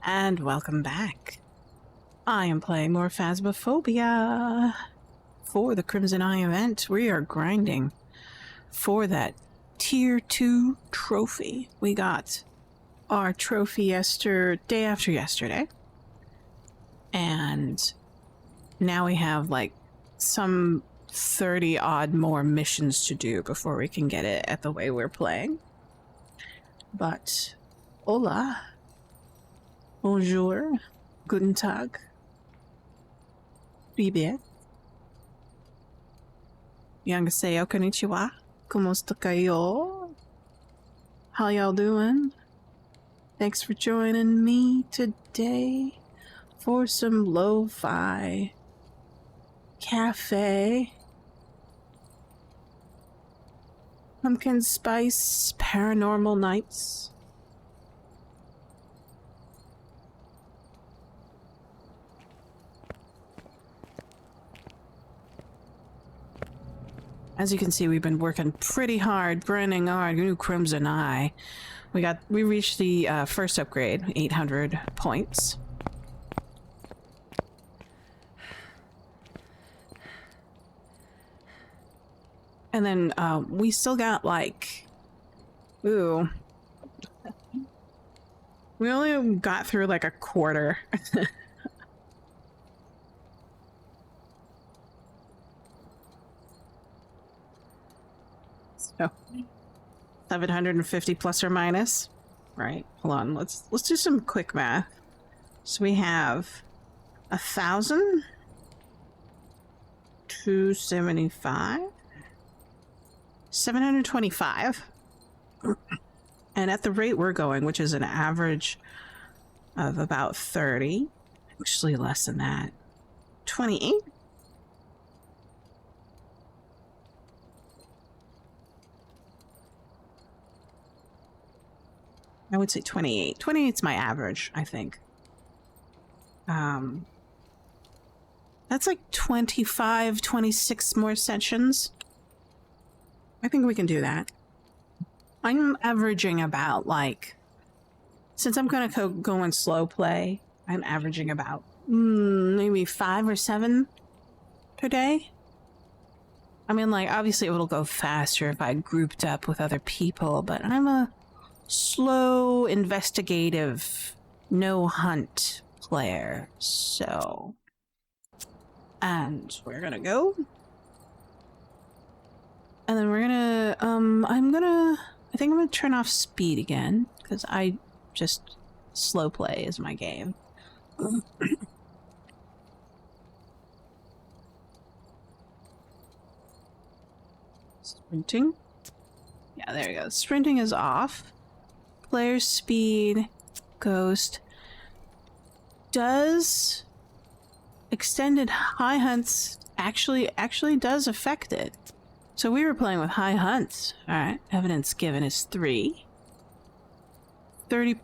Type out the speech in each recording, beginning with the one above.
And welcome back. I am playing more Phasmophobia. For the Crimson Eye event, we are grinding for that Tier 2 trophy. We got our trophy day after yesterday. And now we have like some 30 odd more missions to do before we can get it at the way we're playing. But, hola. Bonjour, guten Tag, Bibi. Yangaseo konnichiwa, kumusta kayo? How y'all doing? Thanks for joining me today for some lo-fi cafe, pumpkin spice paranormal nights. As you can see, we've been working pretty hard, grinding our new Crimson Eye. We reached the first upgrade, 800 points. And then we still got like, we only got through like a quarter. So 750 plus or minus. Right, hold on, let's do some quick math. So we have 1,000, 275, 725. And at the rate we're going, which is an average of about 30, actually less than that, 28. I would say 28. 28's my average, I think. That's like 25, 26 more sessions. I think we can do that. I'm averaging about like, since I'm gonna go in slow play, I'm averaging about maybe 5 or 7 per day. I mean, like, obviously it'll go faster if I grouped up with other people, but I'm a slow, investigative, no hunt player, so. And we're gonna go. And then we're gonna, I think I'm gonna turn off speed again, because I just, slow play is my game. Sprinting. Yeah, there you go. Sprinting is off. Player speed, ghost. Does extended high hunts actually does affect it. So we were playing with high hunts. Alright, evidence given is 3. 30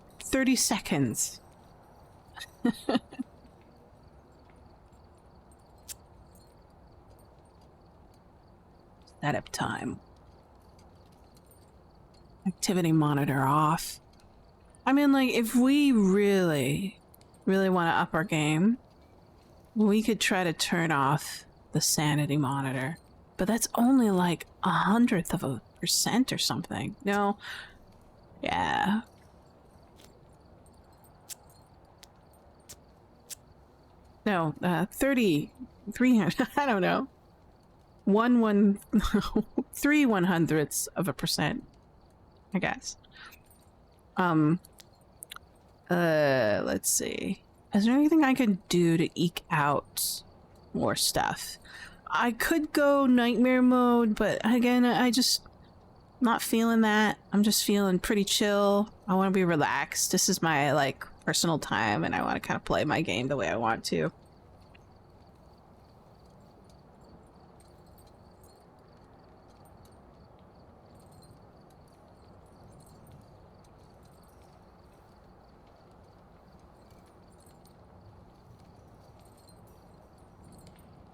seconds. Setup time. Activity monitor off. I mean, like, if we really want to up our game, we could try to turn off the sanity monitor. But that's only like 1/100% or something. No. Yeah. No, 300, I don't know. 3/100%, I guess. Let's see. Is there anything I could do to eke out more stuff? I could go nightmare mode, but again, I just not feeling that. I'm just feeling pretty chill. I want to be relaxed. This is my, like, personal time, and I want to kind of play my game the way I want to.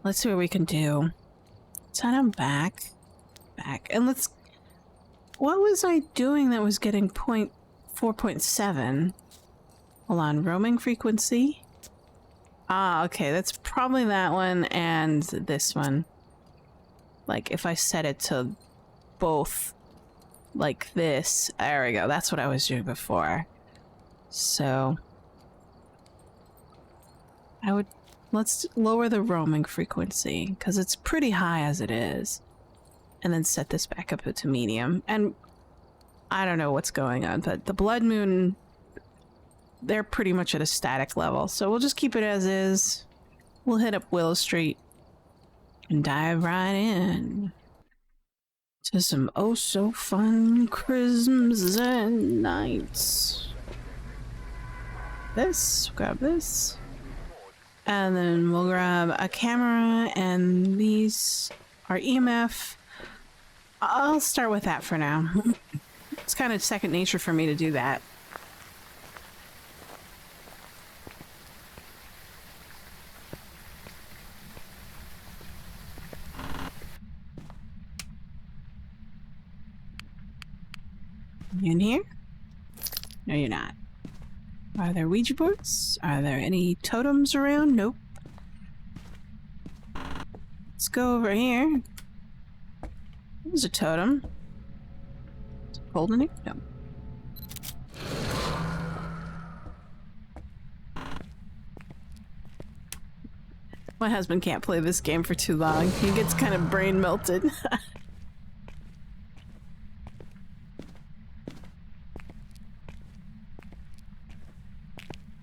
Let's see what we can do. Send him back. And let's... What was I doing that was getting 4.7? Hold on, roaming frequency. Ah, okay, that's probably that one and this one. Like, if I set it to both like this, there we go, that's what I was doing before. So, let's lower the roaming frequency, because it's pretty high as it is. And then set this back up to medium. And I don't know what's going on, but the Blood Moon, they're pretty much at a static level. So we'll just keep it as is. We'll hit up Willow Street and dive right in to some oh so fun crimson nights. Grab this. And then we'll grab a camera, and these are EMF. I'll start with that for now. It's kind of second nature for me to do that. You in here? No, you're not. Are there Ouija boards? Are there any totems around? Nope. Let's go over here. There's a totem. Is it cold in here? No. My husband can't play this game for too long. He gets kind of brain melted.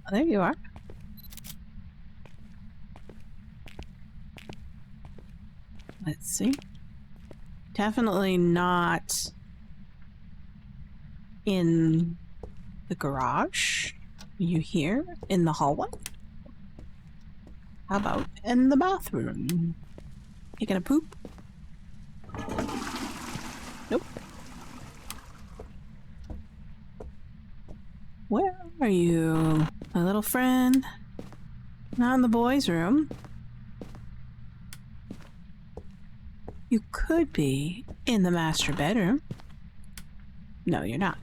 Oh, there you are. Let's see. Definitely not in the garage. Are you here? In the hallway? How about in the bathroom? Taking a poop? Nope. Where are you, my little friend? Not in the boys' room. You could be in the master bedroom. No, you're not.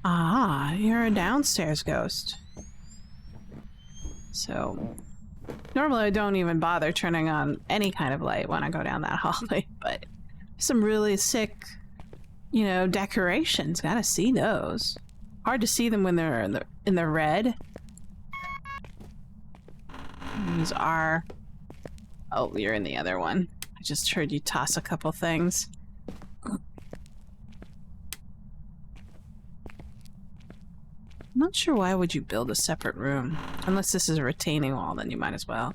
Ah, you're a downstairs ghost. So, normally I don't even bother turning on any kind of light when I go down that hallway, but some really sick, you know, decorations. Gotta see those. Hard to see them when they're in the red. These are... Oh, you're in the other one. I just heard you toss a couple things. I'm not sure why would you build a separate room. Unless this is a retaining wall, then you might as well.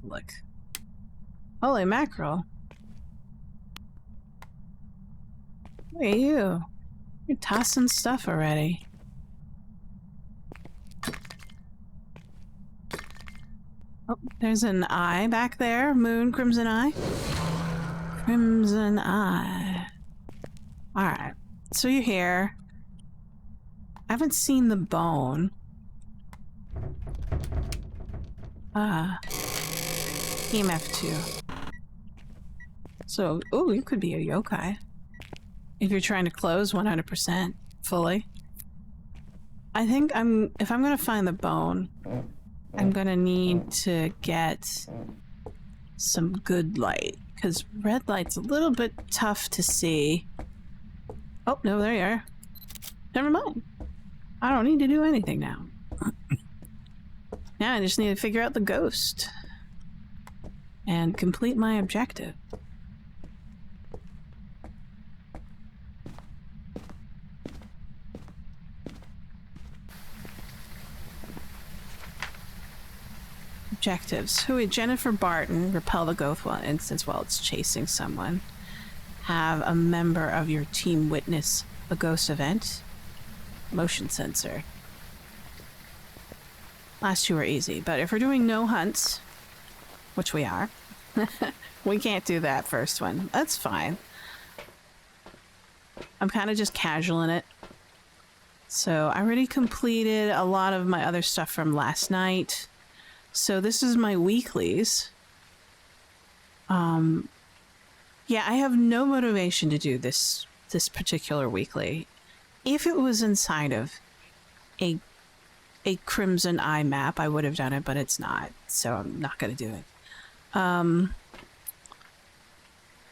Look. Holy mackerel. Look at you. You're tossing stuff already. Oh, there's an eye back there. Moon, crimson eye. Crimson eye. Alright. So you're here. I haven't seen the bone. Ah. EMF 2. So, ooh, you could be a yokai. If you're trying to close 100% fully. I think if I'm gonna find the bone, I'm gonna need to get some good light, because red light's a little bit tough to see. Oh, no, there you are. Never mind. I don't need to do anything now. Now I just need to figure out the ghost and complete my objective. Objectives. Who is Jennifer Barton? Repel the ghost instance while it's chasing someone. Have a member of your team witness a ghost event. Motion sensor. Last two are easy, but if we're doing no hunts, which we are, we can't do that first one. That's fine. I'm kind of just casual in it. So I already completed a lot of my other stuff from last night. So this is my weeklies. Yeah, I have no motivation to do this particular weekly. If it was inside of a Crimson Eye map, I would have done it, but it's not, so I'm not going to do it.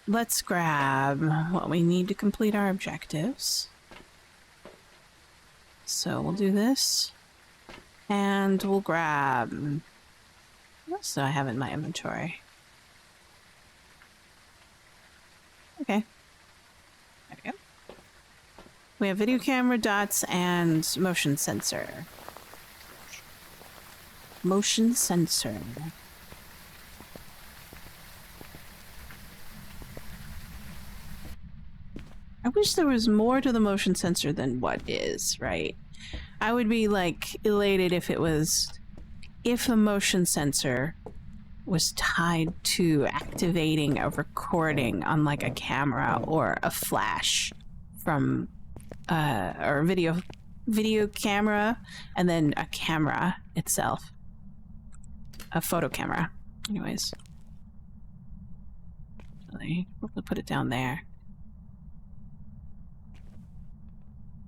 Let's grab what we need to complete our objectives. So we'll do this, and we'll grab... What else do I have in my inventory? Okay. There we go. We have video camera, dots, and motion sensor. Motion sensor. I wish there was more to the motion sensor than what is, right? I would be, like, elated if it was... If the motion sensor was tied to activating a recording on, like, a camera or a flash from... or a video camera, and then a camera itself. A photo camera. Anyways. We'll put it down there.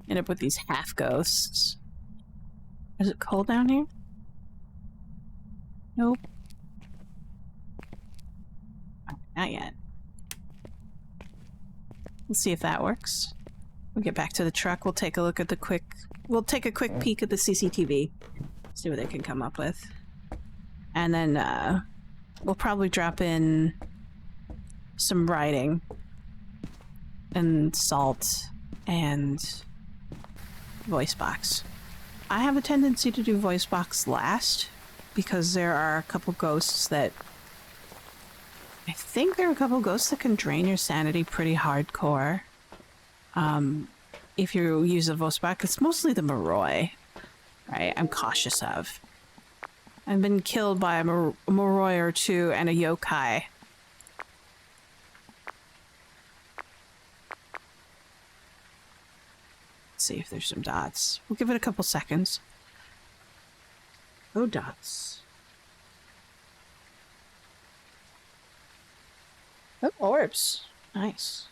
End up with these half ghosts. Is it cold down here? Nope. Not yet. We'll see if that works. We'll get back to the truck. We'll take a look at the We'll take a quick peek at the CCTV. See what they can come up with. And then, we'll probably drop in some writing. And salt. And... voice box. I have a tendency to do voice box last because there are a couple ghosts that I think there are a couple ghosts that can drain your sanity pretty hardcore. If you use a voice box, it's mostly the Moroi, right? I'm cautious of. I've been killed by a Moroi or two and a yokai. See if there's some dots. We'll give it a couple seconds. Oh, dots. Oh, orbs. Nice.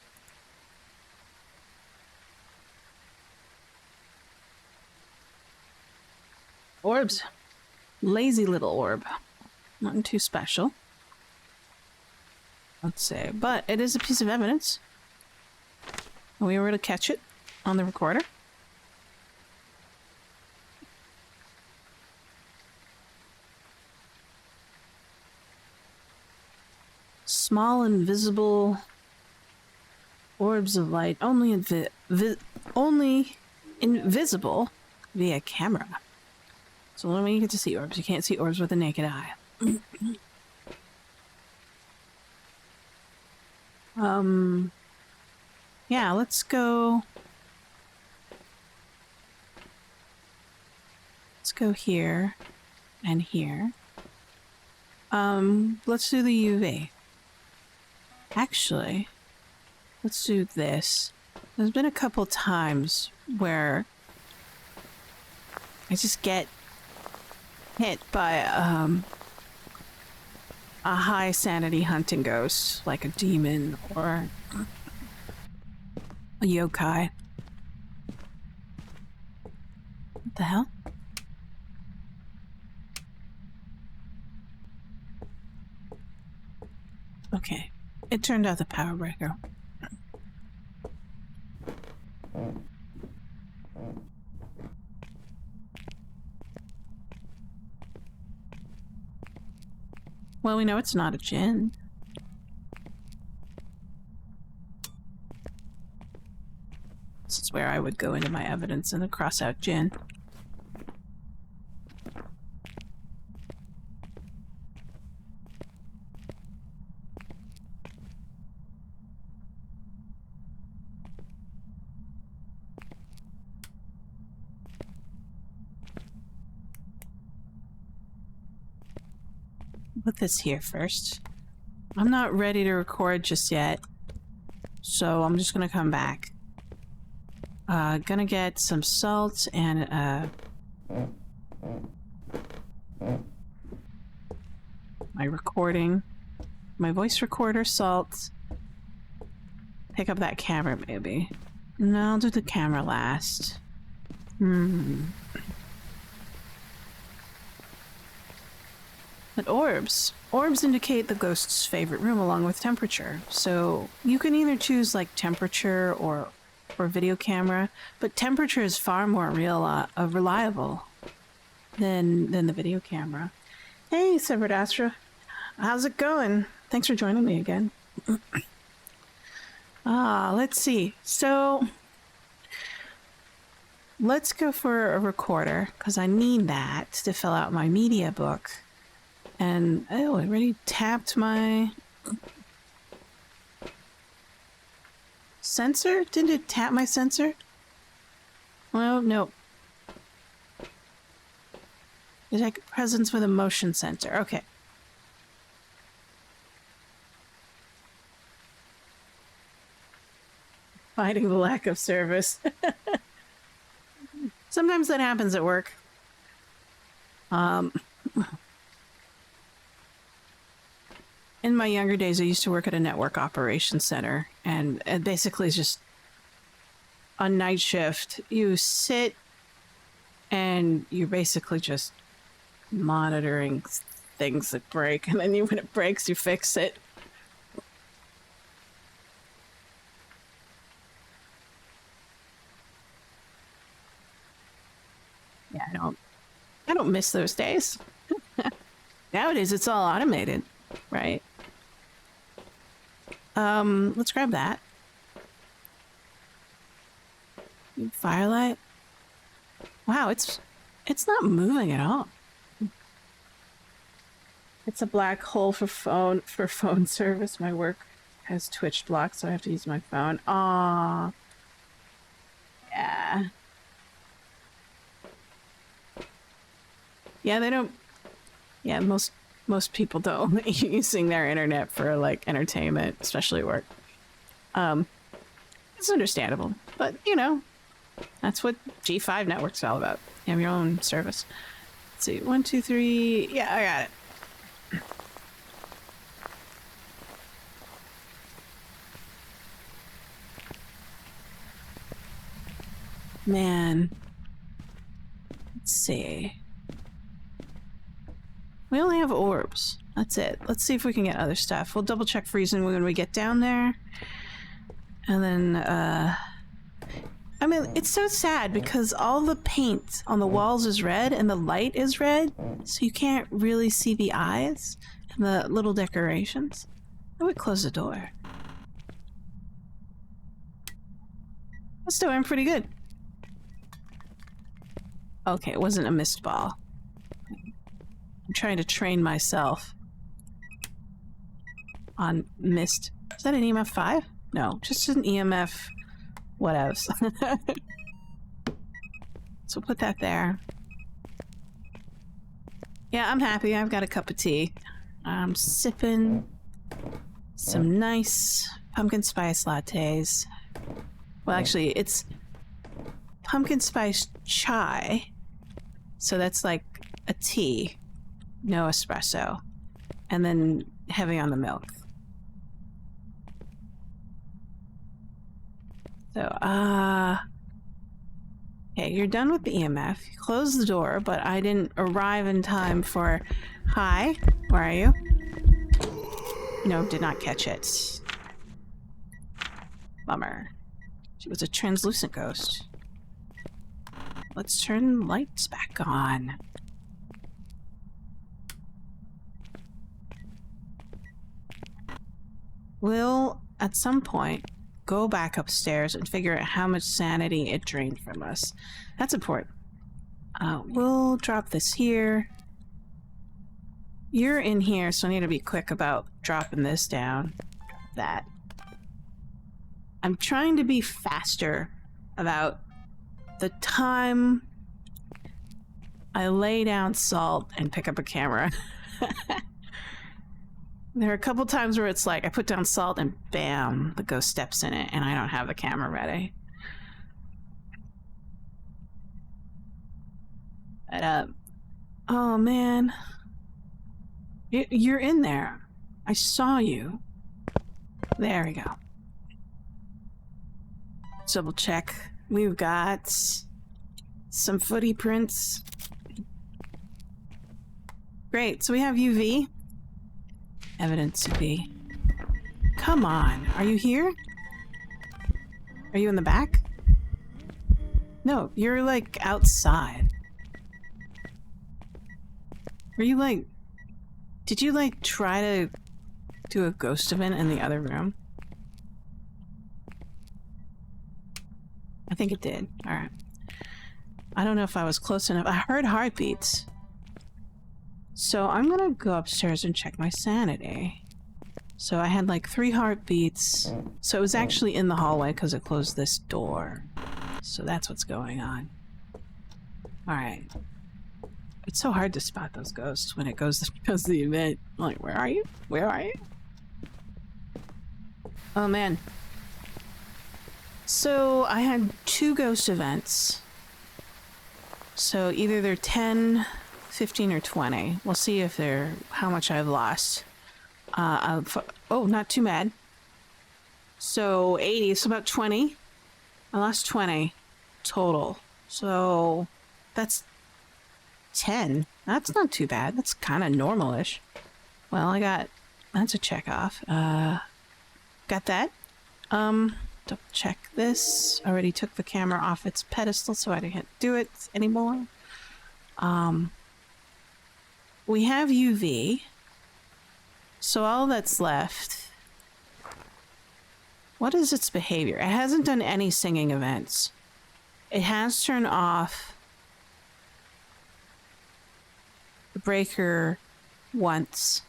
Orbs. Lazy little orb. Nothing too special. Let's say. But it is a piece of evidence. We were able to catch it on the recorder. Small invisible orbs of light, only invisible via camera. So only when you get to see orbs. You can't see orbs with the naked eye. Yeah, let's go. Let's go here and here. Let's do the UV. Actually, let's do this. There's been a couple times where I just get hit by a high sanity hunting ghost, like a demon or a yokai. What the hell? Okay. It turned out the power breaker. Well, we know it's not a djinn. This is where I would go into my evidence and then cross out djinn. Put this here first. I'm not ready to record just yet, so I'm just gonna come back. Gonna get some salt and my recording, my voice recorder, salt, Pick up that camera, maybe. No, I'll do the camera last. But orbs. Orbs indicate the ghost's favorite room along with temperature. So you can either choose like temperature or video camera, but temperature is far more reliable than the video camera. Hey, Severed Astra. How's it going? Thanks for joining me again. Let's see. So let's go for a recorder because I need that to fill out my media book. And oh, I already tapped my sensor? Didn't it tap my sensor? Well, nope. Detect presence with a motion sensor. Okay. Fighting the lack of service. Sometimes that happens at work. In my younger days, I used to work at a network operations center, and basically it's just on night shift, you sit and you're basically just monitoring things that break, and then when it breaks, you fix it. Yeah, I don't miss those days. Nowadays, it's all automated, right? Let's grab that. Firelight. Wow, it's not moving at all. It's a black hole for phone service. My work has Twitch blocked, so I have to use my phone. Aww. Yeah. Yeah, they don't. Yeah, most people don't using their internet for like entertainment, especially work. It's understandable, but you know, that's what G5 Network's all about. You have your own service. Let's see, 1, 2, 3. Yeah, I got it. Man, let's see. We only have orbs. That's it. Let's see if we can get other stuff. We'll double check freezing when we get down there. And then, I mean, it's so sad because all the paint on the walls is red and the light is red, so you can't really see the eyes and the little decorations. I would close the door. That's doing pretty good. Okay, it wasn't a mist ball. I'm trying to train myself on mist. Is that an EMF 5? No, just an EMF whatevs. So put that there. Yeah, I'm happy. I've got a cup of tea. I'm sipping some nice pumpkin spice lattes. Well, actually, it's pumpkin spice chai. So that's like a tea. No espresso. And then heavy on the milk. So, okay, you're done with the EMF. You closed the door, but I didn't arrive in time for... Hi, where are you? No, did not catch it. Bummer. She was a translucent ghost. Let's turn the lights back on. We'll, at some point, go back upstairs and figure out how much sanity it drained from us. That's important. We'll drop this here. You're in here, so I need to be quick about dropping this down. That. I'm trying to be faster about the time I lay down salt and pick up a camera. There are a couple times where it's like I put down salt and bam, the ghost steps in it and I don't have the camera ready. But, oh man. You're in there. I saw you. There we go. double check. We've got some footy prints. Great, so we have UV. Evidence UV. Come on, are you here? Are you in the back? No, you're like outside. Were you like... Did you like try to do a ghost event in the other room? I think it did. Alright. I don't know if I was close enough. I heard heartbeats. So I'm gonna go upstairs and check my sanity. So I had like 3 heartbeats. So it was actually in the hallway because it closed this door. So that's what's going on. Alright. It's so hard to spot those ghosts when it goes to the event. I'm like, where are you? Where are you? Oh man. So I had 2 ghost events. So either they're 10, 15, or 20. We'll see if they're how much I've lost. Oh, not too bad. So 80, so about 20. I lost 20 total. So that's 10. That's not too bad. That's kind of normal-ish. Well, that's a check off. Got that. Double check this. Already took the camera off its pedestal, so I didn't do it anymore. We have UV. So all that's left... What is its behavior? It hasn't done any singing events. It has turned off the breaker once.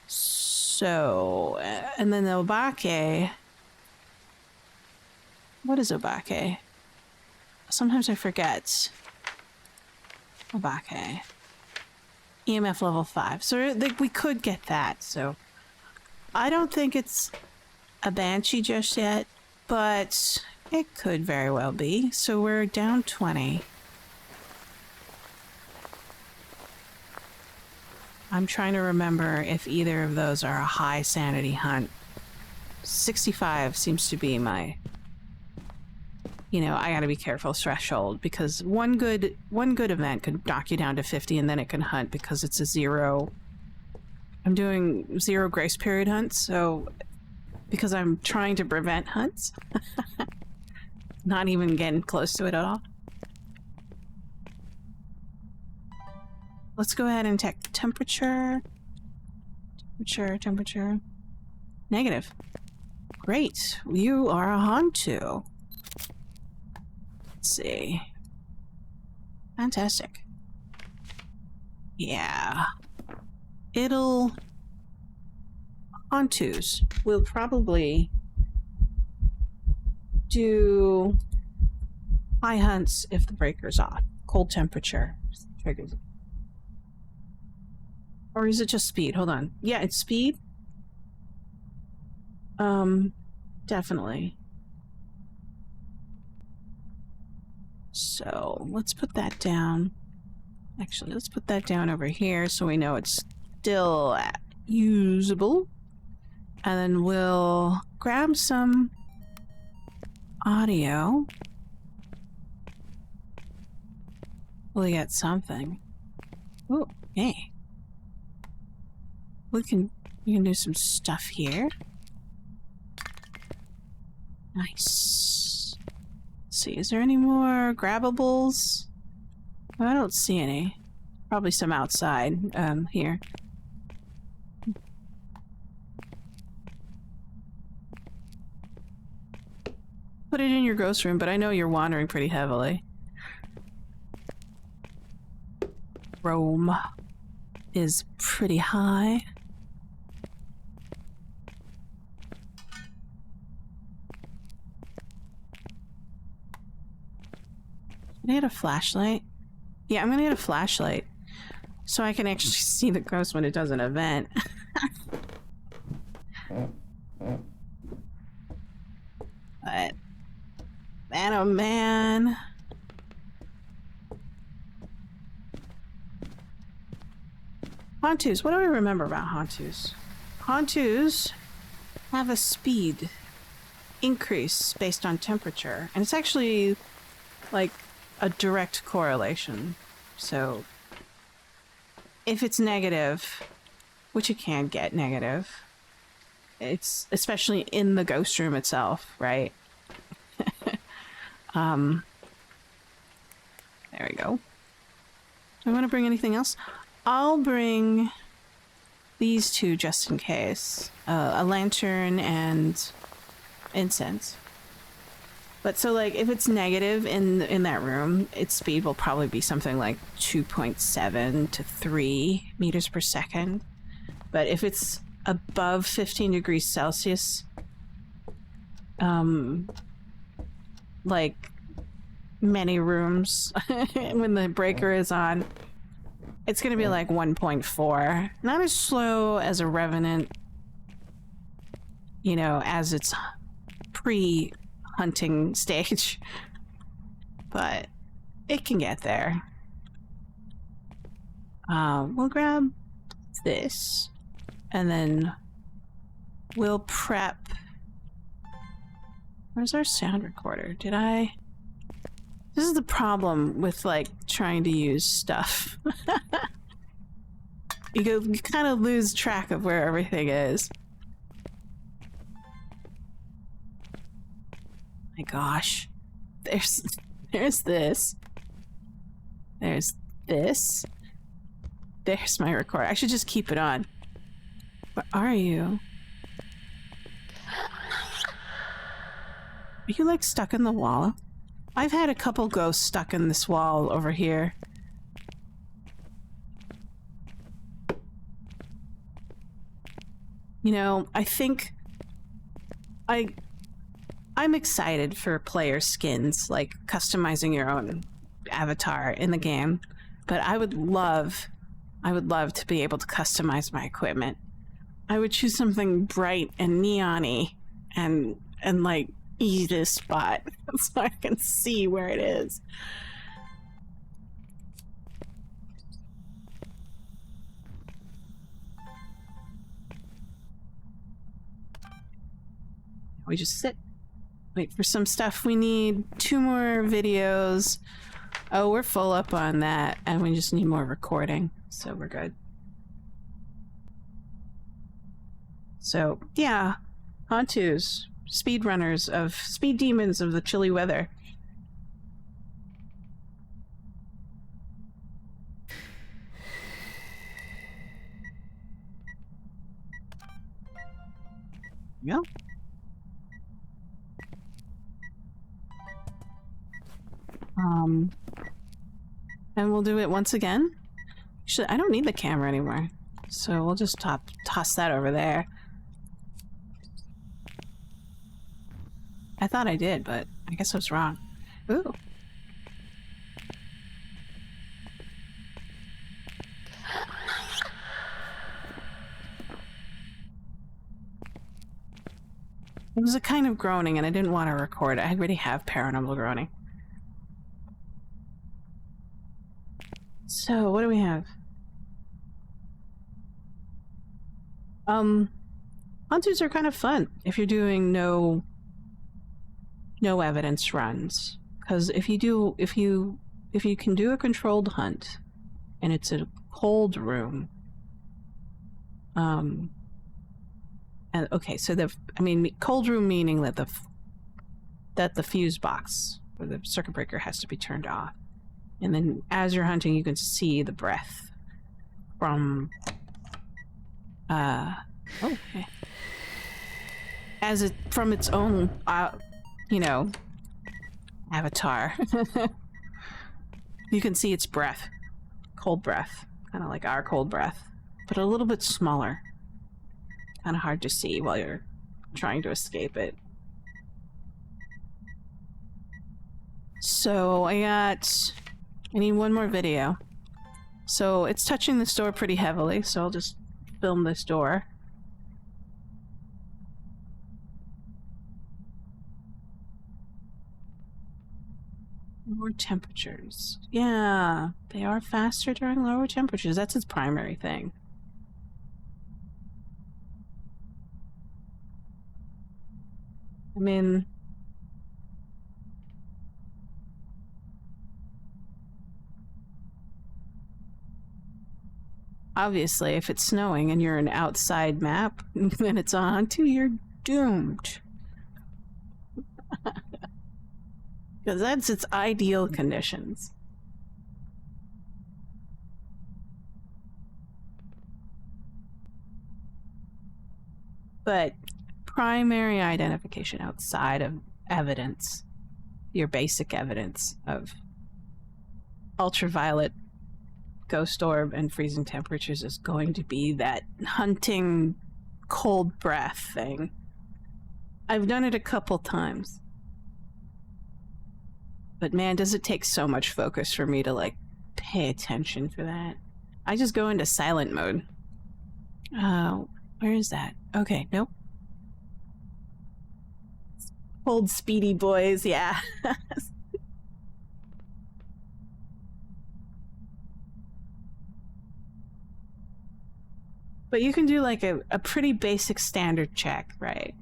So, and then the obake... What is obake? Sometimes I forget. Obake. EMF level 5. So we could get that, so... I don't think it's a banshee just yet, but it could very well be. So we're down 20. I'm trying to remember if either of those are a high sanity hunt. 65 seems to be my... You know, I gotta be careful threshold, because one good event could knock you down to 50 and then it can hunt because it's a 0. I'm doing 0 grace period hunts, so because I'm trying to prevent hunts. Not even getting close to it at all. Let's go ahead and check temperature. Temperature. Negative. Great. You are a Hantu. Let's see. Fantastic. Yeah. Hantus will probably do high hunts if the breaker's off. Cold temperature triggers it. Or is it just speed? Hold on. Yeah, it's speed. Definitely. So let's put that down. Actually, let's put that down over here so we know it's still usable. And then we'll grab some audio. We'll get something. Oh, hey. We can do some stuff here. Nice. Let's see, is there any more grabbables? I don't see any. Probably some outside, here. Put it in your ghost room, but I know you're wandering pretty heavily. Rome is pretty high. Can I get a flashlight? Yeah, I'm gonna get a flashlight so I can actually see the ghost when it does an event. But man, oh man. Hantus, what do I remember about Hantus? Hantus have a speed increase based on temperature. And it's actually like a direct correlation. So if it's negative, which it can get negative, it's especially in the ghost room itself, right? There we go. Do I want to bring anything else? I'll bring these two just in case. A lantern and incense. But so like if it's negative in that room, its speed will probably be something like 2.7 to 3 meters per second. But if it's above 15 degrees Celsius, like many rooms when the breaker is on, it's gonna be like 1.4. Not as slow as a Revenant, you know, as its pre-hunting stage, but it can get there. We'll grab this, and then we'll prep. Where's our sound recorder? Did I... This is the problem with, like, trying to use stuff. You kind of lose track of where everything is. My gosh. There's this. There's this. There's my recorder. I should just keep it on. Where are you? Are you, like, stuck in the wall? I've had a couple ghosts stuck in this wall over here. You know, I think I'm excited for player skins, like customizing your own avatar in the game, but I would love to be able to customize my equipment. I would choose something bright and neon-y and like easy to spot so I can see where it is. We just sit, wait for some stuff. We need 2 more videos. Oh, we're full up on that, and we just need more recording, so we're good. So, yeah, Hantus, speedrunners of speed demons of the chilly weather. Yeah. And we'll do it once again. I don't need the camera anymore, so we'll just toss that over there. I thought I did, but I guess I was wrong. Ooh. It was a kind of groaning, and I didn't want to record it. I already have paranormal groaning. So, what do we have? Hunters are kind of fun if you're doing no evidence runs, because if you can do a controlled hunt and it's a cold room, and okay, so cold room meaning that the fuse box or the circuit breaker has to be turned off, and then as you're hunting you can see the breath from okay, as it from its own you know, avatar. You can see its breath. Cold breath. Kind of like our cold breath. But a little bit smaller. Kind of hard to see while you're trying to escape it. So I need one more video. So it's touching this door pretty heavily, so I'll just film this door. Lower temperatures. Yeah, they are faster during lower temperatures. That's its primary thing. I mean, obviously, if it's snowing and you're an outside map, then it's on to you're doomed. Because that's its ideal conditions. But primary identification outside of evidence, your basic evidence of ultraviolet, ghost orb, and freezing temperatures is going to be that hunting cold breath thing. I've done it a couple times. But man, does it take so much focus for me to, like, pay attention for that. I just go into silent mode. Oh, where is that? Okay, nope. Old speedy boys, yeah. But you can do, like, a pretty basic standard check, right?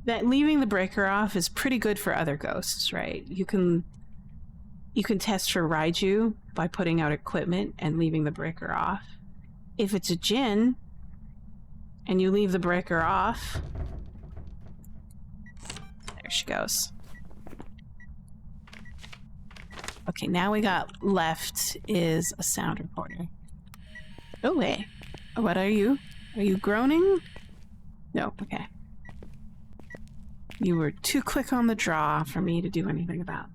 That leaving the breaker off is pretty good for other ghosts, right? You can test for Raiju by putting out equipment and leaving the breaker off. If it's a Jinn and you leave the breaker off, there she goes. Okay, now we got left is a sound recorder. Oh wait, what are you? Are you groaning? No, okay. You were too quick on the draw for me to do anything about.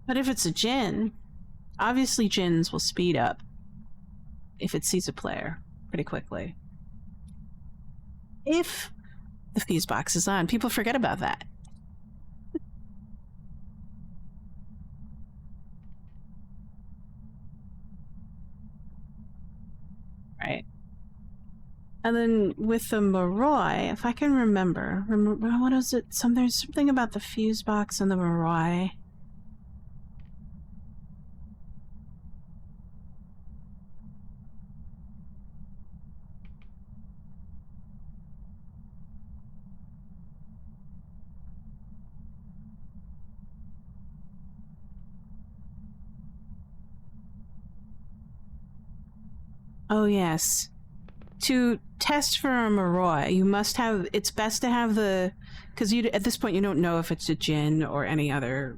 But if it's a Jinn, obviously Jinns will speed up if it sees a player pretty quickly. If the fuse box is on, people forget about that. Right. And then with the Moroi, if I can remember, what is it? There's something about the fuse box and the Moroi. Oh yes. To test for a Moroi, you must have, it's best to have the, because you at this point you don't know if it's a Jinn or any other,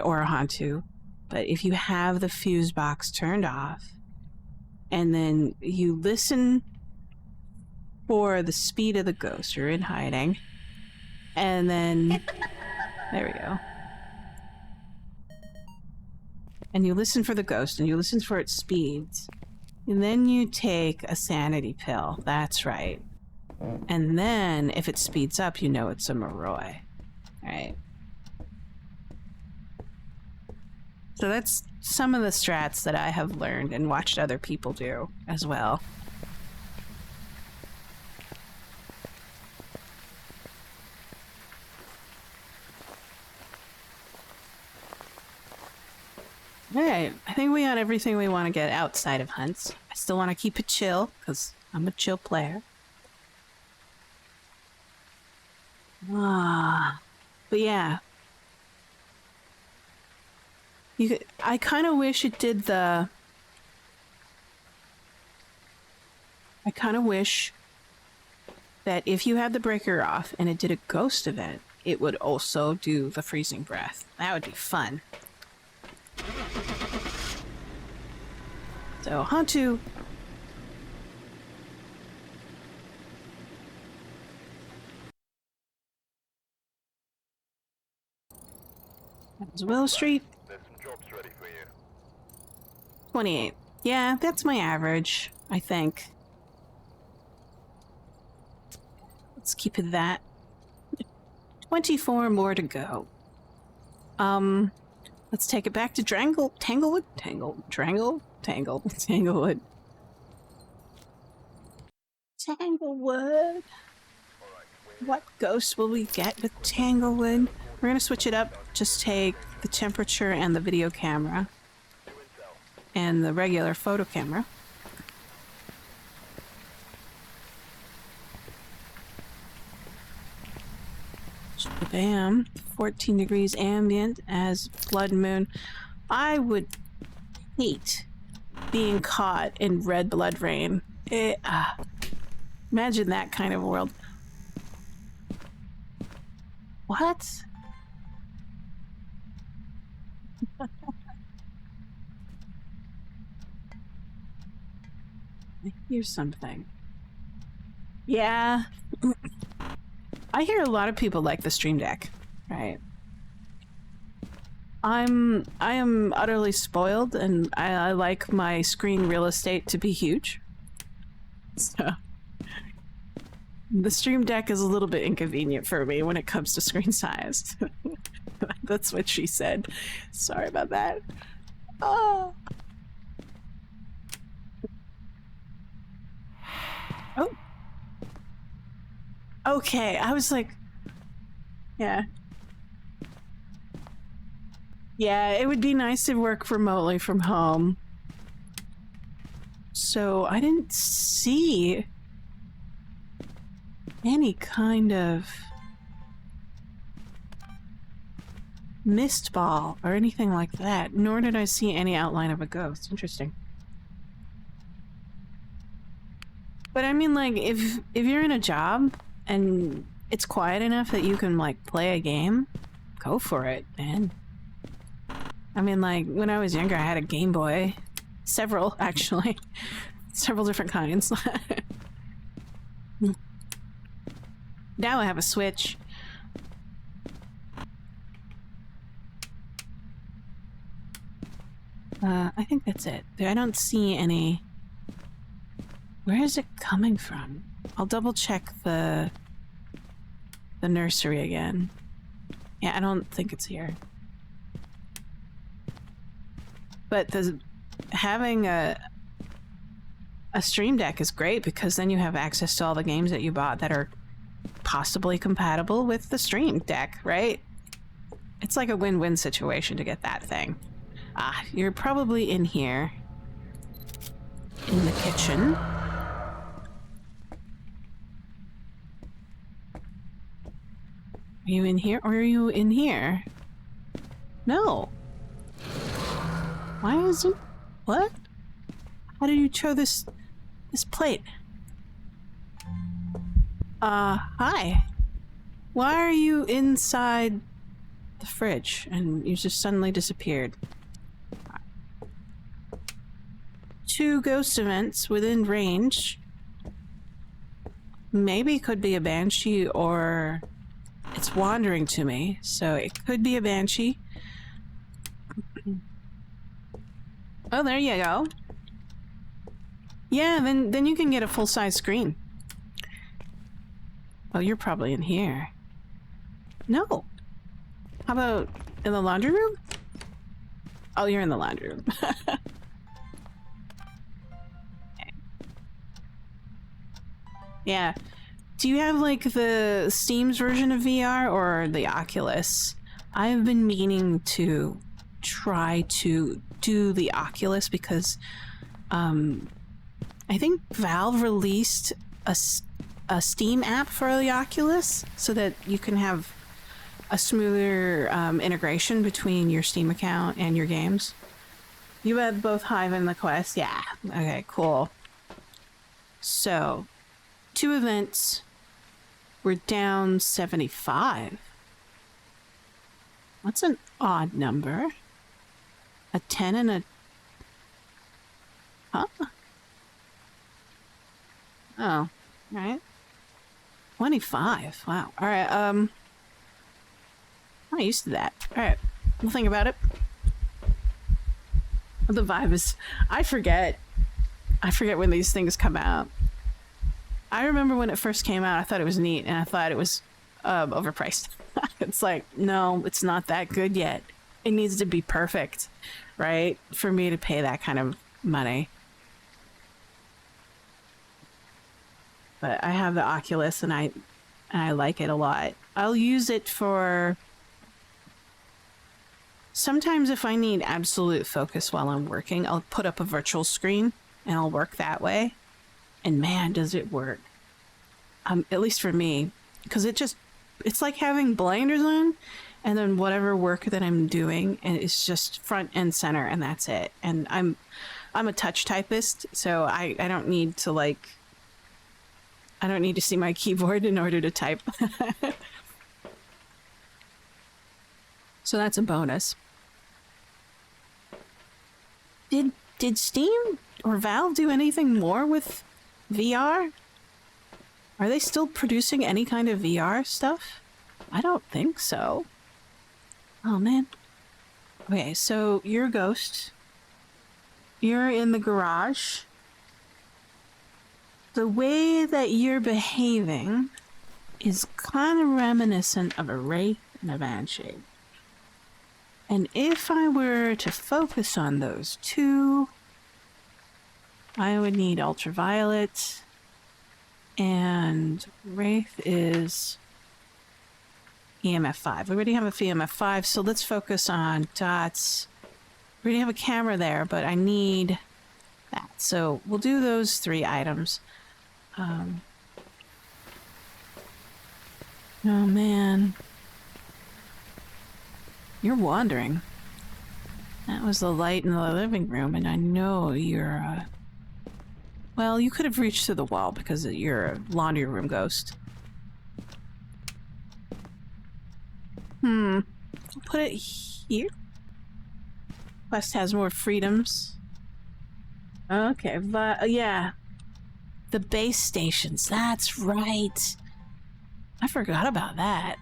or a Hantu, but if you have the fuse box turned off, and then you listen for the speed of the ghost, you're in hiding, and then, there we go. And you listen for the ghost, and you listen for its speeds. And then you take a sanity pill. That's right. And then, if it speeds up, you know it's a Moroi. Right? So that's some of the strats that I have learned and watched other people do as well. Alright, I think we got everything we want to get outside of hunts. I still want to keep it chill, because I'm a chill player. But yeah. I kind of wish it did the... I kind of wish that if you had the breaker off and it did a ghost event, it would also do the freezing breath. That would be fun. So, Hantu. That's Willow Street. There's some jobs ready for you. 28. Yeah, that's my average, I think. Let's keep it that. 24 more to go. Let's take it back to Drangle. Tanglewood? Drangle. Tanglewood. Tanglewood. What ghost will we get with Tanglewood? We're gonna switch it up. Just take the temperature and the video camera. And the regular photo camera. Bam. 14 degrees ambient as blood moon. I would hate being caught in red blood rain. Imagine that kind of world. What? I hear something. Yeah. I hear a lot of people like the Stream Deck, right? I am utterly spoiled, and I like my screen real estate to be huge. So the Stream Deck is a little bit inconvenient for me when it comes to screen size. That's what she said. Sorry about that. Oh. Oh. Okay, I was like, yeah. Yeah, it would be nice to work remotely from home. So I didn't see any kind of mist ball or anything like that, nor did I see any outline of a ghost. Interesting. But I mean, like, if you're in a job and it's quiet enough that you can, like, play a game, go for it, man. I mean, like, when I was younger, I had a Game Boy. Several, actually. Several different kinds. Now I have a Switch. I think that's it. I don't see any... Where is it coming from? I'll double check the nursery again. Yeah, I don't think it's here. But having a Stream Deck is great because then you have access to all the games that you bought that are possibly compatible with the Stream Deck, right? It's like a win-win situation to get that thing. Ah, you're probably in here. In the kitchen. Are you in here or are you in here? No. Why isn't... What? How did you throw this plate? Hi. Why are you inside the fridge and you just suddenly disappeared? 2 ghost events within range. Maybe it could be a banshee or it's wandering to me, so it could be a banshee. Oh, there you go. Yeah, then you can get a full-size screen. Oh, you're probably in here. No. How about in the laundry room? Oh, you're in the laundry room. Okay. Yeah. Do you have, like, the Steam's version of VR or the Oculus? I've been meaning to try to do the Oculus because I think Valve released a Steam app for the Oculus so that you can have a smoother integration between your Steam account and your games. You have both Hive and the Quest? Yeah. Okay, cool. So, 2 events. We're down 75. What's an odd number? A 10 and a... Huh? Oh, alright. 25. Wow. Alright, I'm not used to that. Alright, we'll think about it. The vibe is... I forget when these things come out. I remember when it first came out, I thought it was neat, and I thought it was overpriced. It's like, no, it's not that good yet. It needs to be perfect, right? For me to pay that kind of money. But I have the Oculus and I like it a lot. I'll use it for sometimes if I need absolute focus while I'm working, I'll put up a virtual screen and I'll work that way. And man, does it work. At least for me, because it's like having blinders on and then whatever work that I'm doing, and it's just front and center, and that's it. And I'm a touch typist, so I don't need to I don't need to see my keyboard in order to type. So that's a bonus. Did Steam or Valve do anything more with VR? Are they still producing any kind of VR stuff? I don't think so. Oh man. Okay, so you're a ghost. You're in the garage. The way that you're behaving is kind of reminiscent of a wraith and a banshee. And if I were to focus on those two, I would need ultraviolet, and wraith is EMF 5. We already have a EMF 5, so let's focus on dots. We already have a camera there, but I need that. So we'll do those 3 items. Oh man. You're wandering. That was the light in the living room, and I know you're, well, you could have reached through the wall because you're a laundry room ghost. I'll put it here. Quest has more freedoms. Okay, but yeah. The base stations, that's right. I forgot about that.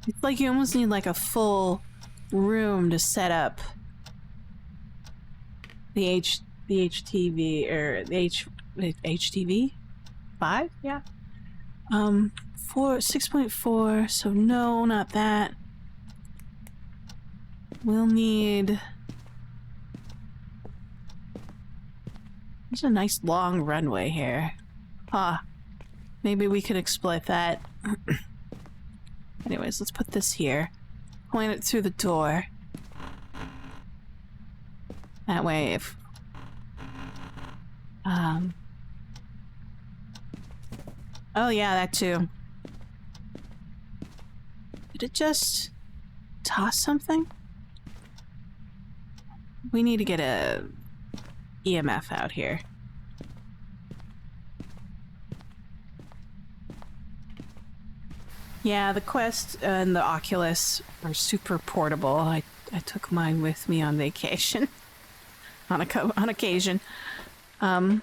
It's like you almost need like a full room to set up the HTV or the HTV 5, yeah. 6.4, so no, not that. We'll need, there's a nice long runway here. Maybe we could exploit that. Anyways, let's put this here. Point it through the door. That way if... Oh yeah, that too. Did it just toss something? We need to get a EMF out here. Yeah, the Quest and the Oculus are super portable. I took mine with me on vacation. on occasion. Let's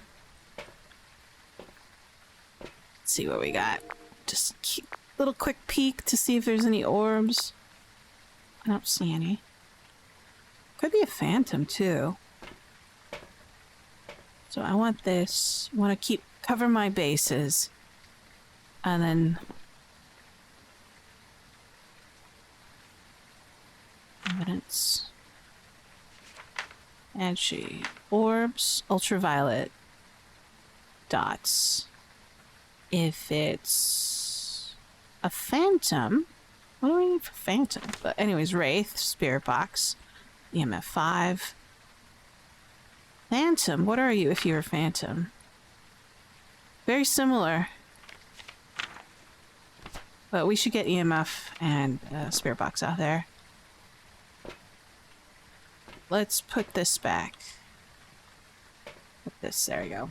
see what we got. Just a little quick peek to see if there's any orbs. I don't see any. Could be a phantom too. So I want this. I want to cover my bases. And then evidence. And orbs, ultraviolet, dots. If it's a phantom, what do we need for phantom? But anyways, wraith, spirit box, EMF 5. Phantom, what are you if you're a phantom? Very similar. But we should get EMF and spirit box out there. Let's put this back. Put this, there you go.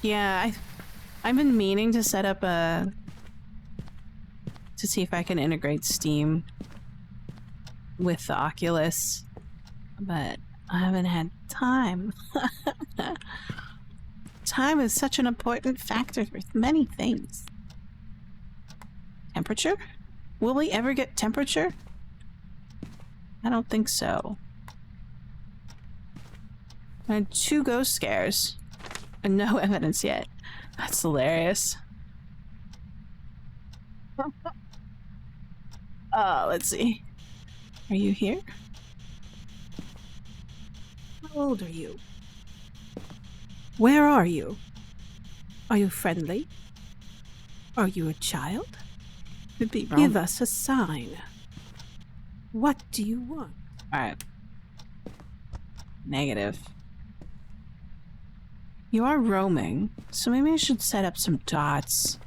Yeah, I've been meaning to set up to see if I can integrate Steam with the Oculus, but I haven't had time. Time is such an important factor with many things. Temperature? Will we ever get temperature? I don't think so. I had 2 ghost scares and no evidence yet. That's hilarious. Let's see. Are you here? How old are you? Where are you? Are you friendly? Are you a child? Could be wrong. Give us a sign. What do you want? Alright. Negative. You are roaming, so maybe I should set up some dots.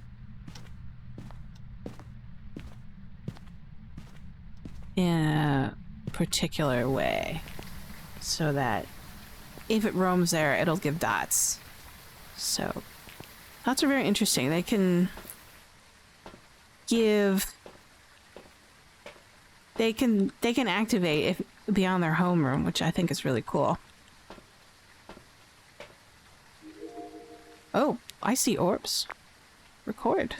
In a particular way. So that if it roams there, it'll give dots. So, dots are very interesting. They can give... They can activate if beyond their homeroom, which I think is really cool. Oh, I see orbs. Record.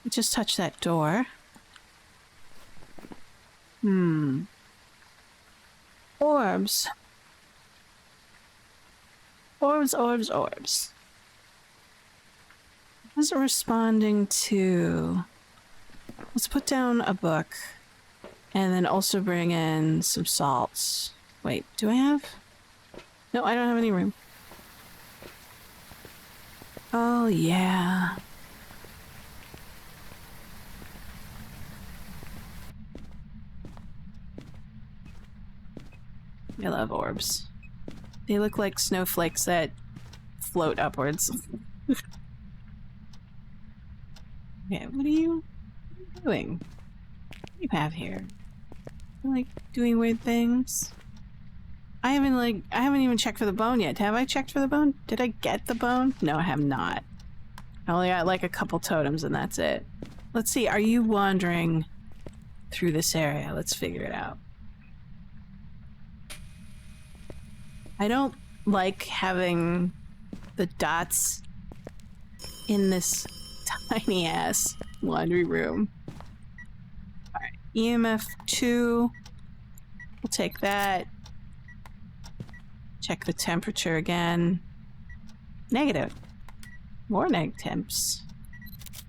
We just touched that door. Orbs. Orbs, orbs, orbs. What is it responding to? Let's put down a book. And then also bring in some salts. Wait, do I have? No, I don't have any room. Oh, yeah. I love orbs. They look like snowflakes that float upwards. Okay, what are you doing? What do you have here? You like doing weird things? I haven't even checked for the bone yet. Have I checked for the bone? Did I get the bone? No, I have not. I only got like a couple totems and that's it. Let's see, are you wandering through this area? Let's figure it out. I don't like having the dots in this tiny ass laundry room. Alright, EMF 2. We'll take that. Check the temperature again. Negative. More neg temps.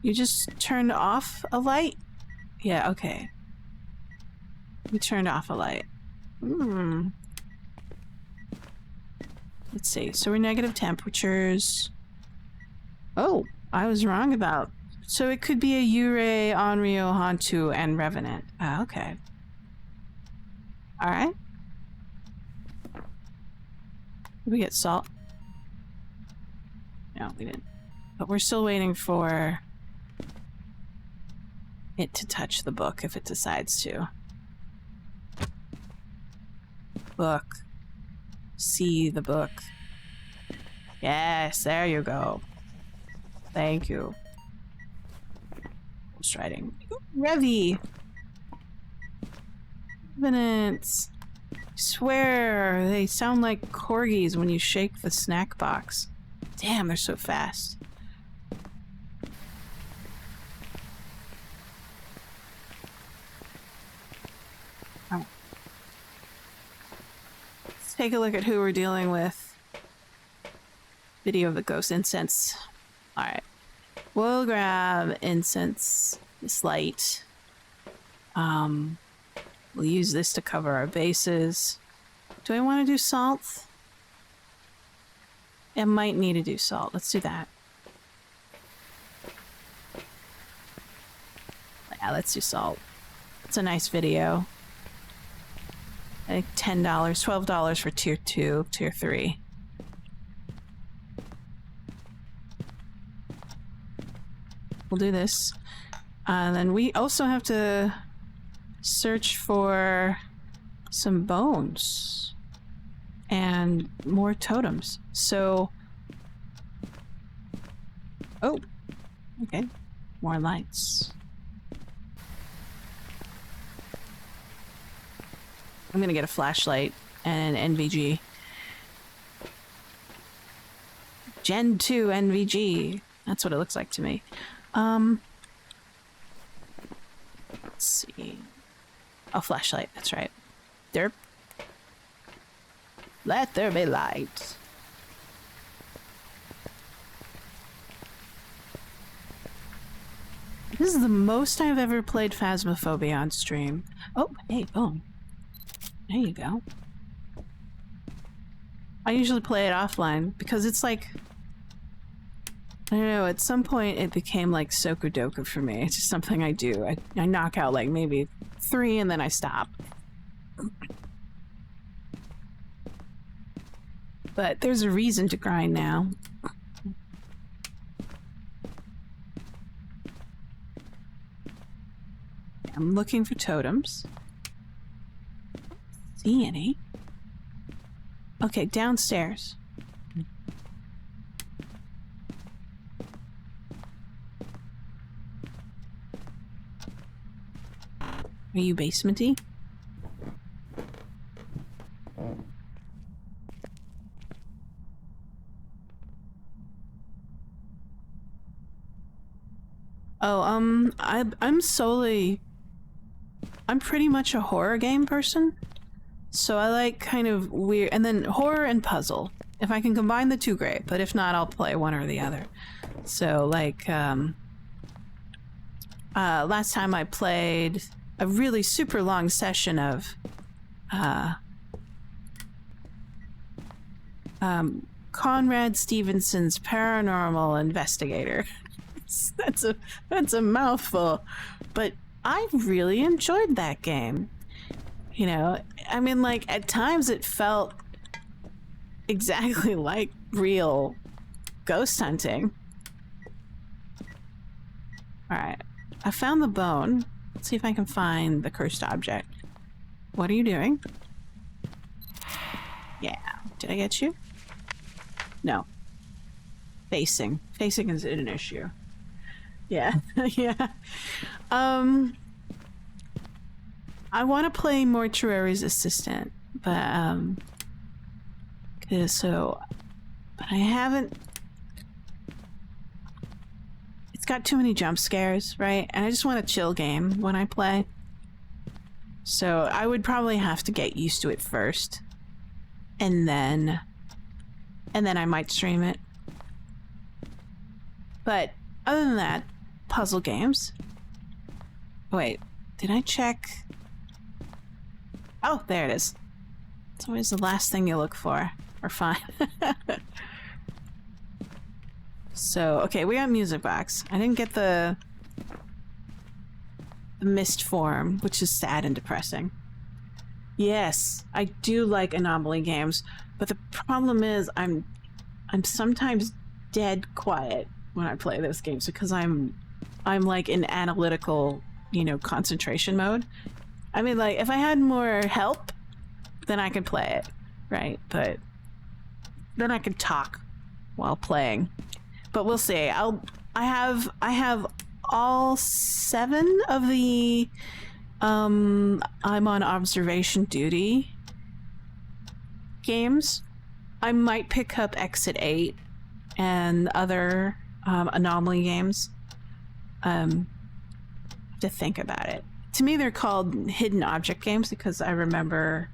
You just turned off a light? Yeah, okay. You turned off a light. Let's see. So we're negative temperatures. Oh, I was wrong about... So it could be a Yurei, Onryo, Hantu, and Revenant. Ah, okay. Alright. Did we get salt? No, we didn't. But we're still waiting for it to touch the book if it decides to. Book. See the book. Yes, there you go. Thank you. Striding. Revy! Revenants! I swear, they sound like corgis when you shake the snack box. Damn, they're so fast. Oh. Let's take a look at who we're dealing with. Video of the ghost incense. Alright. We'll grab incense, this light. We'll use this to cover our bases. Do I want to do salt? I might need to do salt. Let's do that. Yeah, let's do salt. It's a nice video. I think $10, $12 for tier 2, tier 3. We'll do this. And then we also have to search for some bones and more totems. So... Oh! Okay. More lights. I'm gonna get a flashlight and an NVG. Gen 2 NVG. That's what it looks like to me. Let's see. Oh, flashlight. That's right. Derp. Let there be light. This is the most I've ever played Phasmophobia on stream. Oh, hey, boom. There you go. I usually play it offline because it's like, I don't know, at some point it became like Sokodoku for me. It's just something I do. I knock out like maybe 3 and then I stop. But there's a reason to grind now. I'm looking for totems. See any? Okay, downstairs. Are you basementy? Oh, I'm pretty much a horror game person. So I like kind of weird, and then horror and puzzle. If I can combine the two, great, but if not, I'll play one or the other. So like, last time I played a really super long session of, Conrad Stevenson's Paranormal Investigator. That's a mouthful, but I really enjoyed that game. You know, I mean, like, at times it felt exactly like real ghost hunting. Alright, I found the bone. Let's see if I can find the cursed object. What are you doing? Yeah, did I get you? No. Facing. Facing is an issue. Yeah, yeah. I want to play Mortuary's Assistant, but but I haven't. It's got too many jump scares, right? And I just want a chill game when I play. So I would probably have to get used to it first, and then I might stream it. But other than that, puzzle games. Wait, did I check? Oh, there it is. It's always the last thing you look for, or find. So, okay, we got music box. I didn't get the mist form, which is sad and depressing. Yes, I do like anomaly games, but the problem is I'm sometimes dead quiet when I play those games because I'm like in analytical, you know, concentration mode. I mean, like, if I had more help, then I could play it, right? But then I could talk while playing. But we'll see. I have all 7 of the I'm on observation duty games. I might pick up Exit 8 and other anomaly games. Have to think about it. To me, they're called hidden object games because I remember,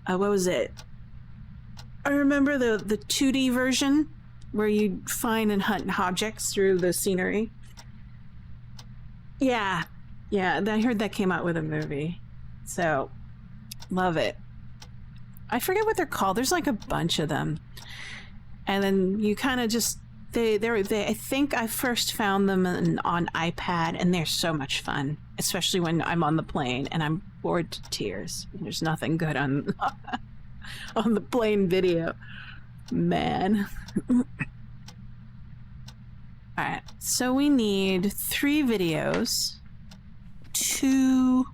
what was it? I remember the 2D version where you find and hunt objects through the scenery. Yeah, I heard that came out with a movie. So, love it. I forget what they're called. There's like a bunch of them. And then you kind of just, they I think I first found them on iPad, and they're so much fun, especially when I'm on the plane and I'm bored to tears. There's nothing good on on the plane video, man. All right, so we need 3 videos, 2.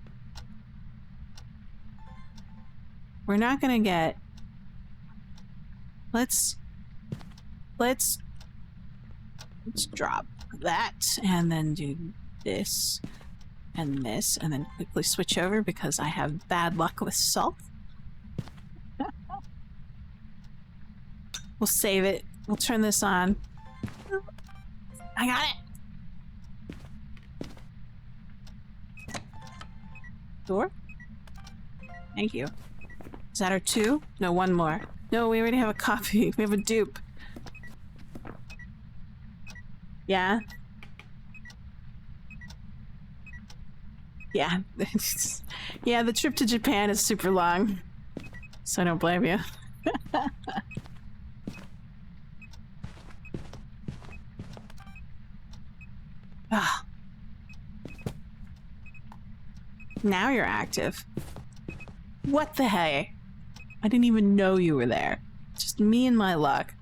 We're not gonna get. Let's drop that and then do this and this and then quickly switch over because I have bad luck with salt. We'll save it. We'll turn this on. I got it. Door? Thank you. Is that our 2? No, 1 more. No, we already have a copy. We have a dupe. Yeah? Yeah. Yeah, the trip to Japan is super long. So I don't blame you. Ah. Now you're active. What the hey? I didn't even know you were there. Just me and my luck.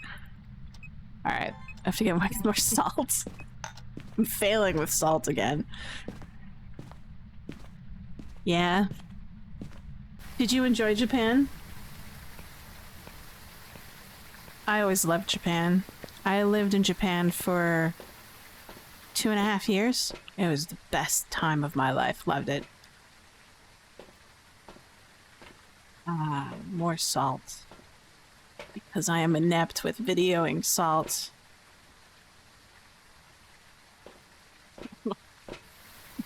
Alright, I have to get more salt. I'm failing with salt again. Yeah. Did you enjoy Japan? I always loved Japan. I lived in Japan for 2.5 years. It was the best time of my life. Loved it. Ah, more salt. Because I am inept with videoing salt.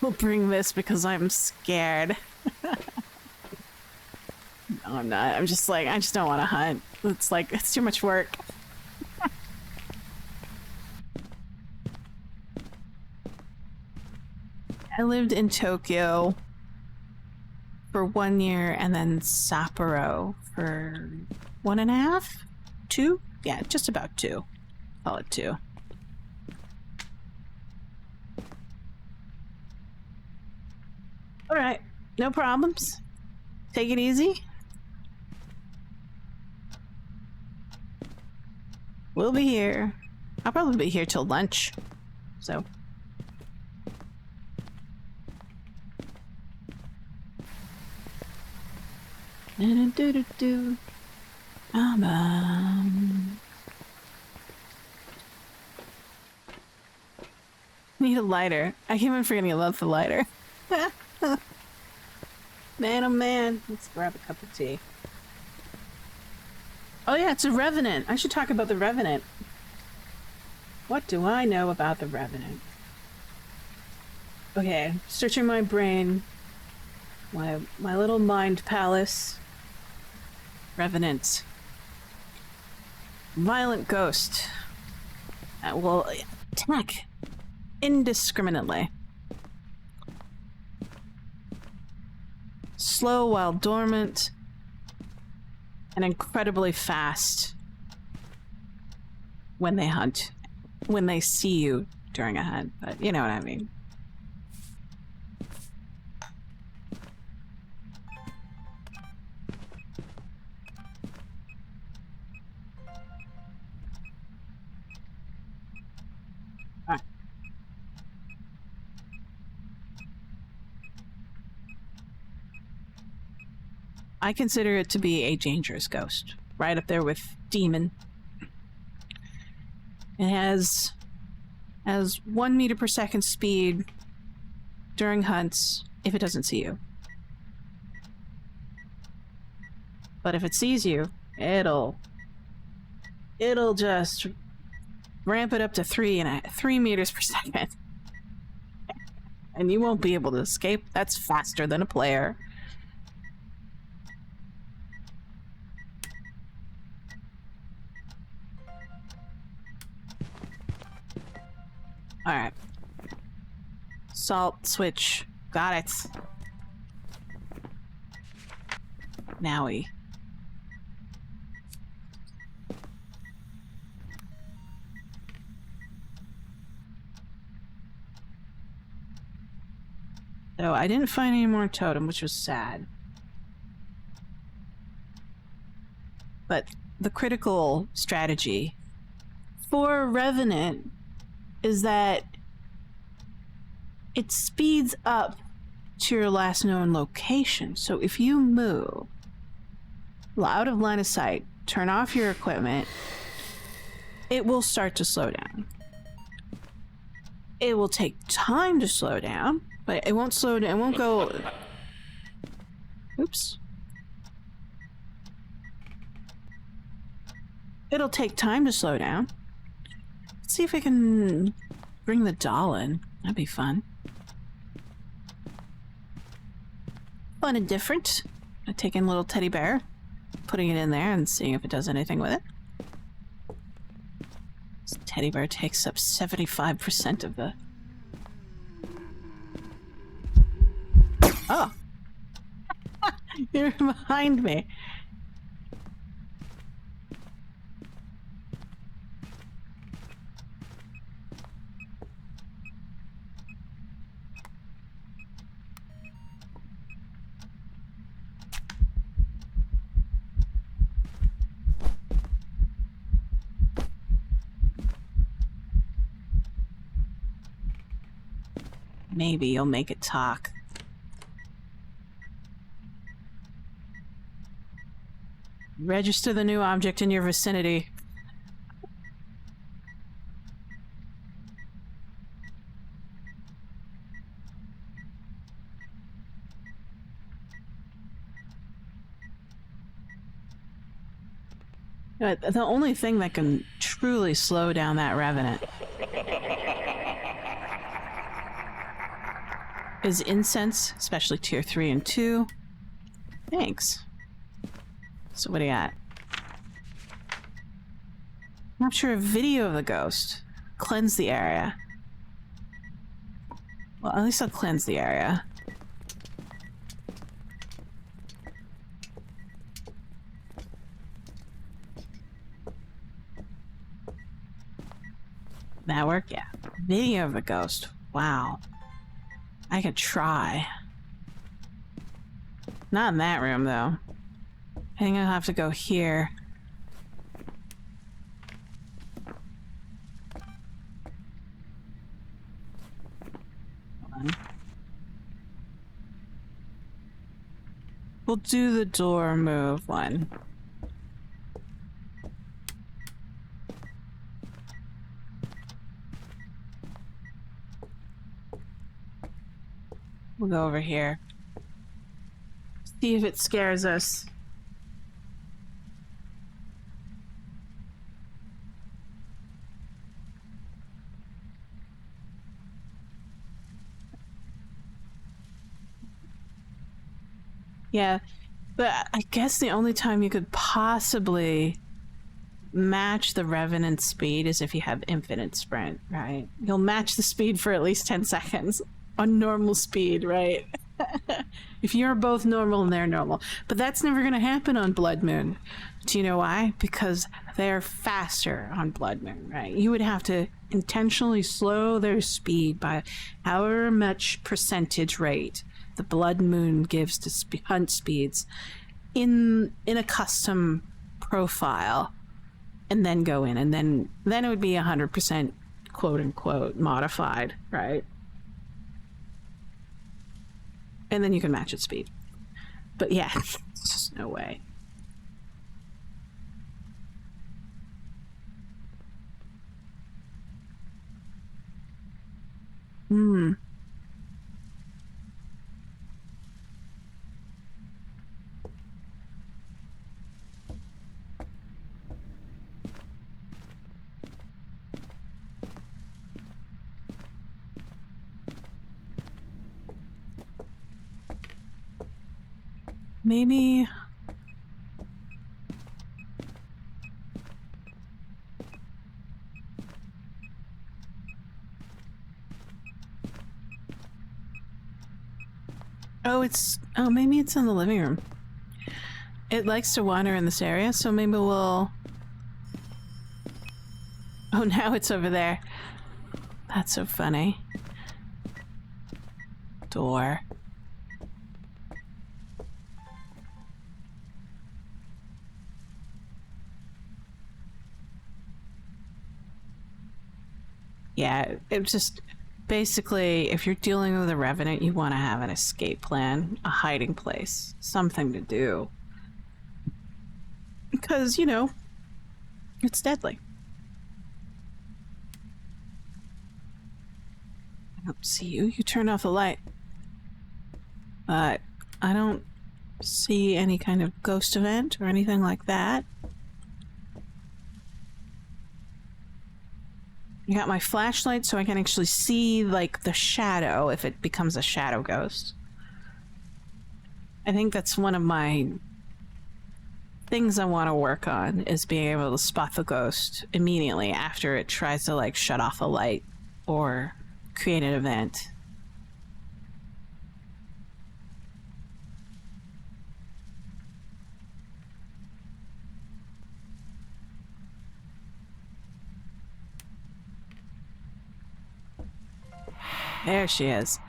We'll bring this because I'm scared. No, I'm not. I'm just like, I just don't want to hunt. It's like, it's too much work. I lived in Tokyo for 1 year and then Sapporo for 1.5? 2? Yeah, just about 2. Call it 2. Alright, no problems. Take it easy. We'll be here. I'll probably be here till lunch. So. Do-do-do-do-do. Need a lighter. I keep on forgetting I love the lighter. Man, oh man. Let's grab a cup of tea. Oh yeah, it's a Revenant. I should talk about the Revenant. What do I know about the Revenant? Okay, searching my brain. My little mind palace. Revenant. Violent ghost. Will attack indiscriminately. Slow while dormant. And incredibly fast when they hunt. When they see you during a hunt. But you know what I mean. I consider it to be a dangerous ghost. Right up there with demon. It has 1 meter per second speed during hunts if it doesn't see you. But if it sees you, it'll just ramp it up to 3 meters per second. And you won't be able to escape. That's faster than a player. Alright. Salt switch. Got it. Nowie. So I didn't find any more totem, which was sad. But the critical strategy for Revenant is that it speeds up to your last known location. So if you move out of line of sight, turn off your equipment, it will start to slow down. It will take time to slow down, but it won't slow down. It won't go... Oops. It'll take time to slow down. Let's see if I can bring the doll in. That'd be fun. fun and different. I take in a little teddy bear, putting it in there and seeing if it does anything with it. This teddy bear takes up 75% of the... Oh! You're behind me. Maybe you'll make it talk. Register the new object in your vicinity. But the only thing that can truly slow down that revenant is incense, especially tier 3 and 2. Thanks. So what do you got? Capture a video of the ghost. Cleanse the area. Well, at least I'll cleanse the area. That work? Yeah. Video of the ghost. Wow. I could try. Not in that room, though. I think I'll have to go here. Hold on. We'll do the door move one. We'll go over here. See if it scares us. Yeah, but I guess the only time you could possibly match the Revenant's speed is if you have infinite sprint, right? You'll match the speed for at least 10 seconds on normal speed, right? If you're both normal and they're normal. But that's never going to happen on Blood Moon. Do you know why? Because they're faster on Blood Moon, right? You would have to intentionally slow their speed by however much percentage rate the Blood Moon gives to hunt speeds in a custom profile, and then go in, and then it would be 100% quote unquote modified, right? And then you can match its speed. But yeah, there's just no way. Maybe... Oh, maybe it's in the living room. It likes to wander in this area, so maybe we'll... Oh, now it's over there. That's so funny. Door. Yeah, it just... Basically, if you're dealing with a Revenant, you want to have an escape plan, a hiding place, something to do. Because, you know, it's deadly. I don't see you. You turned off the light. But I don't see any kind of ghost event or anything like that. I got my flashlight so I can actually see, like, the shadow if it becomes a shadow ghost. I think that's one of my things I want to work on, is being able to spot the ghost immediately after it tries to like shut off a light or create an event. There she is.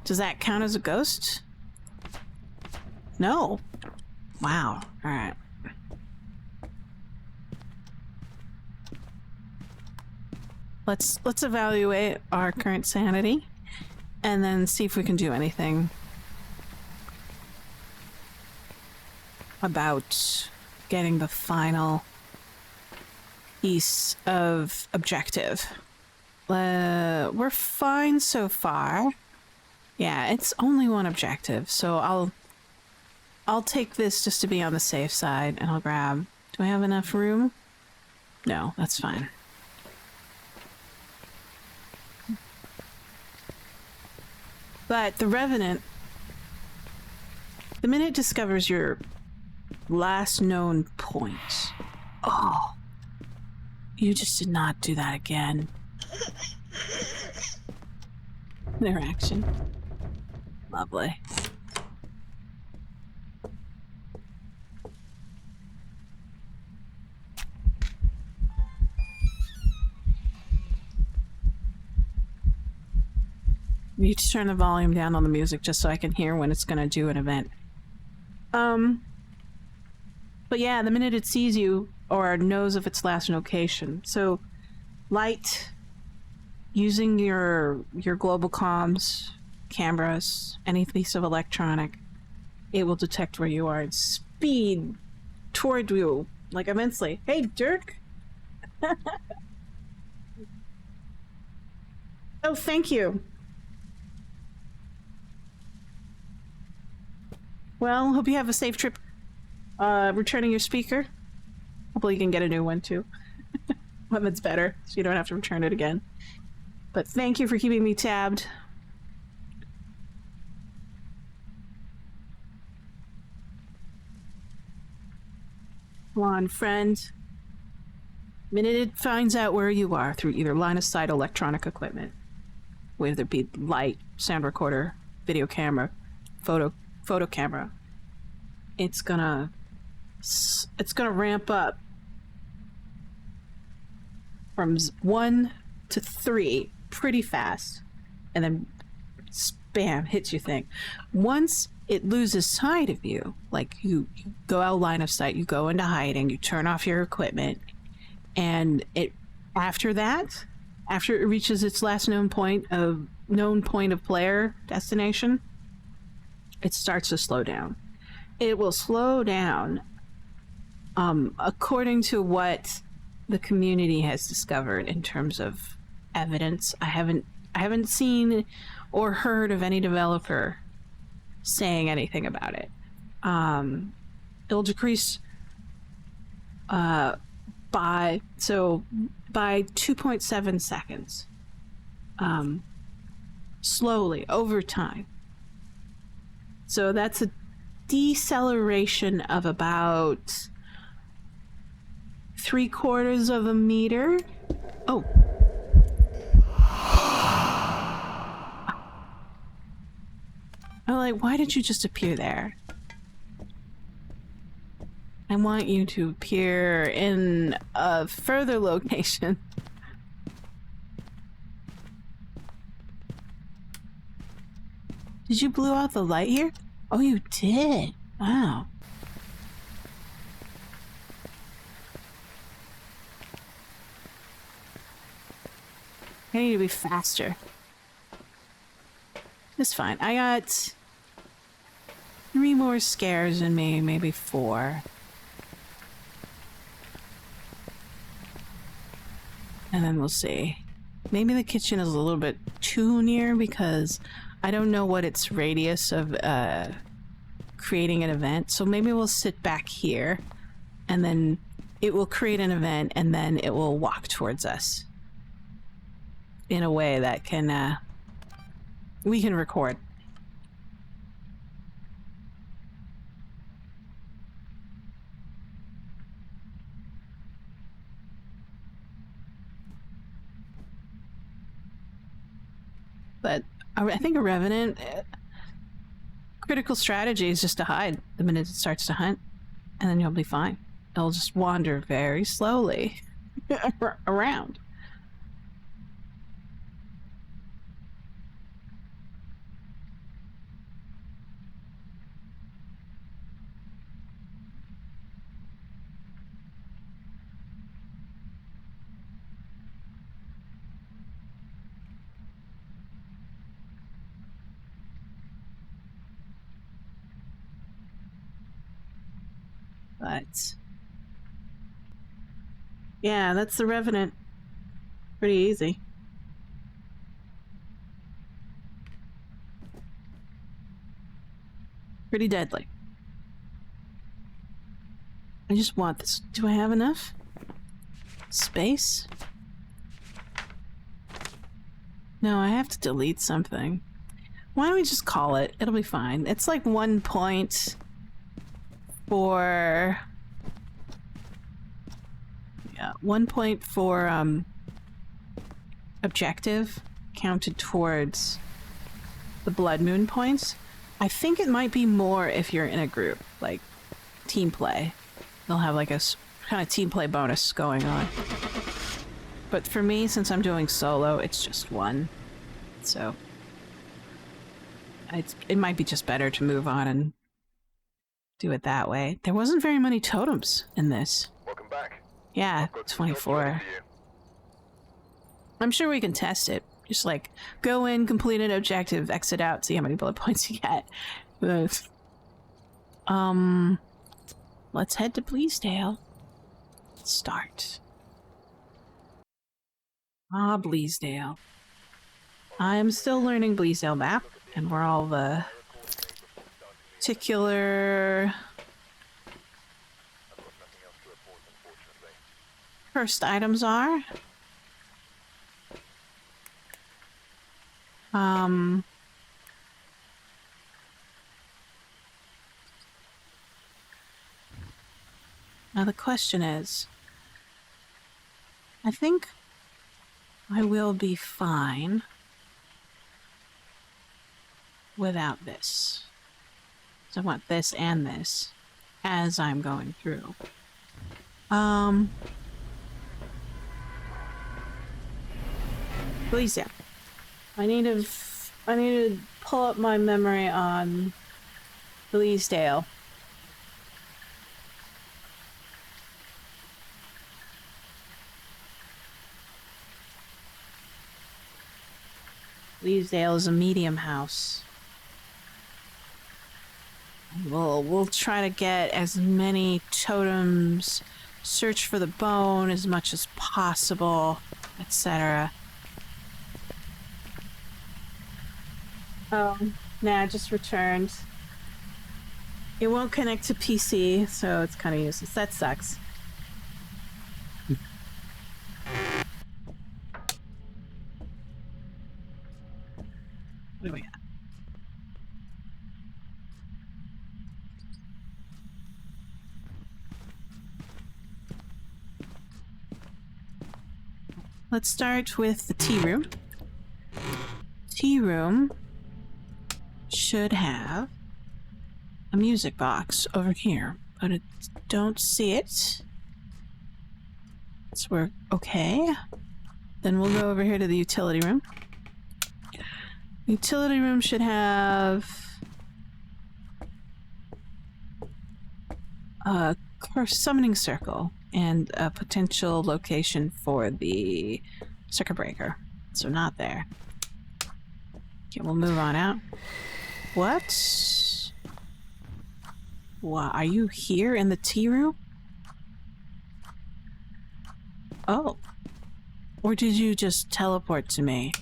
Does that count as a ghost? No. Wow. All right. Let's evaluate our current sanity and then see if we can do anything about getting the final piece of objective. We're fine so far. Yeah, it's only one objective, so I'll take this just to be on the safe side, and I'll grab... Do I have enough room? No, that's fine. But the Revenant, the minute it discovers your last known point... Oh, you just did not do that again. Interaction. Lovely. You just turn the volume down on the music just so I can hear when it's gonna do an event. But yeah, the minute it sees you or knows of its last location. So, light, using your global comms, cameras, any piece of electronic, it will detect where you are and speed toward you, like immensely. Hey, Dirk! Oh, thank you. Well, hope you have a safe trip returning your speaker. Hopefully you can get a new one too. One that's better, so you don't have to return it again. But thank you for keeping me tabbed. Come on, friend. Minute it finds out where you are through either line of sight electronic equipment, whether it be light, sound recorder, video camera, photo camera, it's gonna ramp up from 1 to 3 pretty fast, and then spam hits your thing. Once it loses sight of you, like you go out line of sight, you go into hiding, you turn off your equipment, and after it reaches its last known point of player destination, it starts to slow down. It will slow down according to what the community has discovered in terms of evidence. I haven't seen or heard of any developer saying anything about it. It'll decrease by 2.7 seconds, slowly over time. So that's a deceleration of about 3/4 of a meter. Oh. I'm like, why did you just appear there? I want you to appear in a further location. Did you blow out the light here? Oh, you did. Wow. I need to be faster. It's fine. I got 3 more scares in me, maybe 4. And then we'll see. Maybe the kitchen is a little bit too near because I don't know what its radius of creating an event. So maybe we'll sit back here and then it will create an event and then it will walk towards us in a way that can we can record. but I think a revenant, critical strategy is just to hide the minute it starts to hunt, and then you'll be fine. It'll just wander very slowly around. But yeah, that's the Revenant. Pretty easy. Pretty deadly. I just want this. Do I have enough space? No, I have to delete something. Why don't we just call it? It'll be fine. It's like 1 point for... Yeah, 1 point for objective counted towards the Blood Moon points. I think it might be more if you're in a group, like team play. They'll have like a kind of team play bonus going on. But for me, since I'm doing solo, it's just 1. So it might be just better to move on and do it that way. There wasn't very many totems in this. Welcome back. Yeah, Got some jobs 24. ready for you. I'm sure we can test it. Just like go in, complete an objective, exit out, see how many bullet points you get. Let's head to Bleasdale. Start. Ah, Bleasdale. I am still learning Bleasdale map, and where all the particular cursed items are. Now the question is, I think I will be fine without this. So I want this and this as I'm going through. Please, yeah. I need to pull up my memory on Bleasdale. Bleasdale is a medium house. We'll try to get as many totems, search for the bone as much as possible, etc. Oh, nah, I just returned. It won't connect to PC, so it's kind of useless. That sucks. What do we got? Let's start with the tea room. Tea room should have a music box over here, but I don't see it. So we're okay. Then we'll go over here to the utility room. Utility room should have a summoning circle and a potential location for the circuit breaker. So not there. Okay, we'll move on out. What? Wow, are you here in the tea room? Oh. Or did you just teleport to me?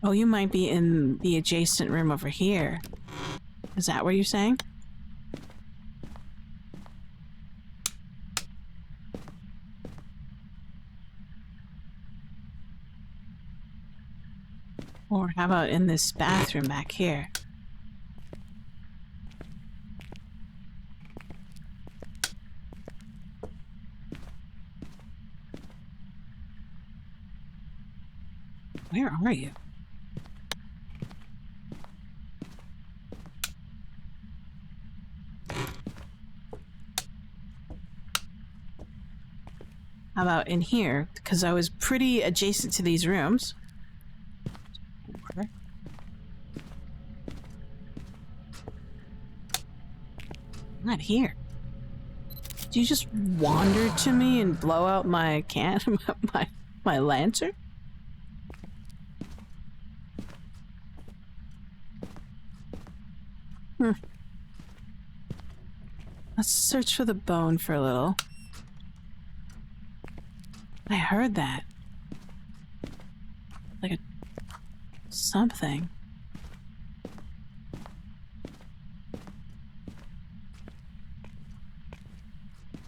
Oh, you might be in the adjacent room over here. Is that what you're saying? Or how about in this bathroom back here? Where are you? How about in here? Because I was pretty adjacent to these rooms. Not here. Do you just wander to me and blow out my my lantern? Let's search for the bone for a little. I heard that. Like a something.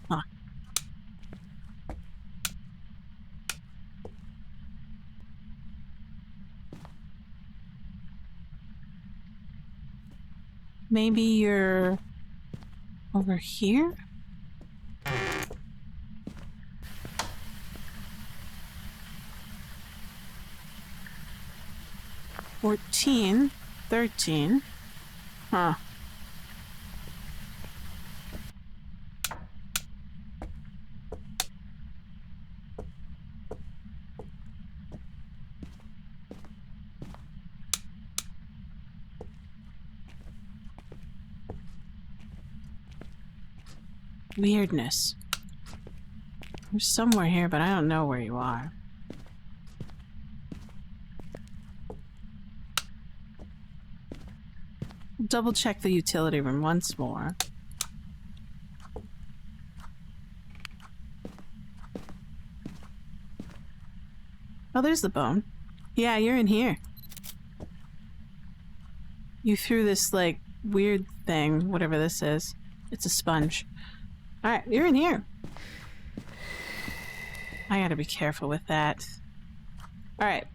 Huh. Maybe you're over here? $14, $13. Huh. Weirdness. You're somewhere here, but I don't know where you are. Double check the utility room once more. Oh, there's the bone. Yeah, you're in here. You threw this, like, weird thing, whatever this is. It's a sponge. Alright, you're in here. I gotta be careful with that. Alright.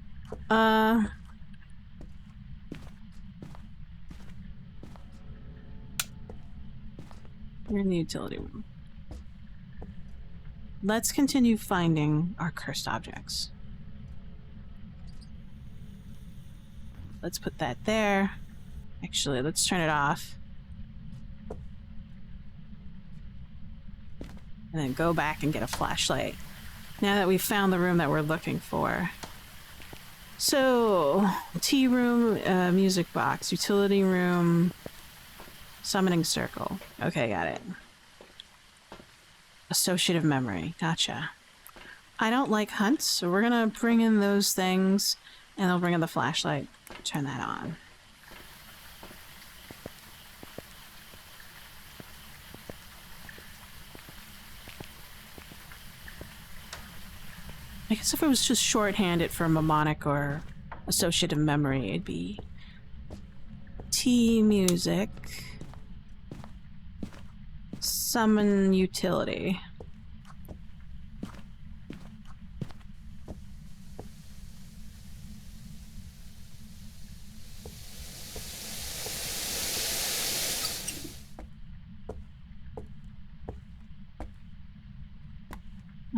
You're in the utility room. Let's continue finding our cursed objects. Let's put that there. Actually, let's turn it off. And then go back and get a flashlight. Now that we've found the room that we're looking for. So, tea room, music box, utility room, summoning circle. Okay, got it. Associative memory. Gotcha. I don't like hunts, so we're gonna bring in those things, and I'll bring in the flashlight. Turn that on. I guess if it was just shorthanded for mnemonic or associative memory, it'd be T music, summon utility.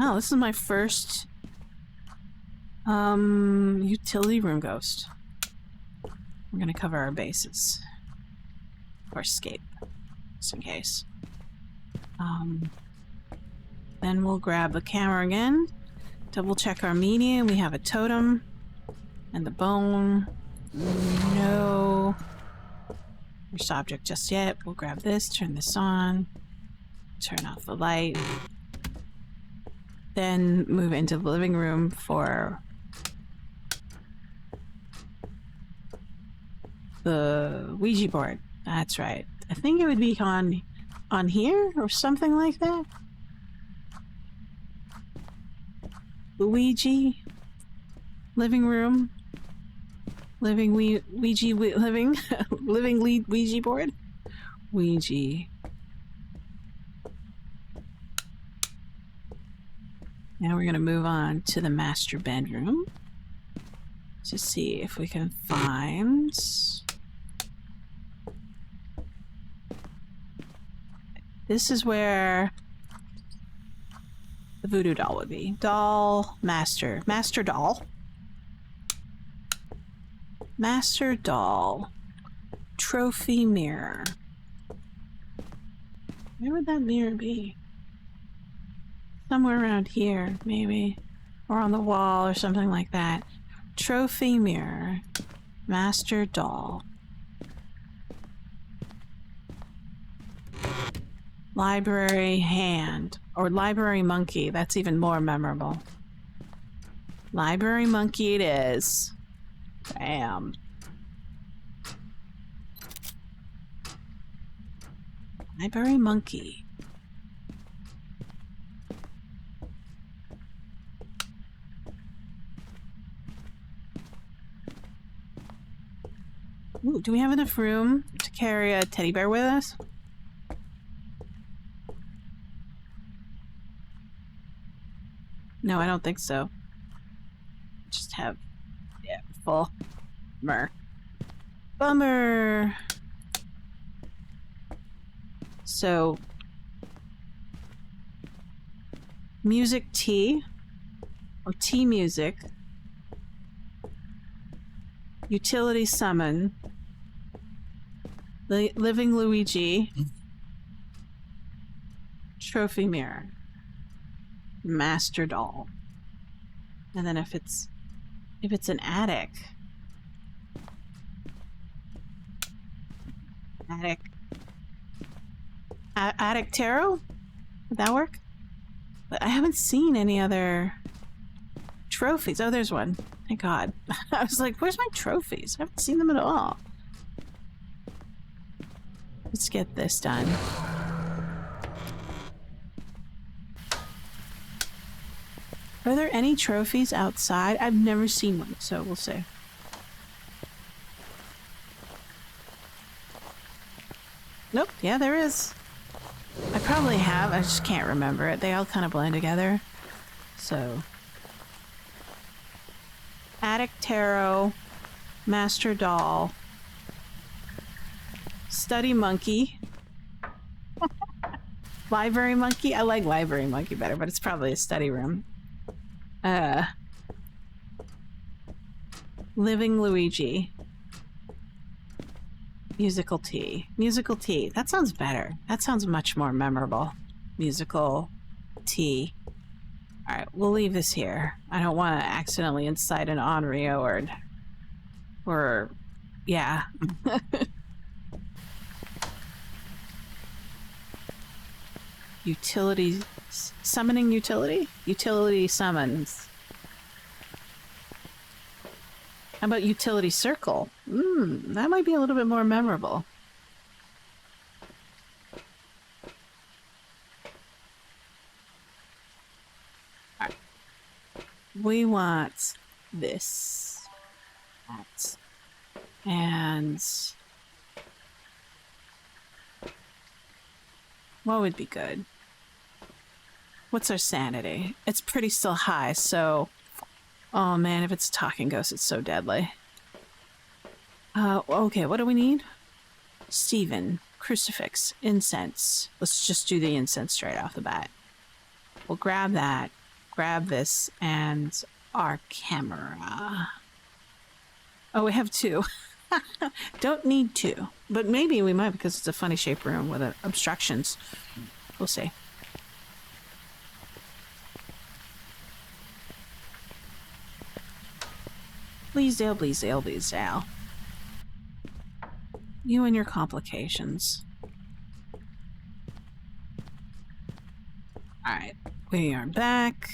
Oh, this is my first utility room ghost. We're gonna cover our bases. Or escape, just in case. Then we'll grab the camera again. Double check our media. We have a totem. And the bone. No. First object just yet. We'll grab this, turn this on. Turn off the light. Then move into the living room for the Ouija board. That's right. I think it would be on here or something like that. Ouija living room. Living Ouija living living lead Ouija board. Ouija. Now we're gonna move on to the master bedroom to see if we can find. This is where the voodoo doll would be. Doll, master doll. Master doll. Trophy mirror. Where would that mirror be? Somewhere around here, maybe. Or on the wall or something like that. Trophy mirror. Master doll. Library hand. Or library monkey. That's even more memorable. Library monkey it is. Bam. Library monkey. Ooh, do we have enough room to carry a teddy bear with us? No, I don't think so. Just have, yeah, full. Bummer. Bummer. So, music tea, or tea music, utility summon, living Luigi, trophy mirror, master doll, and then if it's an attic, attic tarot? Would that work? But I haven't seen any other trophies. Oh, there's one. Thank God. I was like, where's my trophies? I haven't seen them at all. Let's get this done. Are there any trophies outside? I've never seen one, so we'll see. Nope, yeah, there is. I probably have, I just can't remember it. They all kind of blend together. So. Attic Tarot, Master Doll, Study Monkey, Library Monkey. I like Library Monkey better, but it's probably a study room. Living Luigi. Musical tea. Musical tea. That sounds better. That sounds much more memorable. Musical tea. Alright, we'll leave this here. I don't want to accidentally incite an Onryo or yeah. Utility... Summoning utility? Utility summons. How about utility circle? That might be a little bit more memorable. Alright. We want this. That. And... what would be good? What's our sanity? It's pretty still high, so... oh man, if it's a talking ghost, it's so deadly. Okay, what do we need? Stephen, crucifix, incense. Let's just do the incense straight off the bat. We'll grab that, grab this, and our camera. Oh, we have two. Don't need two. But maybe we might because it's a funny shaped room with obstructions. We'll see. Bleasdale, Bleasdale, Bleasdale. You and your complications. Alright, we are back.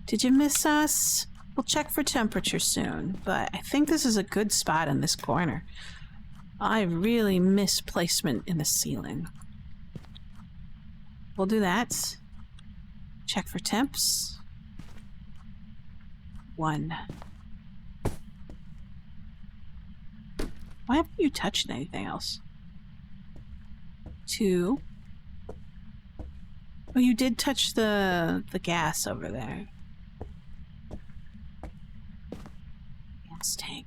Did you miss us? We'll check for temperature soon, but I think this is a good spot in this corner. I really miss placement in the ceiling. We'll do that. Check for temps. 1. Why haven't you touched anything else? 2. Oh, you did touch the gas over there. Gas tank.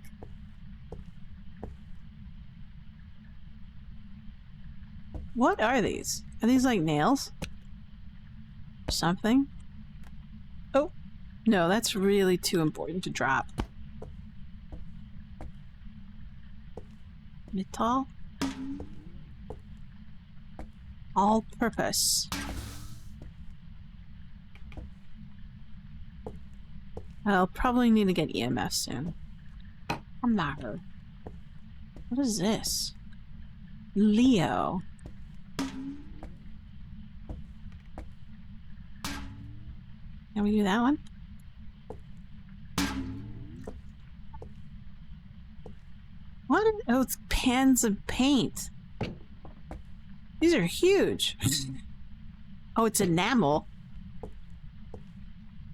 What are these? Are these like nails? Something? Oh, no, that's really too important to drop. Metal. All purpose. I'll probably need to get EMF soon. I'm not her. What is this? Leo. Can we do that one? What? Oh, it's pans of paint. These are huge. Oh, it's enamel.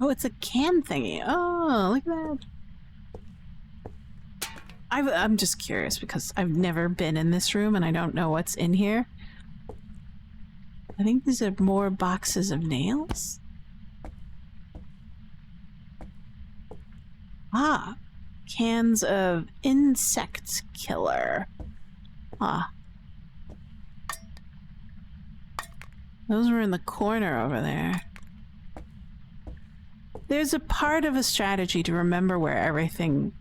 Oh, it's a can thingy. Oh, look at that. I'm just curious because I've never been in this room and I don't know what's in here. I think these are more boxes of nails. Ah, cans of insect killer. Ah. Those were in the corner over there. There's a part of a strategy to remember where everything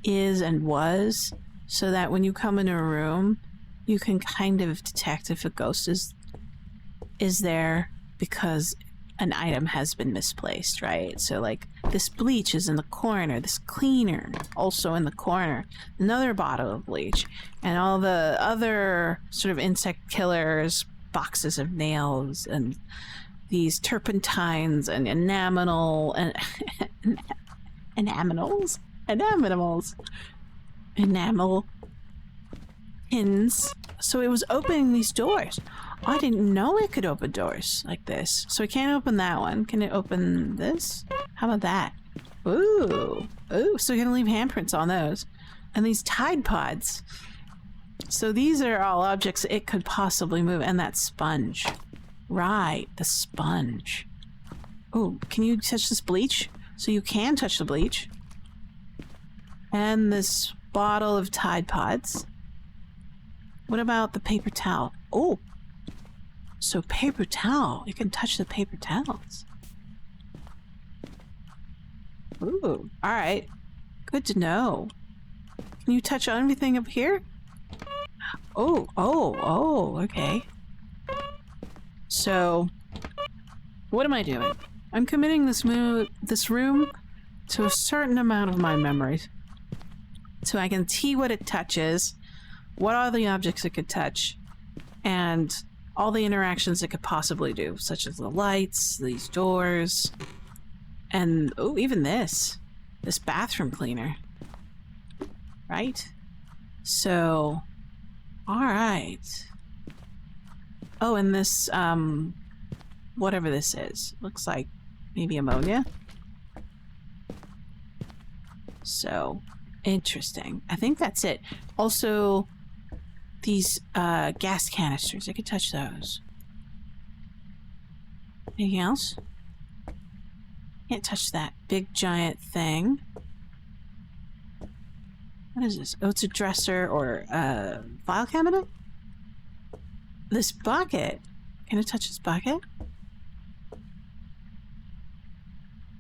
is and was, so that when you come in a room, you can kind of detect if a ghost is there because an item has been misplaced, right? So like this bleach is in the corner, this cleaner also in the corner, another bottle of bleach, and all the other sort of insect killers, boxes of nails, and these turpentines and enamel and enamel pins. So it was opening these doors. Oh, I didn't know it could open doors like this. So I can't open that one. Can it open this? How about that? Ooh. Ooh, so you're gonna leave handprints on those. And these Tide Pods. So these are all objects it could possibly move. And that sponge. Right, the sponge. Oh, can you touch this bleach? So you can touch the bleach. And this bottle of Tide Pods. What about the paper towel? Oh, so paper towel. You can touch the paper towels. Ooh, all right. Good to know. Can you touch everything up here? Oh, okay. So, what am I doing? I'm committing this room to a certain amount of my memories. So I can see what it touches, what are the objects it could touch, and all the interactions it could possibly do, such as the lights, these doors, and oh, even this bathroom cleaner. Right? So, all right. Oh, and this, whatever this is, looks like maybe ammonia. So, interesting. I think that's it. Also, these gas canisters, I could touch those. Anything else? Can't touch that big giant thing. What is this? Oh, it's a dresser or a file cabinet? This bucket. Can I touch this bucket?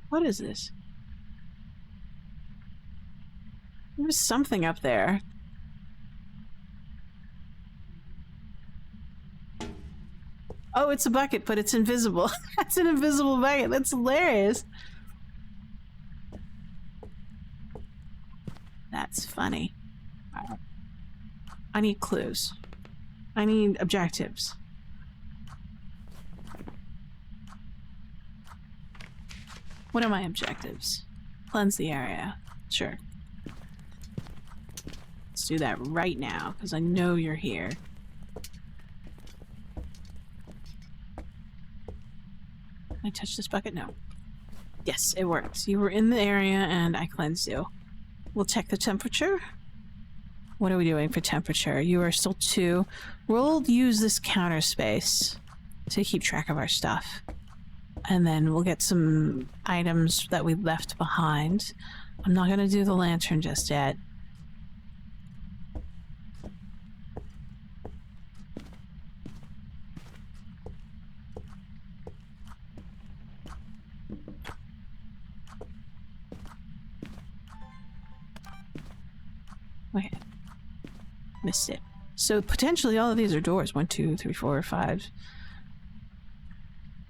What is this? There's something up there. Oh, it's a bucket, but it's invisible. That's an invisible bucket. That's hilarious. That's funny. I need clues. I need objectives. What are my objectives? Cleanse the area. Sure. Let's do that right now, because I know you're here. Can I touch this bucket? No. Yes, it worked. You were in the area and I cleansed you. We'll check the temperature. What are we doing for temperature? You are still 2. We'll use this counter space to keep track of our stuff. And then we'll get some items that we left behind. I'm not going to do the lantern just yet. Okay. Missed it. So potentially all of these are doors. 1, 2, 3, 4, 5,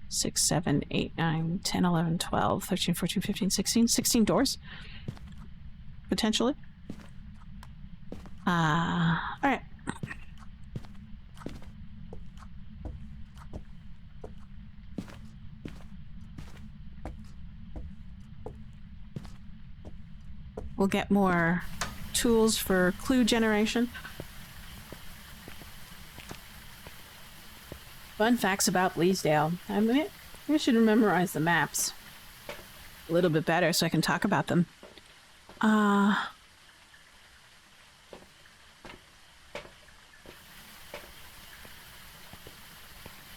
6, 7, 8, 9, 10, 11, 12, 13, 14, 15, 16. 16 doors. Potentially. Alright. We'll get more tools for clue generation. Fun facts about Bleasdale. I mean, I should memorize the maps a little bit better so I can talk about them.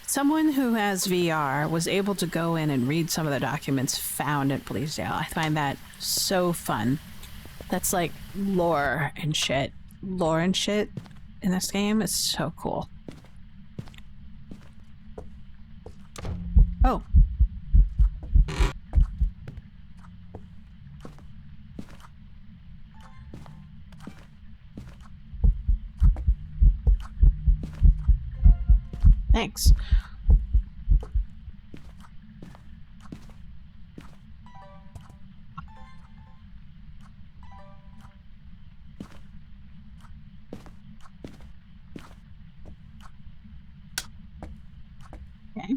Someone who has VR was able to go in and read some of the documents found at Bleasdale. I find that so fun. That's like lore and shit. Lore and shit in this game is so cool. Oh. Thanks. Okay.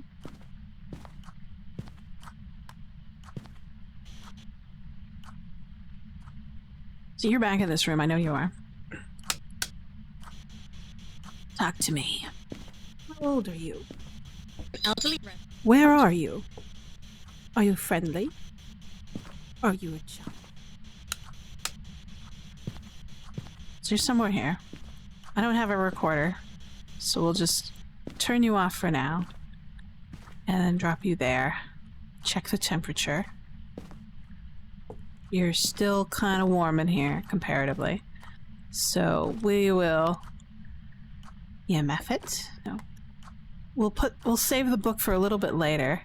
So you're back in this room. I know you are. Talk to me. How old are you? Elderly. Where are you? Are you friendly? Are you a child? So you're somewhere here. I don't have a recorder, so we'll just turn you off for now. And then drop you there. Check the temperature. You're still kind of warm in here, comparatively. So we will EMF it. No. We'll save the book for a little bit later.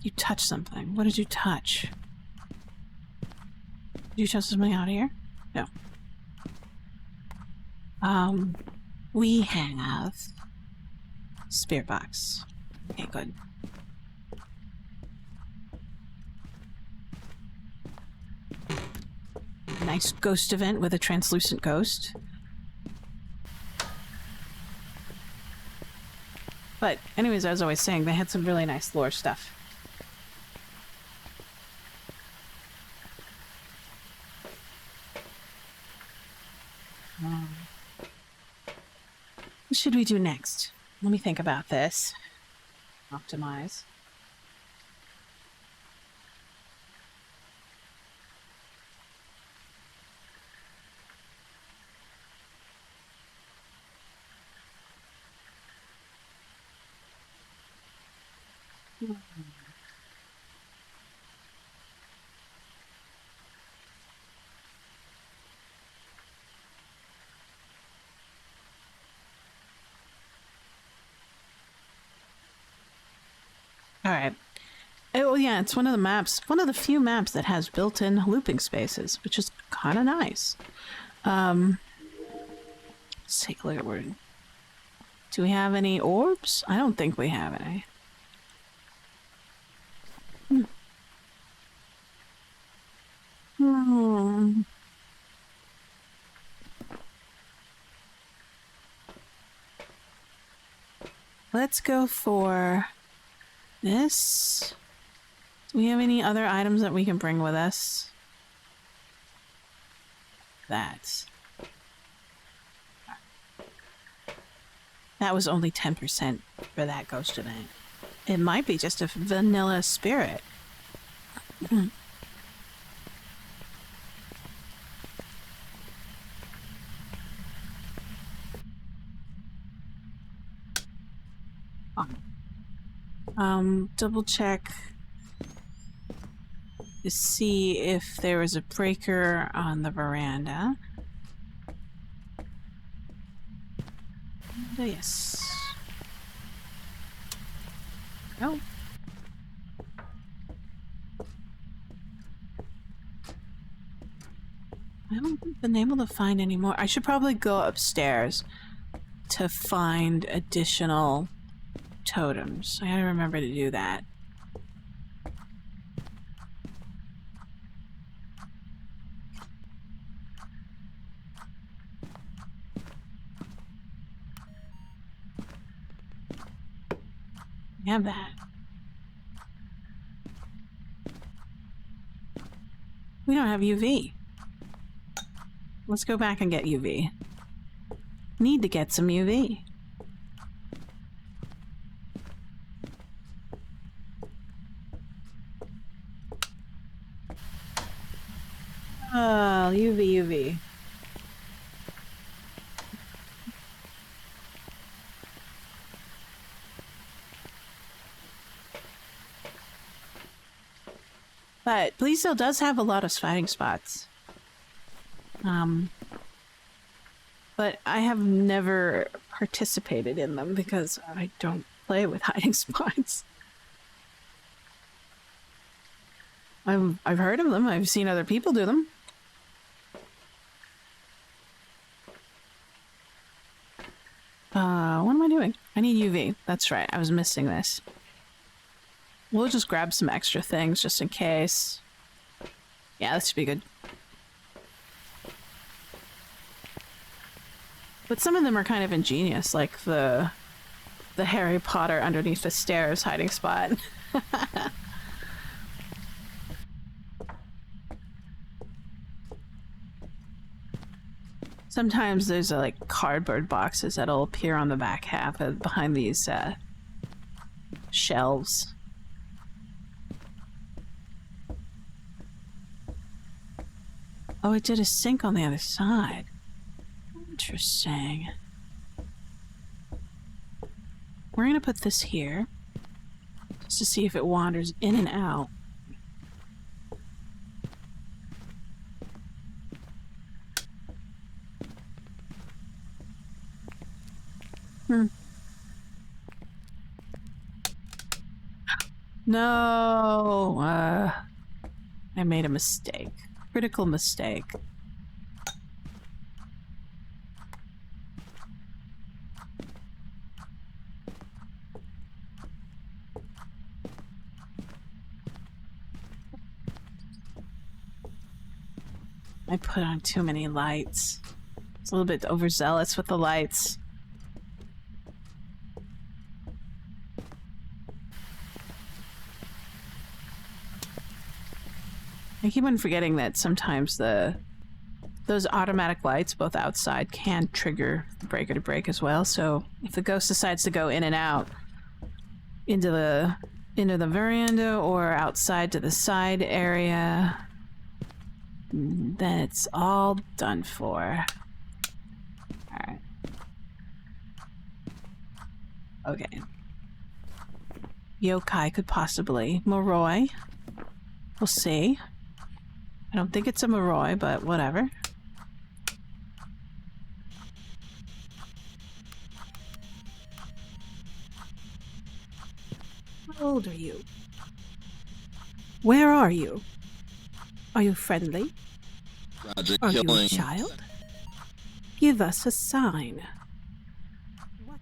You touched something. What did you touch? Did you touch something out here? No. We have spirit box. Okay, good. Nice ghost event with a translucent ghost. But anyways, as I was saying, they had some really nice lore stuff. What should we do next? Let me think about this. Optimize. Alright. Oh yeah, it's one of the maps, one of the few maps that has built-in looping spaces, which is kind of nice. Let's take a look at where... Do we have any orbs? I don't think we have any. Let's go for this. Do we have any other items that we can bring with us? That. That was only 10% for that ghost event. It might be just a vanilla spirit. Double check to see if there was a breaker on the veranda. Yes. No. I don't haven't been able to find any more. I should probably go upstairs to find additional totems. I gotta remember to do that. I have that. We don't have UV. Let's go back and get UV. Need to get some UV. Oh, UV. But Bleasdale does have a lot of hiding spots. But I have never participated in them because I don't play with hiding spots. I've heard of them. I've seen other people do them. What am I doing? I need UV. That's right. I was missing this. We'll just grab some extra things just in case. Yeah, that should be good. But some of them are kind of ingenious, like the Harry Potter underneath the stairs hiding spot. Sometimes there's like cardboard boxes that'll appear on the back half of behind these shelves. Oh, it did a sink on the other side. Interesting. We're gonna put this here just to see if it wanders in and out. No, I made a mistake. Critical mistake. I put on too many lights. It's a little bit overzealous with the lights. I keep on forgetting that sometimes those automatic lights, both outside, can trigger the breaker to break as well. So if the ghost decides to go in and out into the veranda or outside to the side area, then it's all done for. Alright. Okay. Yokai could possibly. Moroi. We'll see. I don't think it's a Moroi, but whatever. How old are you? Where are you? Are you friendly? Roger, Are you a killing. child? Give us a sign. What?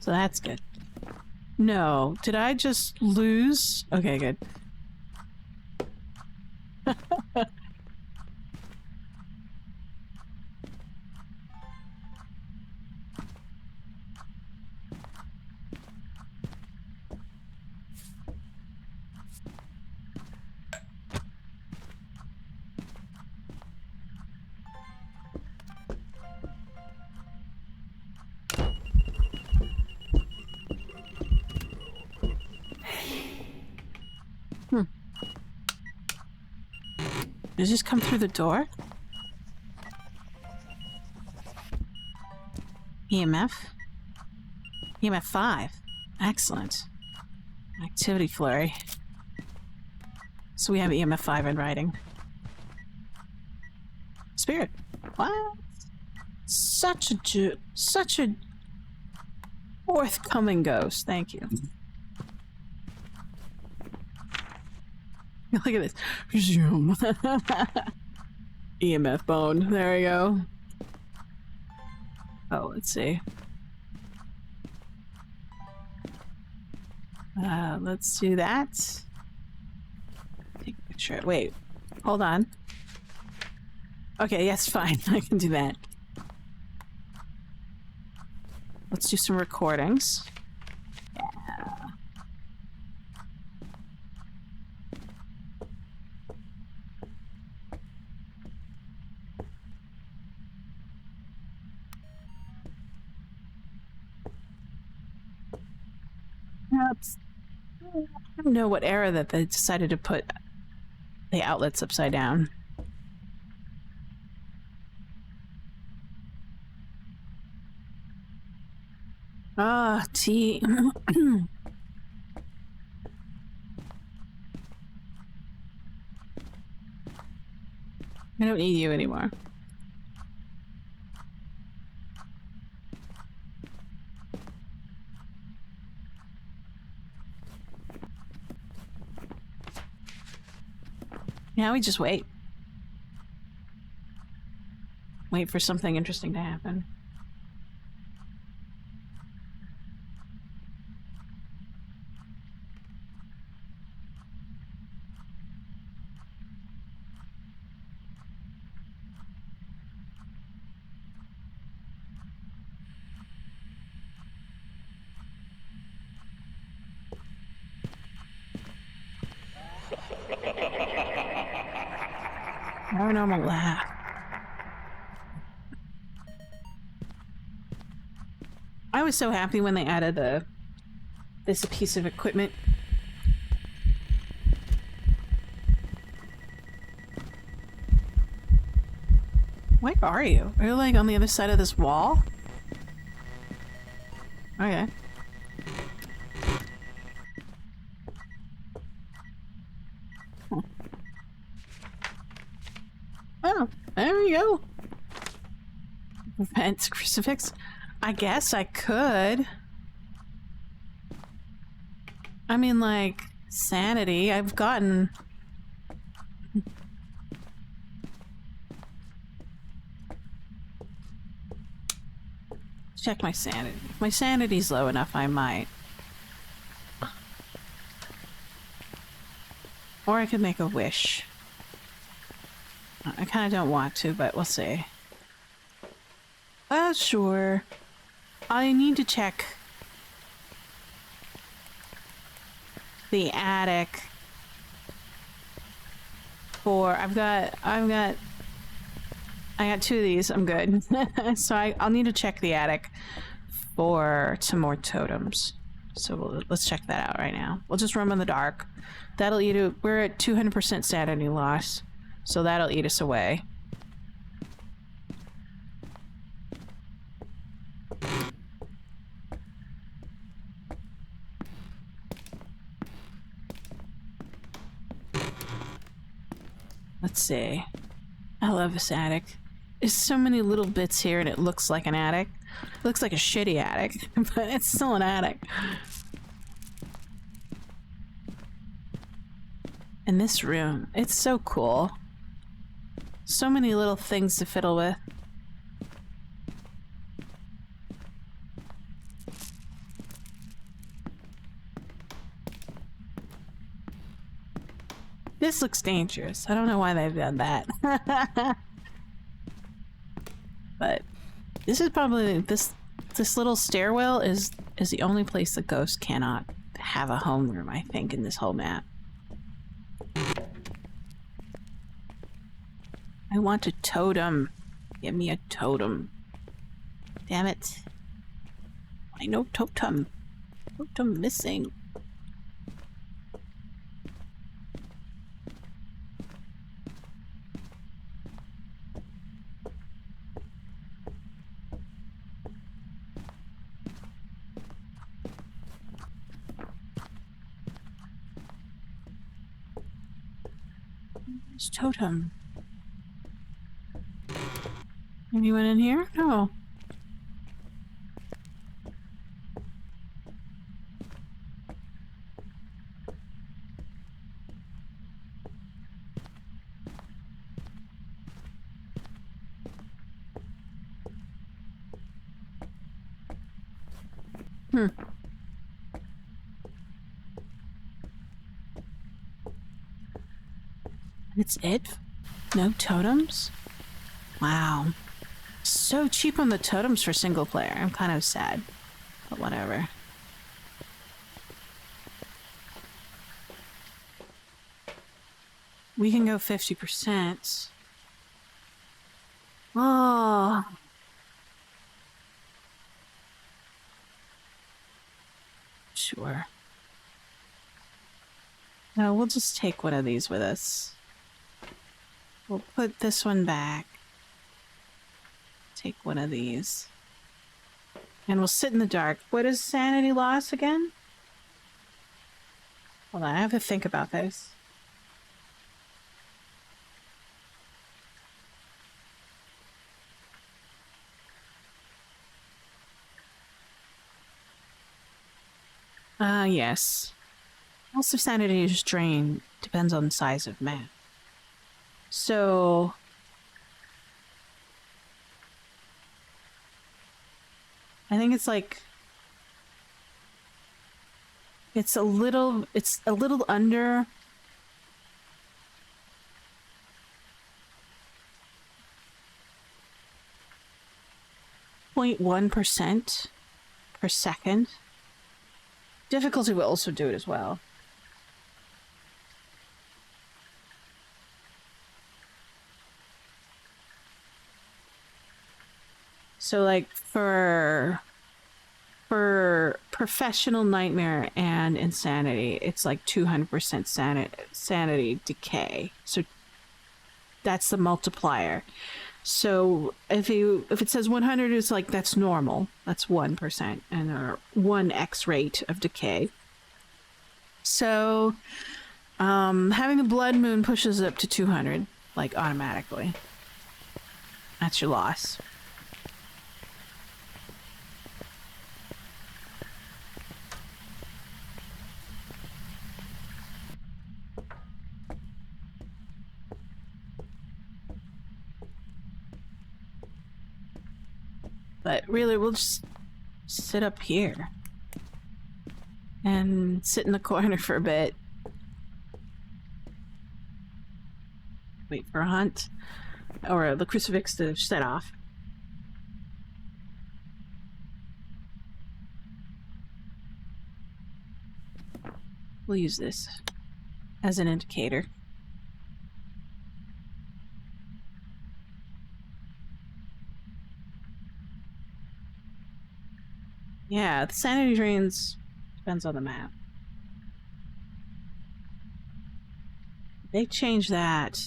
So that's good. No, did I just lose? Okay, good. Did it just come through the door? EMF? EMF 5. Excellent. Activity flurry. So we have EMF 5 in writing. Spirit. What? Such a forthcoming ghost. Thank you. Look at this. Zoom. EMF bone. There we go. Oh, let's see. Let's do that. Take a picture. Wait. Hold on. Okay, yes, fine. I can do that. Let's do some recordings. Yeah. I don't know what era that they decided to put the outlets upside down. Ah, tea. I don't need you anymore. Now we just wait. Wait for something interesting to happen. Paranormal laugh. I was so happy when they added this piece of equipment. Where are you? Are you like on the other side of this wall? Okay. Huh. Oh, there we go. Prevent crucifix. I guess I could. I mean, like, sanity. I've gotten... Check my sanity. If my sanity's low enough, I might. Or I could make a wish. I kind of don't want to, but we'll see. Sure. I need to check the attic for... I got two of these. I'm good. So I'll need to check the attic for some more totems. So let's check that out right now. We'll just roam in the dark. That'll eat it. We're at 200% sanity loss, so that'll eat us away. Let's see. I love this attic. There's so many little bits here and it looks like an attic. It looks like a shitty attic, but it's still an attic. And this room, it's so cool. So many little things to fiddle with. This looks dangerous. I don't know why they've done that. But this is probably this little stairwell is the only place the ghost cannot have a homeroom, I think, in this whole map. I want a totem. Give me a totem. Damn it. I know totem. Totem missing. Where's totem? Anyone in here? No. It's it? No totems? Wow. So cheap on the totems for single player. I'm kind of sad. But whatever. We can go 50%. Oh. Sure. No, we'll just take one of these with us. We'll put this one back. Take one of these. And we'll sit in the dark. What is sanity loss again? Hold on, I have to think about this. Yes. Loss of sanity is drained. Depends on the size of map. So... I think it's like... It's a little under... 0.1% per second. Difficulty will also do it as well. So like for professional nightmare and insanity, it's like 200% sanity decay. So that's the multiplier. So if it says 100, it's like that's normal. That's 1% and a 1x rate of decay. So having a blood moon pushes it up to 200, like automatically. That's your loss. But really, we'll just sit up here and sit in the corner for a bit. Wait for a hunt or the crucifix to set off. We'll use this as an indicator. Yeah, the sanity drains depends on the map. They changed that.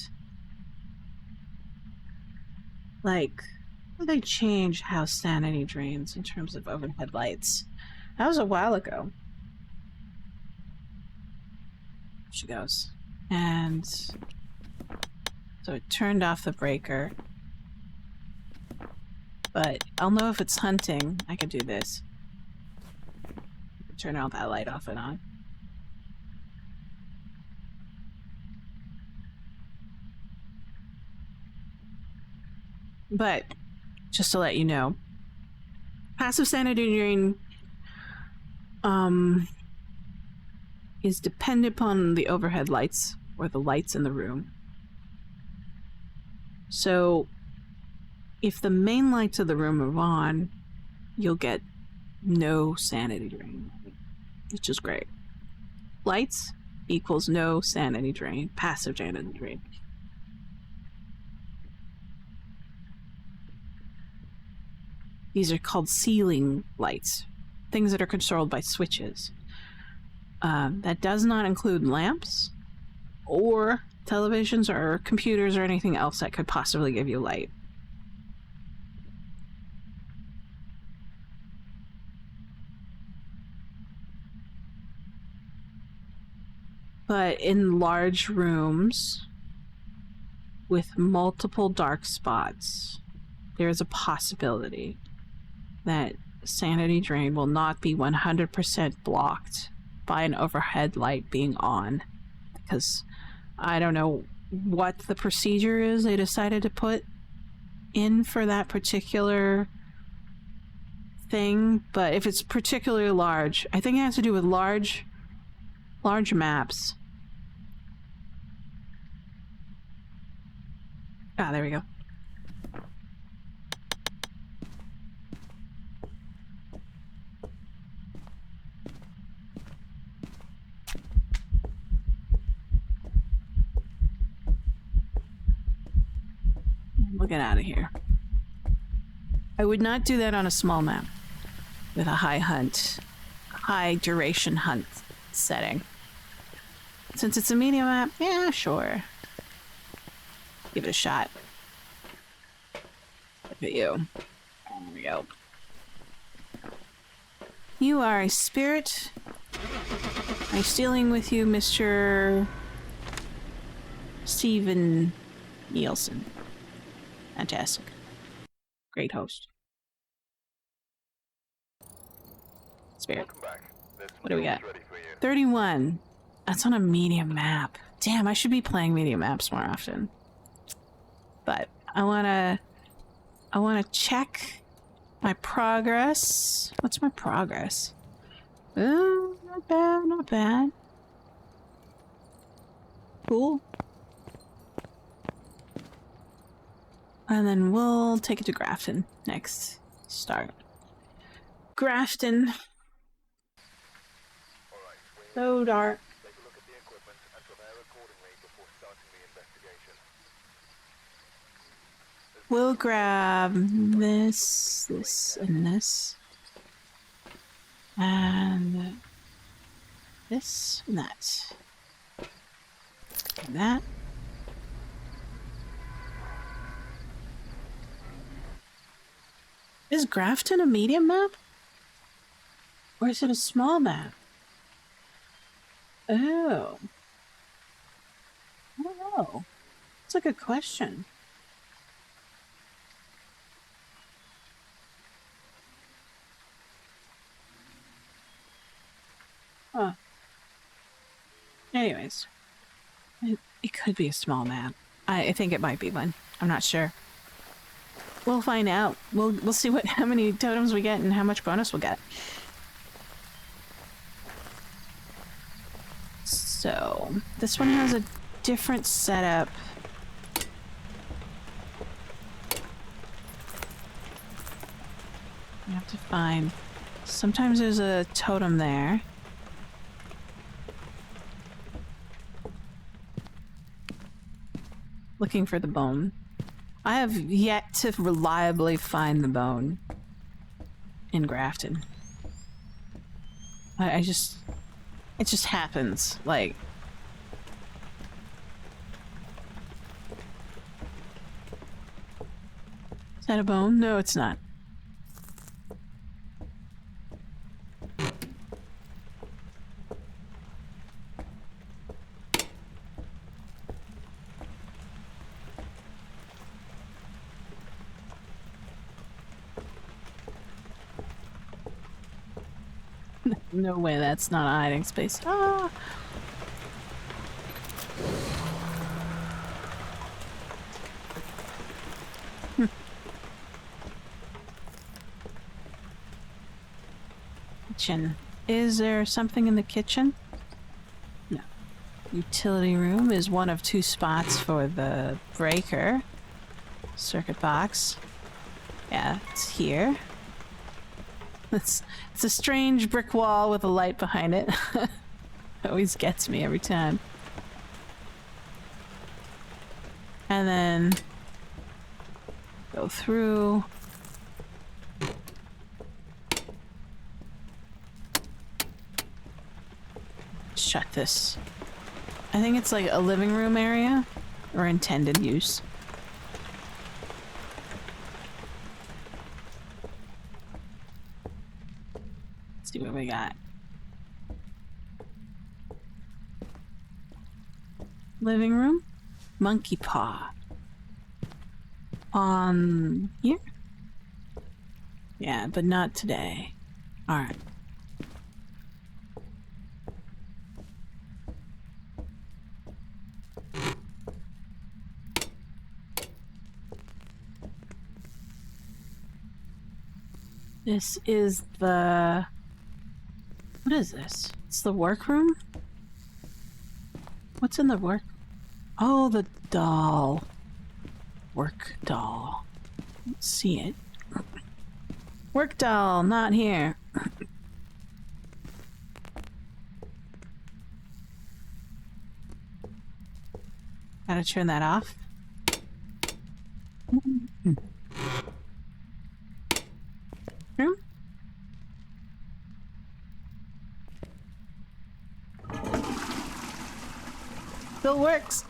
Like, they changed how sanity drains in terms of overhead lights. That was a while ago. She goes. And so it turned off the breaker. But I'll know if it's hunting. I could do this. Turn all that light off and on. But just to let you know, passive sanity drain is dependent upon the overhead lights or the lights in the room. So if the main lights of the room are on, you'll get no sanity drain, which is great. Lights equals no sanity drain, passive sanity drain. These are called ceiling lights, things that are controlled by switches. That does not include lamps or televisions or computers or anything else that could possibly give you light. But in large rooms with multiple dark spots, there is a possibility that sanity drain will not be 100% blocked by an overhead light being on. Because I don't know what the procedure is they decided to put in for that particular thing, but if it's particularly large, I think it has to do with large maps. Ah, there we go. We'll get out of here. I would not do that on a small map with a high duration hunt setting. Since it's a medium map, yeah, sure. Give it a shot. Look at you. There we go. You are a spirit. I'm stealing with you, Mr. Steven Nielsen. Fantastic. Great host. Spirit. Welcome back. There's some What do we got? jobs ready for you. 31. That's on a medium map. Damn, I should be playing medium maps more often. But I wanna check my progress. What's my progress? Oh, not bad, not bad. Cool. And then we'll take it to Grafton next. Start. Grafton. Alright, So dark. take a look at the equipment and prepare accordingly before starting the investigation. We'll grab this, this, and this. And this, and that. And that. Is Grafton a medium map? Or is it a small map? Oh. I don't know. It's a good question. Huh. Anyways. It could be a small map. I think it might be one. I'm not sure. We'll find out. We'll see how many totems we get and how much bonus we'll get. So, this one has a different setup. You have to find... Sometimes there's a totem there. Looking for the bone. I have yet to reliably find the bone in Grafton. It just happens, like... Is that a bone? No, it's not. No way, that's not a hiding space. Ah! Kitchen. Is there something in the kitchen? No. Utility room is one of 2 spots for the breaker. Circuit box. Yeah, it's here. It's a strange brick wall with a light behind it. Always gets me every time. And then go through. Shut this. I think it's like a living room area or intended use. See what we got. Living room. Monkey paw. Here? Yeah, but not today. Alright. This is the... What is this? It's the workroom? What's in the work? Oh, the doll. Work doll. Let's see it. Work doll, not here. Gotta turn that off. Room? Still works.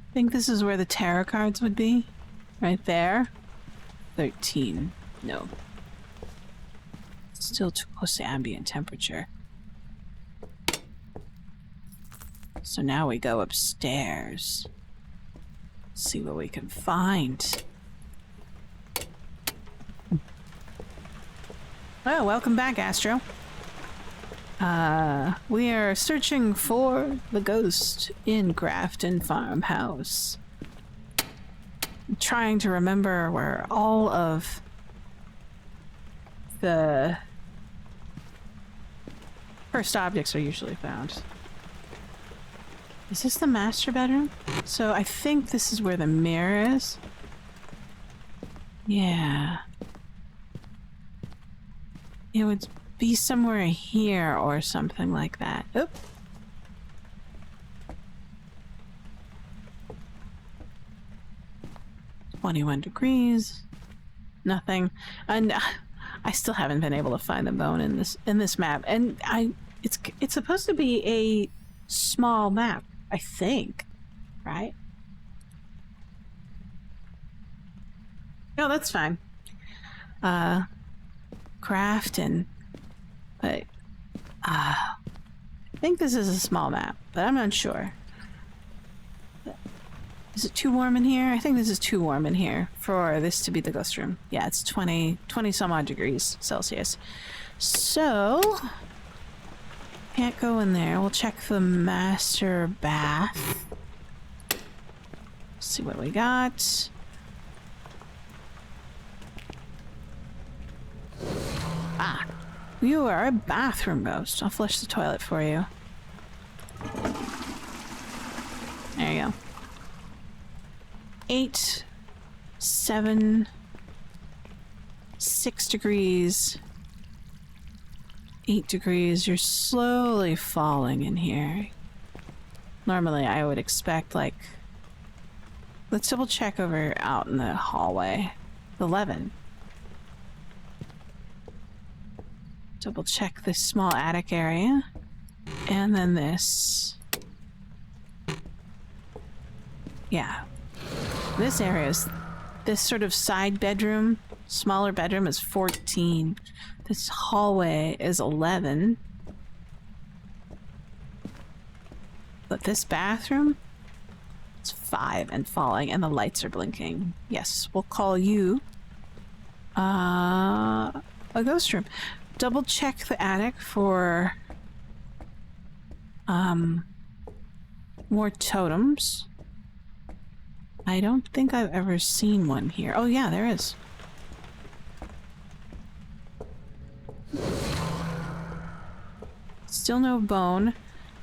I think this is where the tarot cards would be. Right there. 13. No. Still too close to ambient temperature. So now we go upstairs. See what we can find. Oh, welcome back, Astro. We are searching for the ghost in Grafton Farmhouse. I'm trying to remember where all of the first objects are usually found. Is this the master bedroom? So I think this is where the mirror is. Yeah. It would be somewhere here or something like that. Oop. $21. Nothing. And I still haven't been able to find the bone in this map. And it's supposed to be a small map, I think. Right? No, that's fine. Grafton. But I think this is a small map, but I'm not sure. Is it too warm in here? I think this is too warm in here for this to be the ghost room. Yeah, it's 20 some odd degrees Celsius. So can't go in there. We'll check the master bath. See what we got. Ah, you are a bathroom ghost. I'll flush the toilet for you. There you go. 8, 7, 6 degrees. 8 degrees. You're slowly falling in here. Normally I would expect like... Let's double check over out in the hallway. 11. Double check this small attic area. And then this. Yeah. This area is... This sort of side bedroom, smaller bedroom is 14. This hallway is 11. But this bathroom, it's 5 and falling, and the lights are blinking. Yes, we'll call you a ghost room. Double check the attic for more totems. I don't think I've ever seen one here. Oh yeah, there is. Still no bone.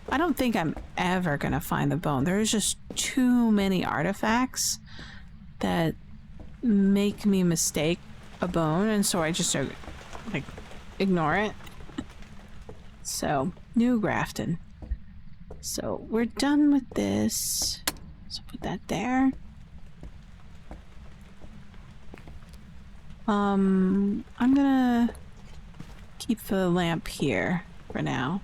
I don't think I'm ever gonna find the bone. There's just too many artifacts that make me mistake a bone, and so I just like ignore it. So, New Grafton. So, we're done with this. So put that there. I'm gonna keep the lamp here for now.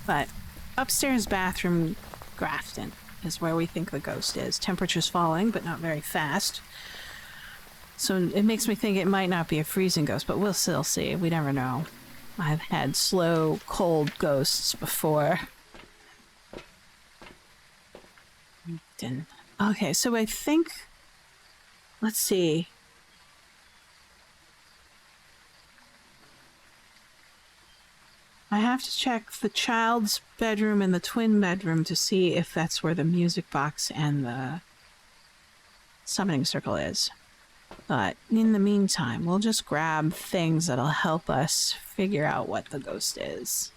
But upstairs bathroom, Grafton, is where we think the ghost is. Temperature's falling, but not very fast. So it makes me think it might not be a freezing ghost, but we'll still see. We never know. I've had slow, cold ghosts before. Okay, so I think... Let's see. have to check the child's bedroom and the twin bedroom to see if that's where the music box and the summoning circle is. But in the meantime, we'll just grab things that'll help us figure out what the ghost is.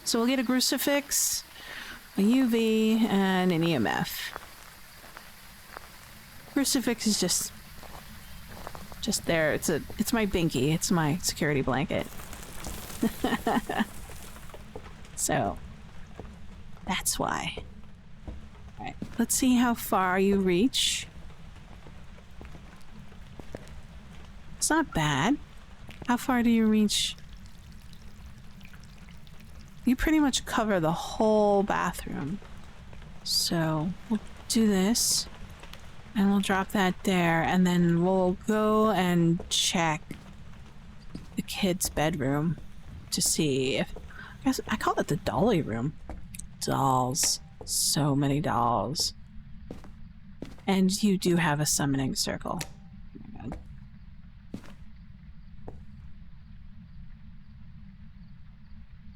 So we'll get a crucifix, a UV, and an EMF. Crucifix is just there. It's my binky. It's my security blanket. So that's why. All right, let's see how far you reach. It's not bad. How far do you reach? You pretty much cover the whole bathroom. So we'll do this. And we'll drop that there, and then we'll go and check the kid's bedroom to see if... I call it the dolly room. Dolls. So many dolls. And you do have a summoning circle. Oh my God.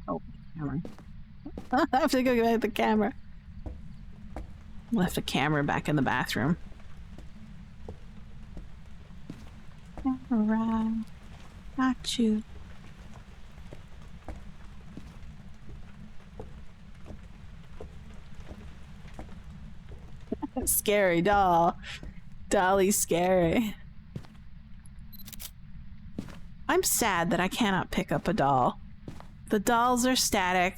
Oh, camera. I have to go get the camera. Left the camera back in the bathroom. Camera. Got you. Scary doll. Dolly's scary. I'm sad that I cannot pick up a doll. The dolls are static.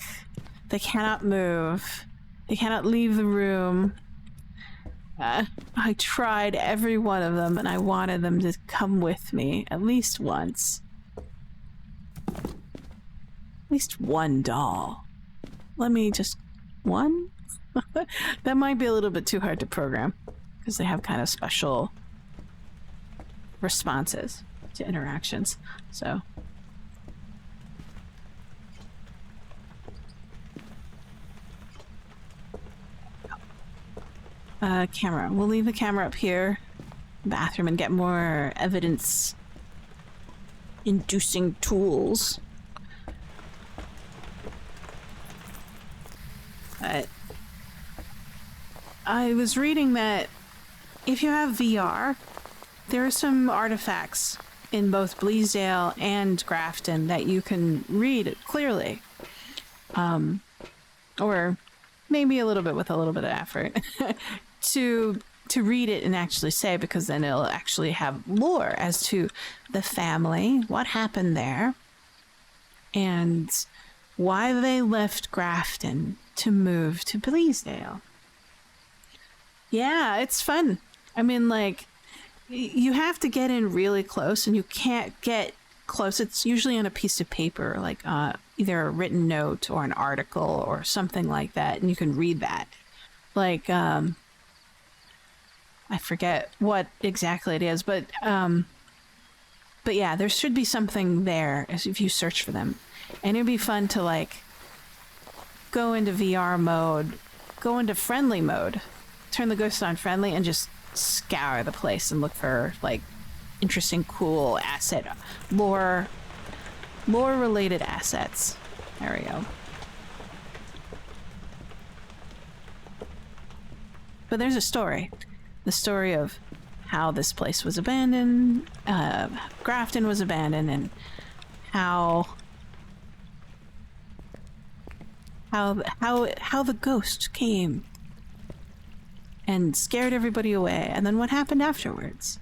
They cannot move. They cannot leave the room. I tried every one of them, and I wanted them to come with me at least once. At least one doll. Let me just... One? That might be a little bit too hard to program, because they have kind of special responses to interactions, so... Camera. We'll leave the camera up here, bathroom, and get more evidence-inducing tools. I was reading that if you have VR, there are some artifacts in both Bleasdale and Grafton that you can read clearly. Or maybe a little bit with a little bit of effort. to read it and actually say, because then it'll actually have lore as to the family, what happened there, and why they left Grafton to move to Bleasdale. Yeah, it's fun. I mean, like, you have to get in really close, and you can't get close. It's usually on a piece of paper, like either a written note or an article or something like that, and you can read that. Like, I forget what exactly it is, but yeah, there should be something there if you search for them. And it'd be fun to, like, go into VR mode, go into friendly mode, turn the ghost on friendly, and just scour the place and look for, like, interesting, cool asset, lore-related assets. There we go. But there's a story. The story of how this place was abandoned, Grafton was abandoned, and how the ghost came and scared everybody away, and then what happened afterwards.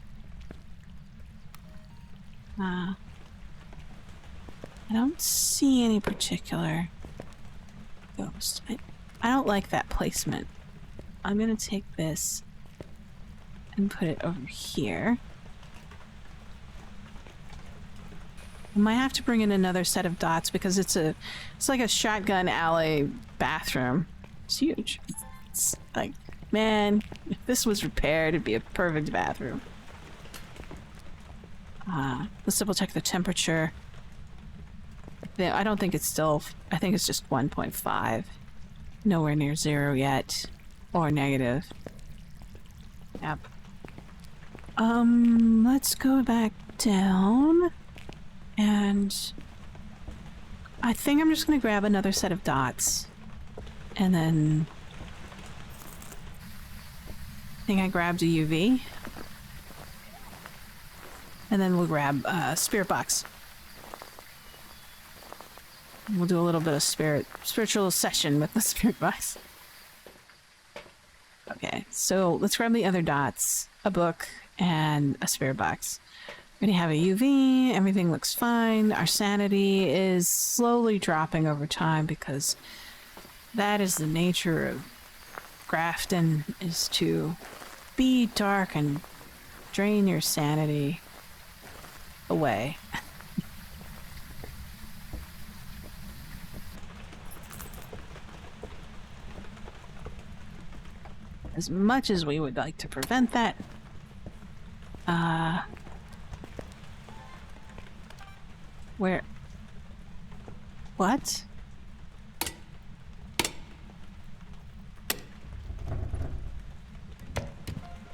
I don't see any particular ghost. I don't like that placement. I'm gonna take this and put it over here. I might have to bring in another set of dots because it's like a shotgun alley bathroom. It's huge. It's like, man, if this was repaired, it'd be a perfect bathroom. Let's double check the temperature. I don't think it's still... I think it's just 1.5. Nowhere near 0 yet. Or negative. Yep. Let's go back down. And I think I'm just gonna grab another set of dots. And then I think I grabbed a UV. And then we'll grab a spirit box. We'll do a little bit of spiritual session with the spirit box. Okay, so let's grab the other dots, a book, and a spirit box. We have a UV, everything looks fine. Our sanity is slowly dropping over time because that is the nature of Grafton, is to be dark and drain your sanity away. As much as we would like to prevent that, where? What?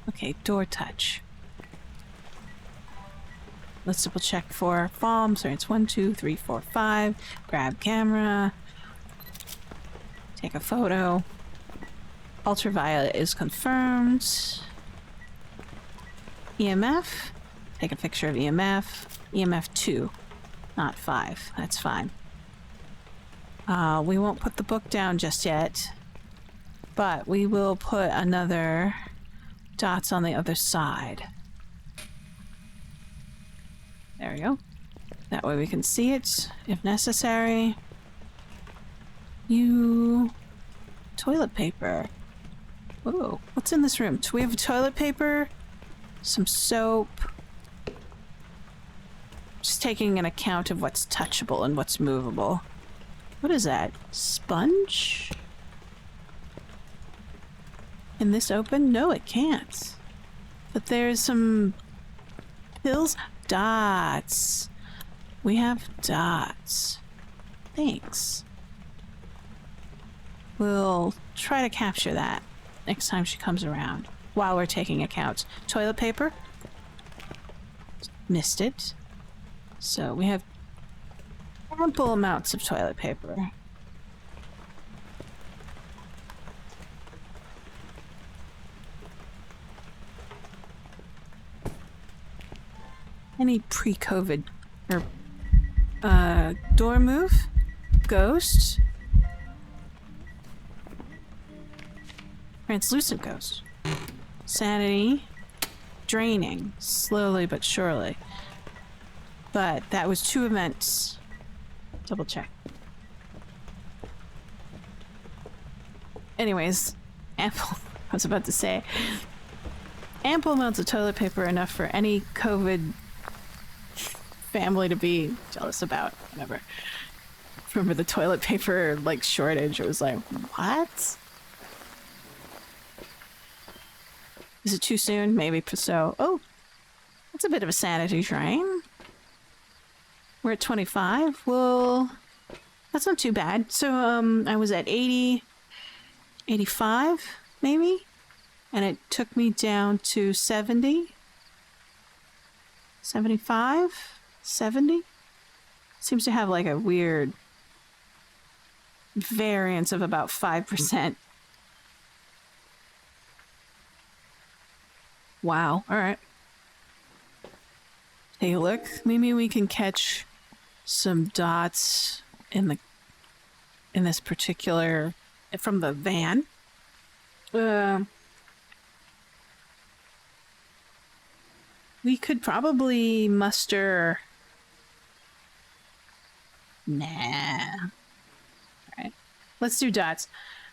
Okay, door touch. Let's double check for bombs. So it's 1, 2, 3, 4, 5. Grab camera. Take a photo. Ultraviolet is confirmed. EMF. Take a picture of EMF. EMF 2, not 5. That's fine. We won't put the book down just yet, but we will put another dots on the other side. There we go. That way we can see it if necessary. Toilet paper. Whoa, what's in this room? Do we have toilet paper? Some soap. Just taking an account of what's touchable and what's movable. What is that? Sponge? Can this open? No, it can't. But there's some pills. Dots. We have dots. Thanks. We'll try to capture that next time she comes around while we're taking accounts. Toilet paper. Missed it. So we have ample amounts of toilet paper. Any pre-COVID or door move? Ghost? Translucent ghost. Sanity. Draining. Slowly but surely. But that was 2 events. Double check. Anyways, ample. I was about to say. Ample amounts of toilet paper, enough for any COVID family to be jealous about. Whatever. Remember the toilet paper like shortage? It was like, what? Is it too soon? Maybe so. Oh, that's a bit of a sanity drain. We're at 25. Well, that's not too bad. So, I was at 80, 85, maybe? And it took me down to 70, 75, 70. Seems to have like a weird variance of about 5%. Wow. All right. Hey, look. Maybe we can catch some dots in this particular from the van. We could probably muster. Nah. All right. Let's do dots.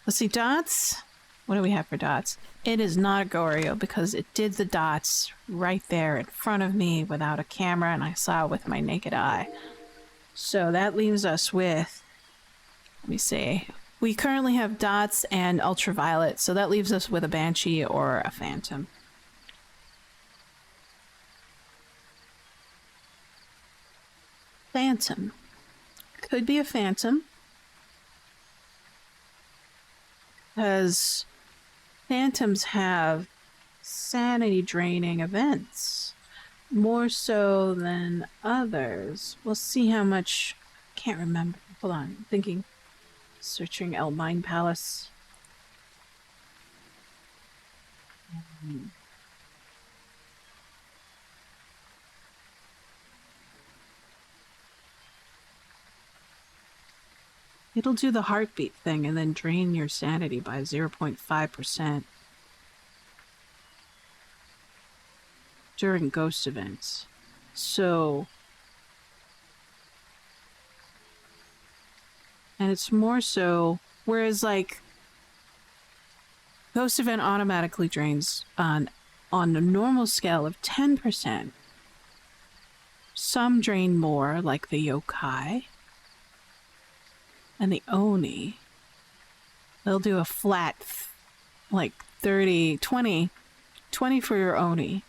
Let's see dots. What do we have for dots? It is not a Goryo because it did the dots right there in front of me without a camera, and I saw it with my naked eye. So that leaves us with, let me see. We currently have dots and ultraviolet, so that leaves us with a banshee or a phantom. Phantom. Could be a phantom. Because phantoms have sanity draining events. more so than others. We'll see how much. Can't remember. Hold on. I'm thinking. Searching El Mine Palace. It'll do the heartbeat thing and then drain your sanity by 0.5% during ghost events. So, and it's more so, whereas like ghost event automatically drains on a normal scale of 10%. Some drain more, like the yokai and the oni. They'll do a flat, like 30, 20 for your oni.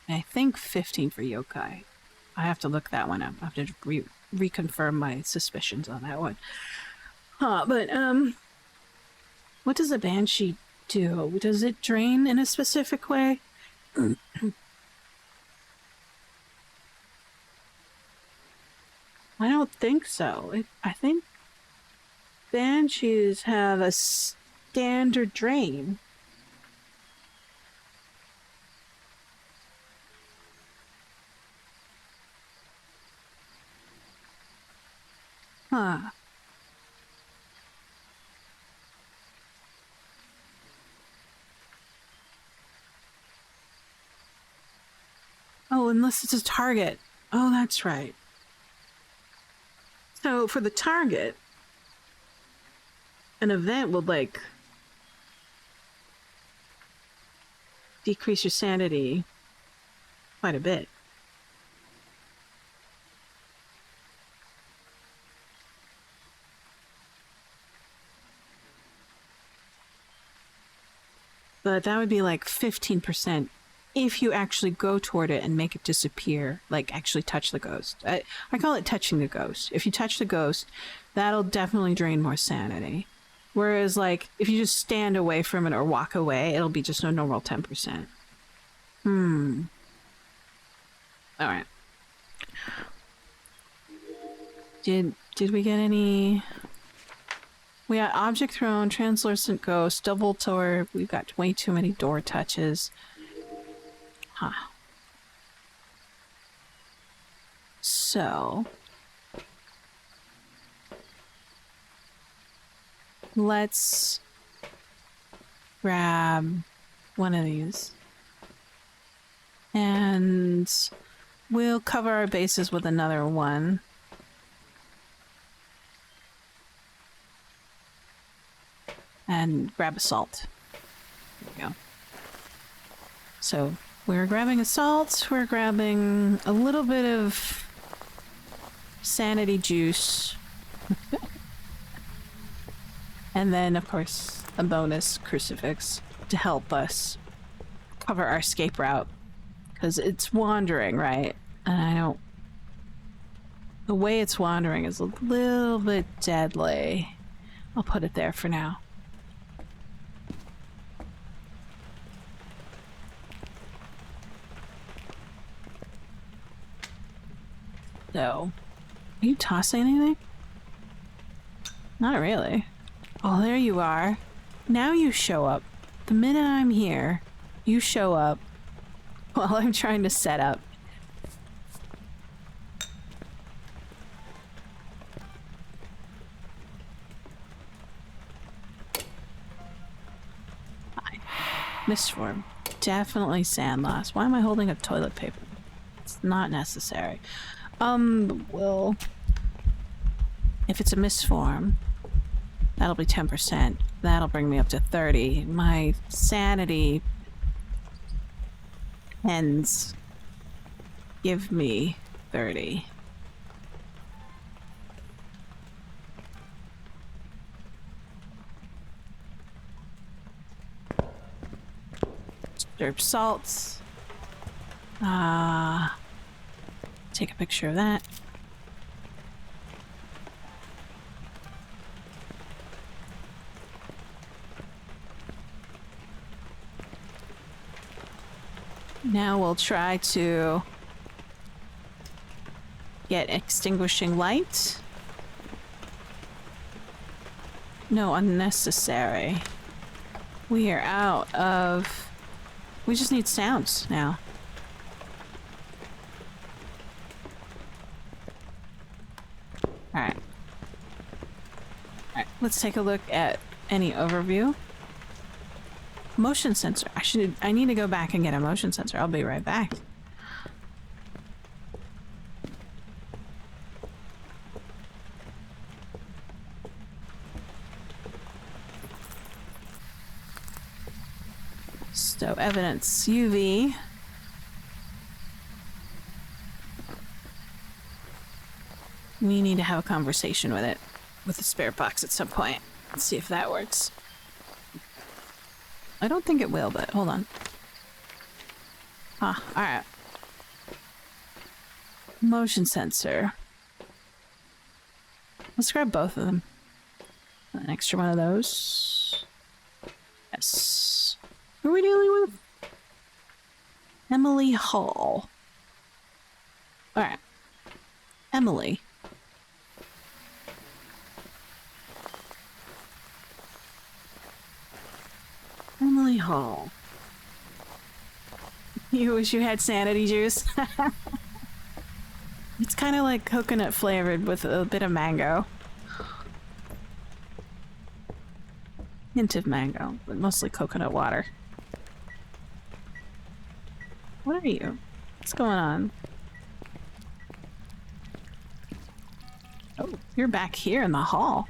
And I think 15 for yokai. I have to look that one up. I have to reconfirm my suspicions on that one. But what does a banshee do? Does it drain in a specific way? I don't think so. I think banshees have a standard drain. Huh. Oh, unless it's a target. Oh, that's right. So for the target, an event would like decrease your sanity quite a bit. But that would be like 15% if you actually go toward it and make it disappear, like actually touch the ghost. I call it touching the ghost. If you touch the ghost, that'll definitely drain more sanity. Whereas, like, if you just stand away from it or walk away, it'll be just a normal 10%. Alright. Did we get any... We got object thrown, translucent ghost, double door. We've got way too many door touches. Huh. So... let's grab one of these. And we'll cover our bases with another one. And grab a salt. There we go. So we're grabbing a salt, we're grabbing a little bit of sanity juice. And then, of course, a bonus crucifix to help us cover our escape route. Because it's wandering, right? And I don't... The way it's wandering is a little bit deadly. I'll put it there for now. So, are you tossing anything? Not really. Oh, there you are. Now you show up. The minute I'm here, you show up while I'm trying to set up. Hi. Mistform. Definitely sand loss. Why am I holding up toilet paper? It's not necessary. Well... If it's a misform, that'll be 10%. That'll bring me up to 30. My sanity ends give me 30. Stirred salts. Take a picture of that. Now we'll try to get extinguishing light. No, unnecessary. We are out of... We just need sounds now. Alright. Alright, let's take a look at any overview. Motion sensor. I need to go back and get a motion sensor. I'll be right back. So evidence UV. We need to have a conversation with it, with the spirit box at some point. Let's see if that works. I don't think it will, but hold on. Ah, alright. Motion sensor. Let's grab both of them. An extra one of those. Yes. Who are we dealing with? Emily Hall. Alright. Emily. Emily Hall. You wish you had sanity juice? It's kind of like coconut flavored with a bit of mango. Hint of mango, but mostly coconut water. What are you? What's going on? Oh, you're back here in the hall.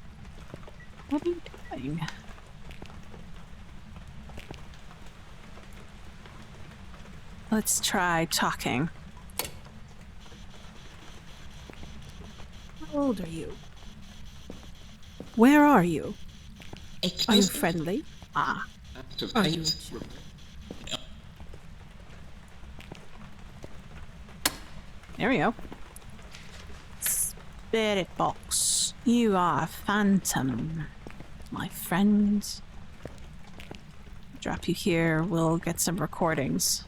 What are you doing? Let's try talking. How old are you? Where are you? Are you friendly? Ah. Are you? There we go. Spirit box. You are a phantom, my friend. Drop you here. We'll get some recordings.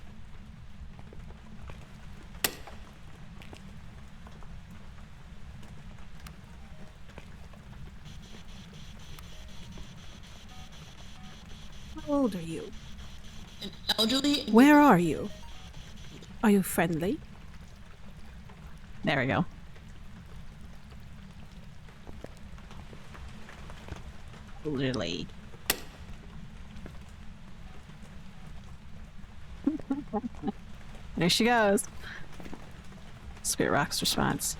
How old are you? An elderly. Where are you? Are you friendly? There we go. Literally. There she goes. Spirit Rock's response.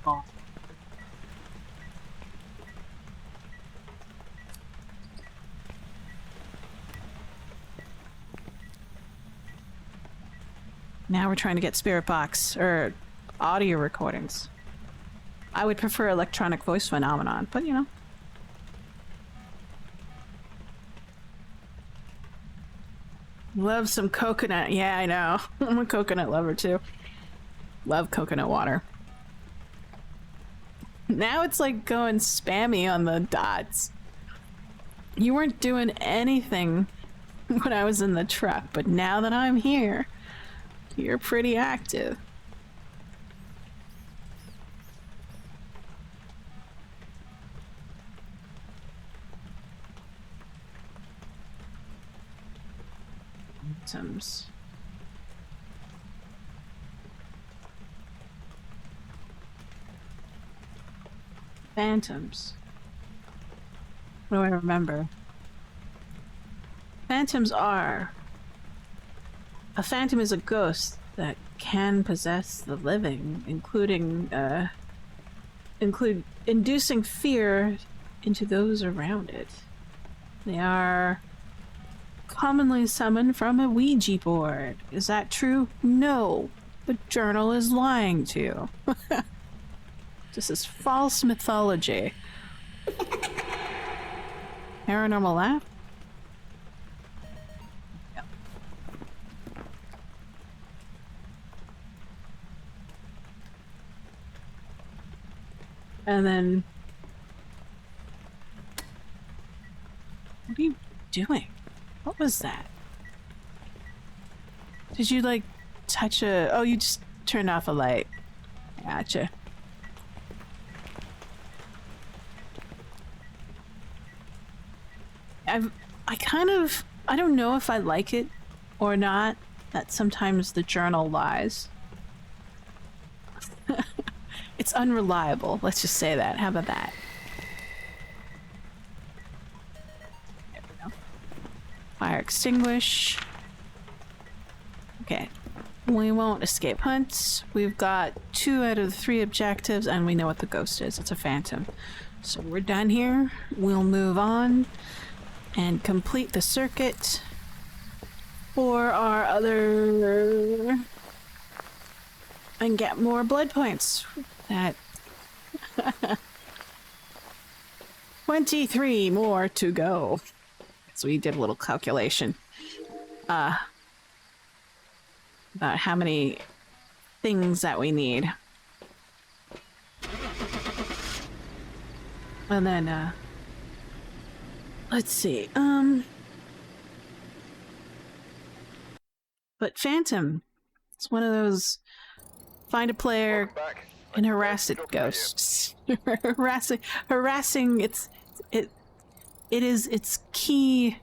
Oh. Now we're trying to get Spirit Box or audio recordings. I would prefer electronic voice phenomenon, but you know. Love some coconut. Yeah, I know. I'm a coconut lover too. Love coconut water. Now it's like going spammy on the dots. You weren't doing anything when I was in the truck, but now that I'm here, you're pretty active. Phantoms. Phantoms. What do I remember? Phantoms are... A phantom is a ghost that can possess the living, including inducing fear into those around it. They are commonly summoned from a Ouija board. Is that true? No. The journal is lying to you. This is false mythology. Paranormal laugh? Yep. And then What are you doing? What was that? Did you, like, touch a... Oh, you just turned off a light. Gotcha. I don't know if I like it or not that sometimes the journal lies. It's unreliable, let's just say that. How about that? There we go. Fire extinguish. Okay. We won't escape hunts. We've got 2 out of the 3 objectives, and we know what the ghost is. It's a phantom. So we're done here. We'll move on and complete the circuit for our other... and get more blood points. That... 23 more to go. So we did a little calculation. About how many things that we need. And then, let's see, but Phantom, it's one of those find a player and harass it ghosts. harassing its key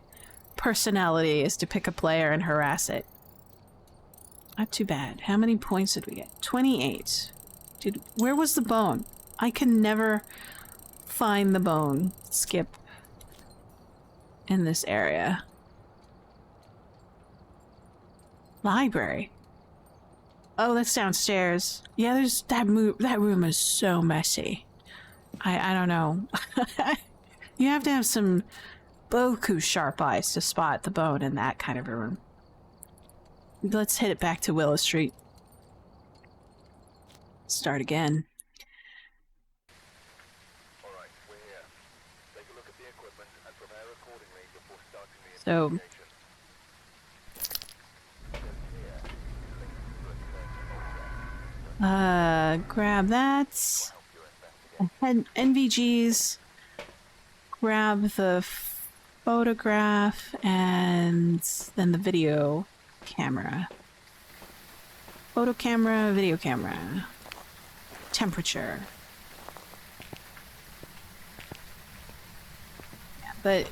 personality is to pick a player and harass it. Not too bad. How many points did we get? 28. Dude, where was the bone? I can never find the bone. Skip. In this area. Library. Oh, that's downstairs. Yeah, there's that room is so messy. I don't know. You have to have some boku sharp eyes to spot the bone in that kind of a room. Let's hit it back to Willow Street. Start again. Alright, we're here. Take a look at the equipment and prepare accordingly before starting the So, investigation. grab that. NVGs. Grab the photograph and then the video camera. Photo camera, video camera. Temperature. Yeah, but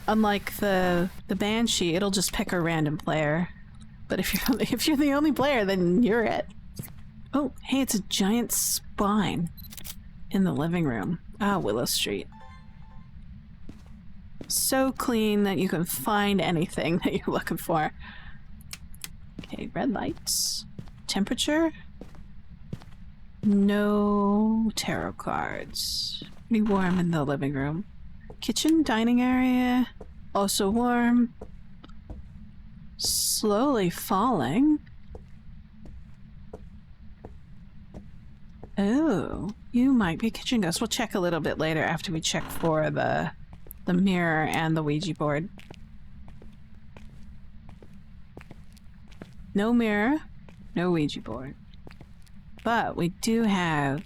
unlike the Banshee, it'll just pick a random player. But if you're the only player, then you're it. Oh, hey, it's a giant spine in the living room. Ah, Willow Street. So clean that you can find anything that you're looking for. Okay, red lights. Temperature. No tarot cards. Pretty warm in the living room. Kitchen, dining area. Also warm. Slowly falling. Oh, you might be a kitchen ghost. We'll check a little bit later after we check for the mirror and the Ouija board. No mirror, no Ouija board. But we do have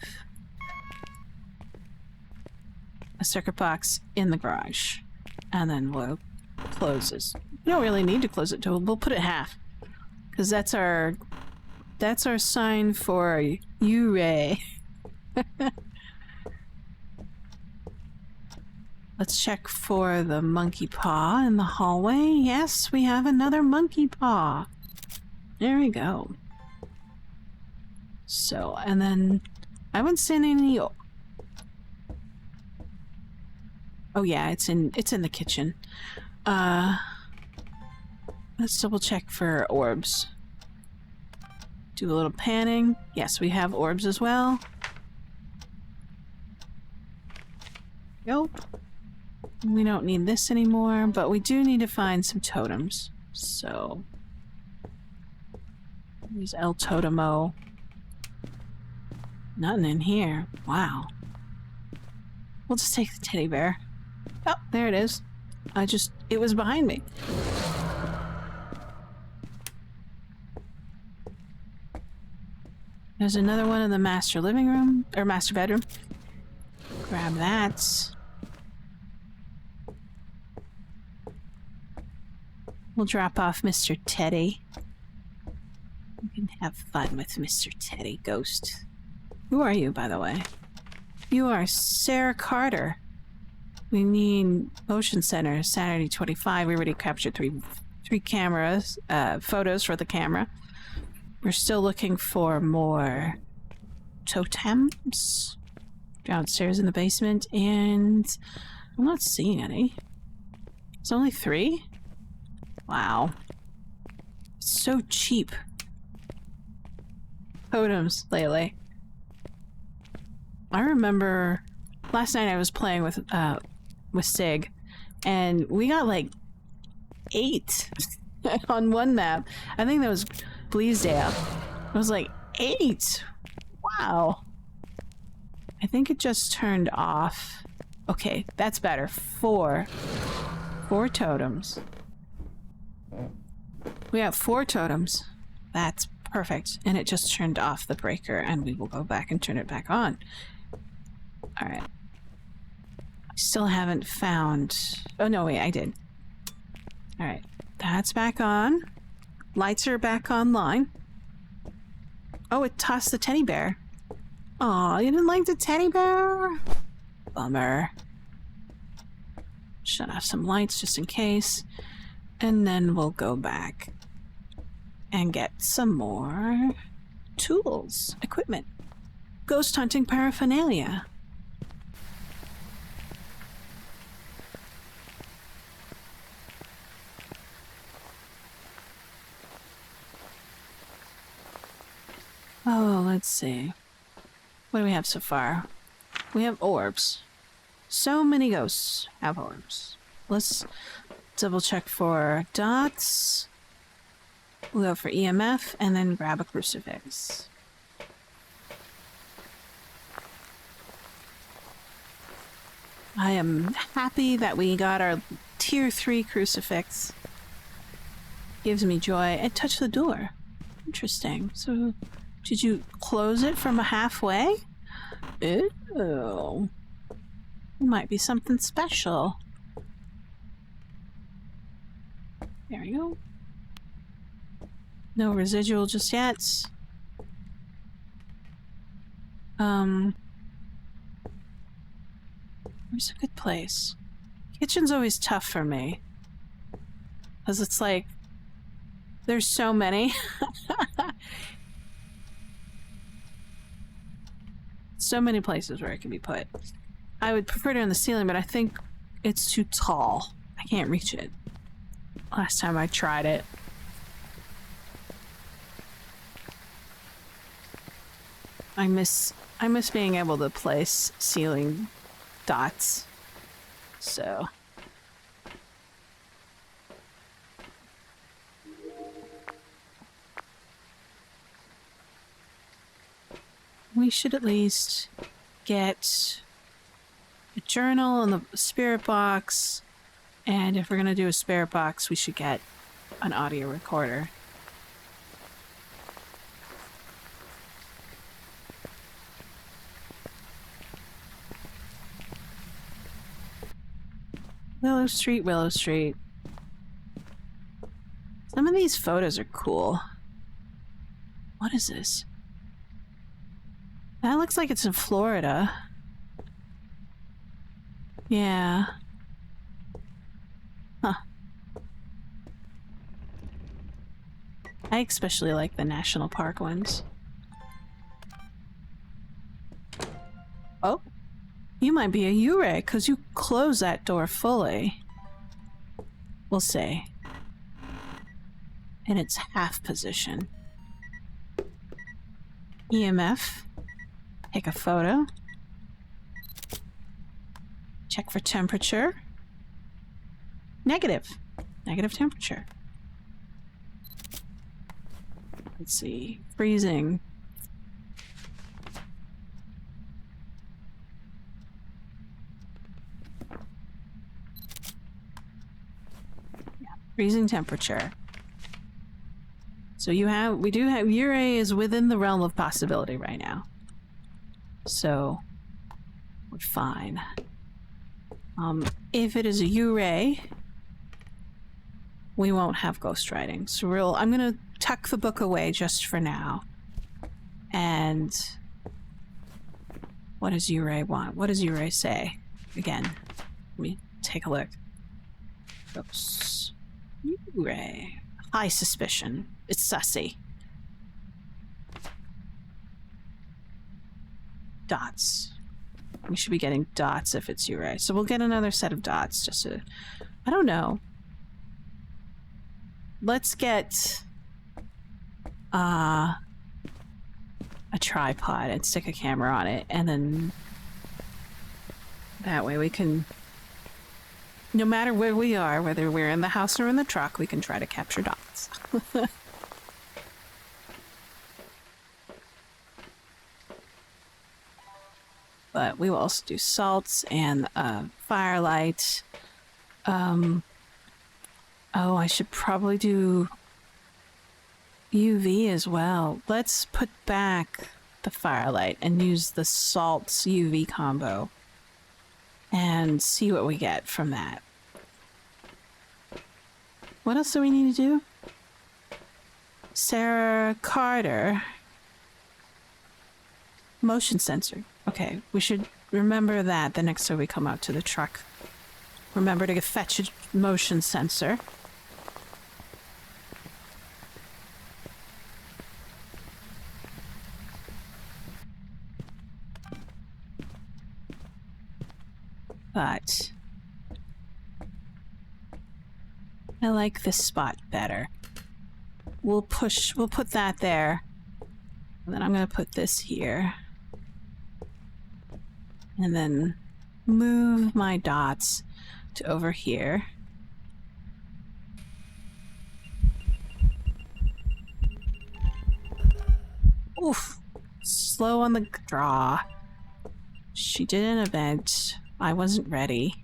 a circuit box in the garage. And then we'll close this. We don't really need to close it, we'll put it half. Because that's our sign for you, Ray. Let's check for the monkey paw in the hallway. Yes, we have another monkey paw. There we go. So, and then I haven't seen any. Oh yeah, it's in the kitchen. Let's double check for orbs. Do a little panning. Yes, we have orbs as well. Nope. We don't need this anymore, but we do need to find some totems. So, use El Totemo. Nothing in here. Wow. We'll just take the teddy bear. Oh, there it is. It was behind me. There's another one in the master living room, or master bedroom. Grab that. We'll drop off Mr. Teddy. We can have fun with Mr. Teddy, Ghost. Who are you, by the way? You are Sarah Carter. We need Ocean Center, Saturday 25. We already captured three cameras, photos for the camera. We're still looking for more totems downstairs in the basement, and I'm not seeing any. It's only 3? Wow. It's so cheap. Totems lately. I remember last night I was playing with Sig, and we got like 8 on one map. I think that was Bleasdale. It was like 8. Wow. I think it just turned off. Okay, that's better. 4 totems. We have 4 totems. That's perfect. And it just turned off the breaker, and we will go back and turn it back on. Alright. I still haven't found... Oh, no, wait, I did. Alright. That's back on. Lights are back online. Oh, it tossed the teddy bear. Aw, you didn't like the teddy bear? Bummer. Shut off some lights just in case. And then we'll go back and get some more tools, equipment. Ghost hunting paraphernalia. Oh, let's see. What do we have so far? We have orbs. So many ghosts have orbs. Let's double check for dots. We'll go for EMF and then grab a crucifix. I am happy that we got our tier 3 crucifix. Gives me joy. It touched the door. Interesting. So, did you close it from halfway? Ew. Might be something special. There we go. No residual just yet. Where's a good place? Kitchen's always tough for me. Because it's like, there's so many. So many places where it can be put. I would prefer it on the ceiling, but I think it's too tall. I can't reach it. Last time I tried it. I miss being able to place ceiling dots. So we should at least get a journal and the spirit box, and if we're gonna do a spirit box, we should get an audio recorder. Willow Street, Willow Street. Some of these photos are cool. What is this? That looks like it's in Florida. Yeah. Huh. I especially like the national park ones. Oh. You might be a Ure, because you close that door fully. We'll see. In its half position. EMF. Take a photo. Check for temperature. Negative. Negative temperature. Let's see. Freezing. Yeah, freezing temperature. So we do have Ure is within the realm of possibility right now. So we're fine. If it is a Ure, we won't have ghostwriting. So I'm gonna tuck the book away just for now. And what does Ure want? What does Ure say? Again, let me take a look. Oops. Ure. High suspicion. It's sussy. Dots. We should be getting dots if it's Ure. So we'll get another set of dots just to... I don't know. Let's get... a tripod and stick a camera on it, and then that way we can, no matter where we are, whether we're in the house or in the truck, we can try to capture dots. But we will also do salts and firelight. Oh, I should probably do UV as well. Let's put back the firelight and use the salts UV combo and see what we get from that. What else do we need to do? Sarah Carter. Motion sensor. Okay, we should remember that the next time we come out to the truck. Remember to fetch a motion sensor. But I like this spot better. We'll put that there. And then I'm gonna put this here. And then move my dots to over here. Oof. Slow on the draw. She did an event. I wasn't ready.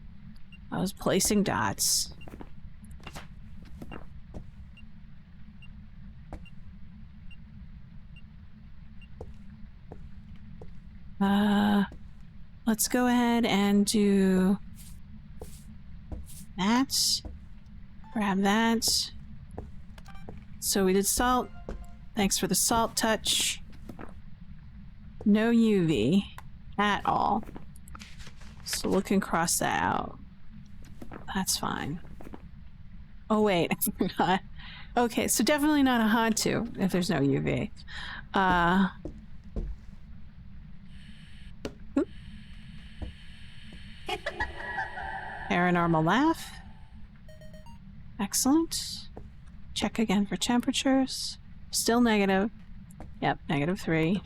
I was placing dots. Let's go ahead and do that. Grab that. So we did salt. Thanks for the salt touch. No UV at all. So we can cross that out. That's fine. Oh wait, I forgot. Okay, so definitely not a Hantu if there's no UV. Oop. Paranormal laugh. Excellent. Check again for temperatures. Still negative. Yep, -3.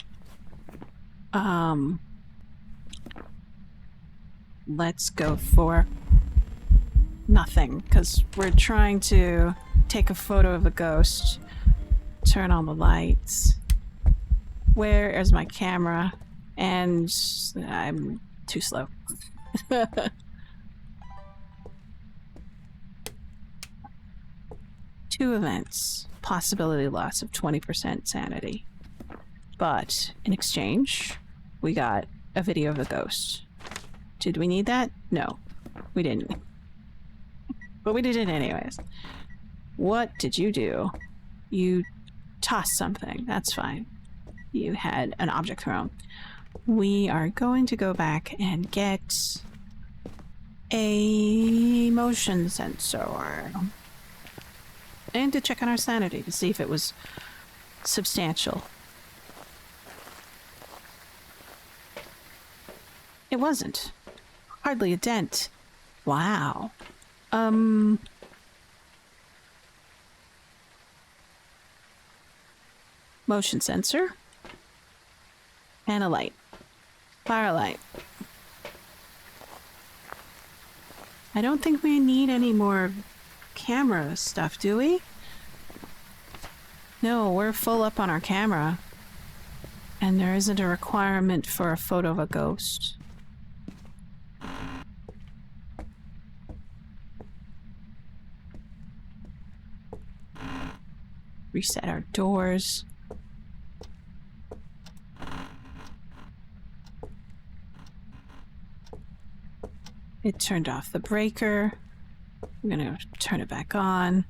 Let's go for nothing, because we're trying to take a photo of the ghost. Turn on the lights. Where is my camera? And I'm too slow. 2 events. Possibility loss of 20% sanity. But in exchange, we got a video of the ghost. Did we need that? No, we didn't. But we did it anyways. What did you do? You tossed something. That's fine. You had an object thrown. We are going to go back and get a motion sensor. And to check on our sanity to see if it was substantial. It wasn't. Hardly a dent. Wow. Motion sensor. And a light. Firelight. I don't think we need any more camera stuff, do we? No, we're full up on our camera. And there isn't a requirement for a photo of a ghost. Reset our doors. It turned off the breaker. I'm gonna turn it back on.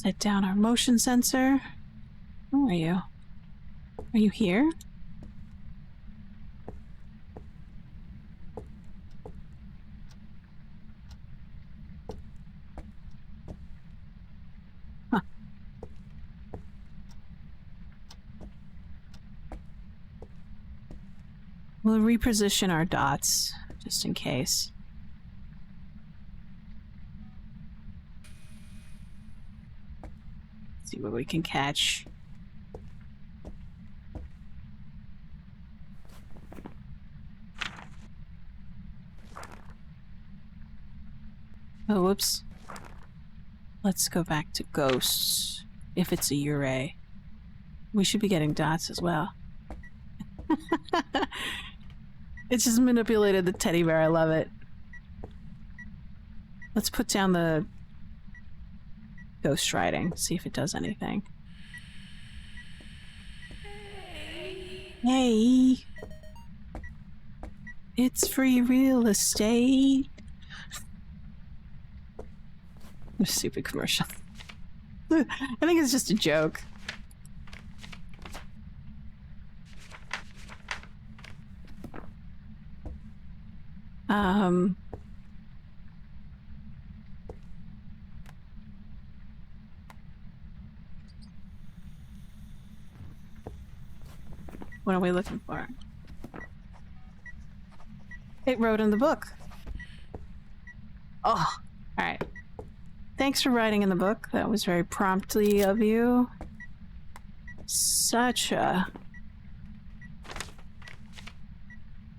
Set down our motion sensor. Where are you? Are you here? Huh. We'll reposition our dots, just in case. See what we can catch. Oh, whoops. Let's go back to ghosts, if it's a Uray. We should be getting dots as well. It just manipulated the teddy bear, I love it. Let's put down the ghost writing, see if it does anything. Hey! It's free real estate! Stupid commercial. I think it's just a joke. What are we looking for? It wrote in the book. Oh, alright. Thanks for writing in the book. That was very promptly of you. Such a...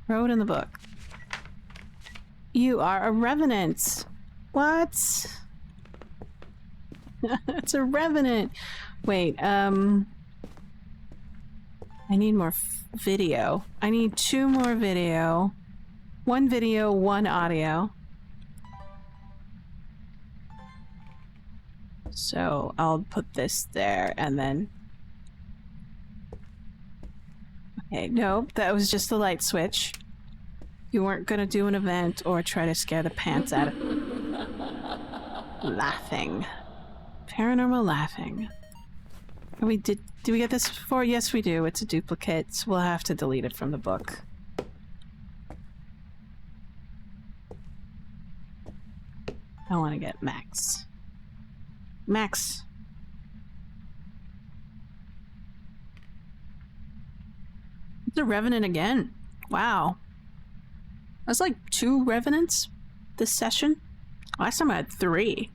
Wrote in the book. You are a revenant. What? It's a revenant. Wait, I need more video. I need 2 more video. 1 video, 1 audio. So I'll put this there and then... Okay, nope, that was just the light switch. You weren't gonna do an event or try to scare the pants out of... Laughing. Paranormal laughing. Did we get this before? Yes, we do. It's a duplicate. So we'll have to delete it from the book. I want to get Max. Max. It's a revenant again. Wow. That's like 2 revenants this session. Last time I had 3.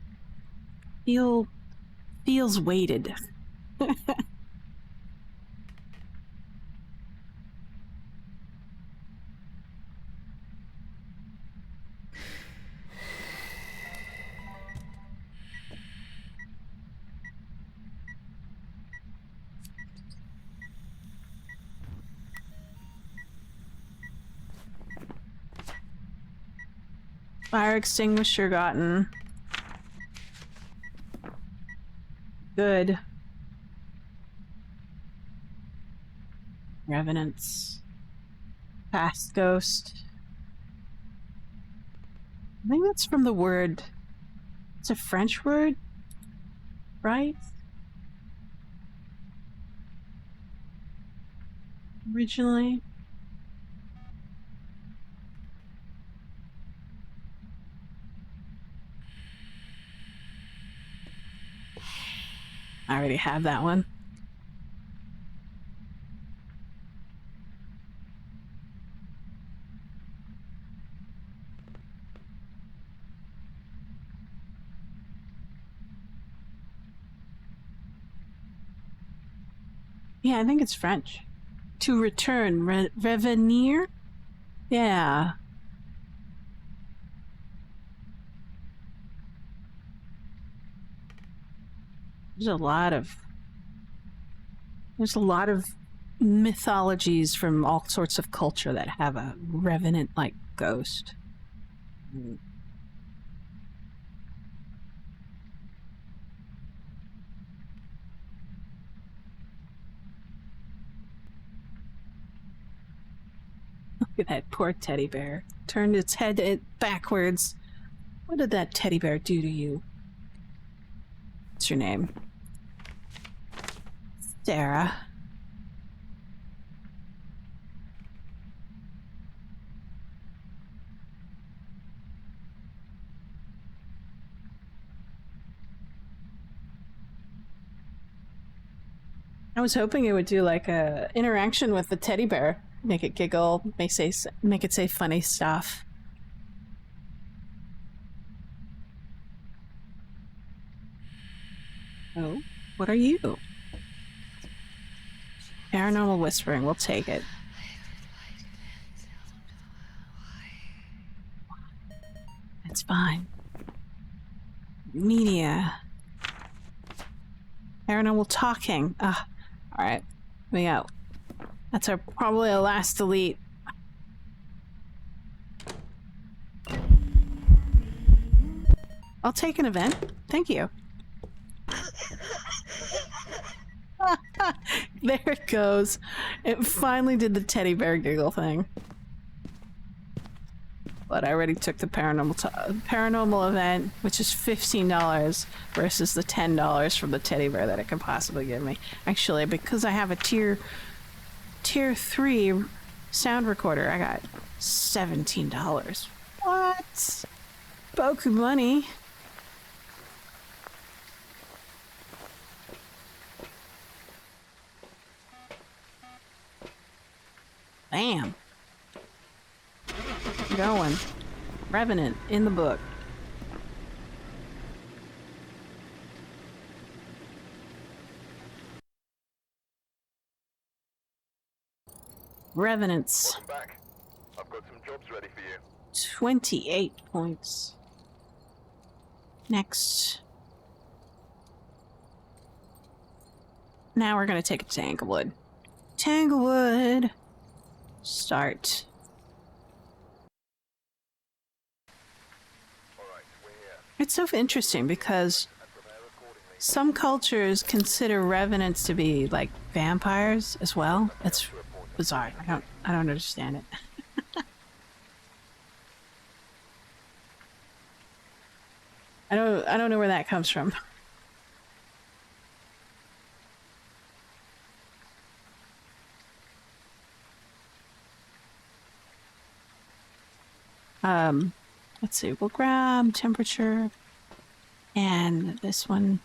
Feels weighted. Fire extinguisher gotten. Good. Revenants. Past ghost. I think that's from the word... It's a French word? Right? Originally. I already have that one. Yeah, I think it's French. To return, revenir? Yeah. There's a lot of mythologies from all sorts of culture that have a revenant-like ghost. Look at that poor teddy bear. Turned its head backwards. What did that teddy bear do to you? What's your name? Sarah. I was hoping it would do like a interaction with the teddy bear, make it giggle, make it say funny stuff. Oh, what are you? Paranormal whispering, we'll take it. It's fine. Media. Paranormal talking. Ah, alright. We go. That's our probably our last delete. I'll take an event. Thank you. There it goes. It finally did the teddy bear giggle thing. But I already took the paranormal event, which is $15 versus the $10 from the teddy bear that it could possibly give me. Actually, because I have a tier 3 sound recorder, I got $17. What? Boku money. Bam. Going. Revenant in the book. Revenants. Welcome back. I've got some jobs ready for you. 28 points. Next. Now we're gonna take it to Tanglewood. Tanglewood! Start. Alright, we're here. It's so interesting because And prepare accordingly. some cultures consider revenants to be like vampires as well. It's bizarre. I don't understand it. I don't know where that comes from. Let's see, we'll grab temperature and this one.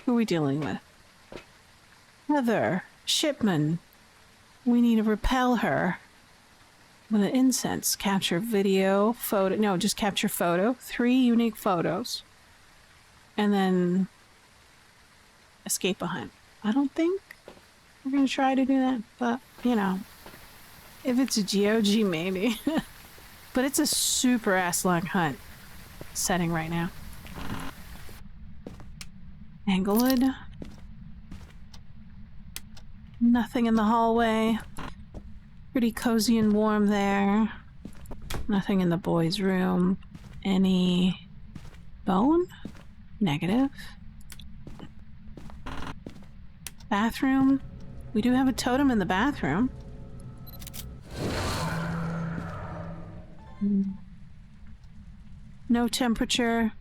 Who are we dealing with? Heather Shipman. We need to repel her with an incense. Capture video, photo. No, just capture photo. 3 unique photos. And then escape a hunt. I don't think we're gonna try to do that, but you know, if it's a GOG, maybe. But it's a super ass long hunt setting right now. Englewood. Nothing in the hallway. Pretty cozy and warm there. Nothing in the boys' room. Any bone? Negative. Bathroom. We do have a totem in the bathroom. No temperature.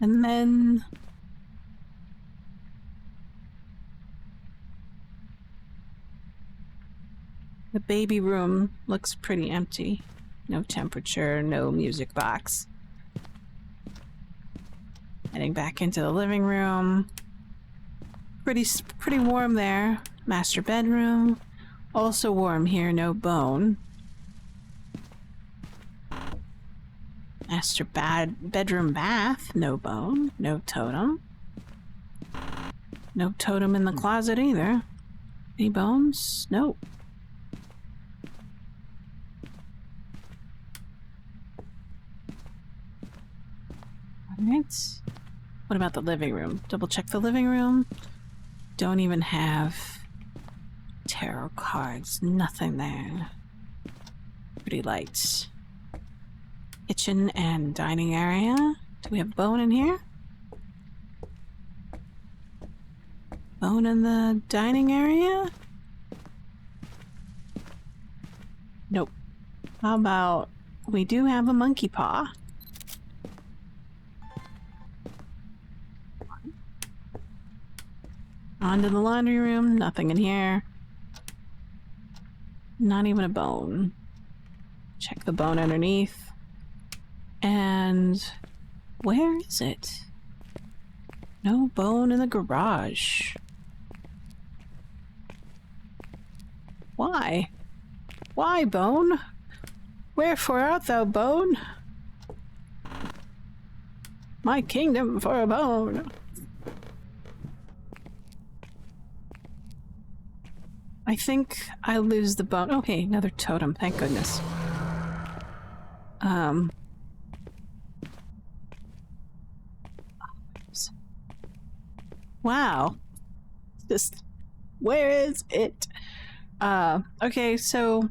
And then the baby room looks pretty empty. No temperature, no music box. Heading back into the living room. Pretty warm there. Master bedroom. Also warm here, no bone. Master bedroom bath, no bone, no totem. No totem in the closet either. Any bones? Nope. Alright. What about the living room? Double check the living room. Don't even have tarot cards. Nothing there. Pretty light. Kitchen and dining area. Do we have bone in here? Bone in the dining area? Nope. How about we do have a monkey paw? Onto the laundry room, nothing in here. Not even a bone. Check the bone underneath. And where is it? No bone in the garage. Why? Why, bone? Wherefore art thou, bone? My kingdom for a bone. I think I lose the bone. Okay, another totem, thank goodness. Wow. Just, where is it? Okay, so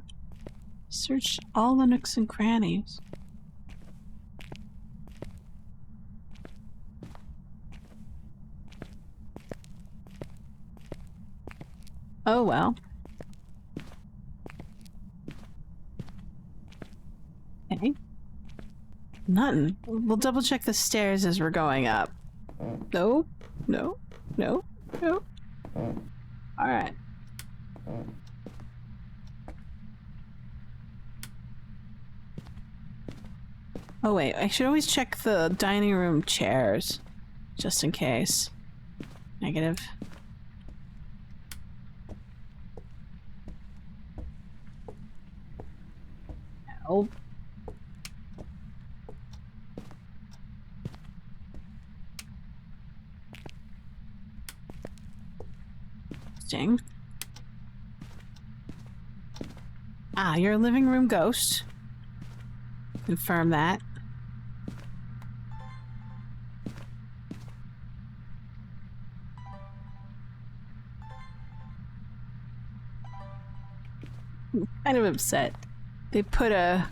search all the nooks and crannies. Oh well. Okay. Nothing. We'll double check the stairs as we're going up. No, no, no, no. Alright. Oh wait, I should always check the dining room chairs. Just in case. Negative. Nope. Interesting. Ah, you're a living room ghost. Confirm that. I'm kind of upset. They put a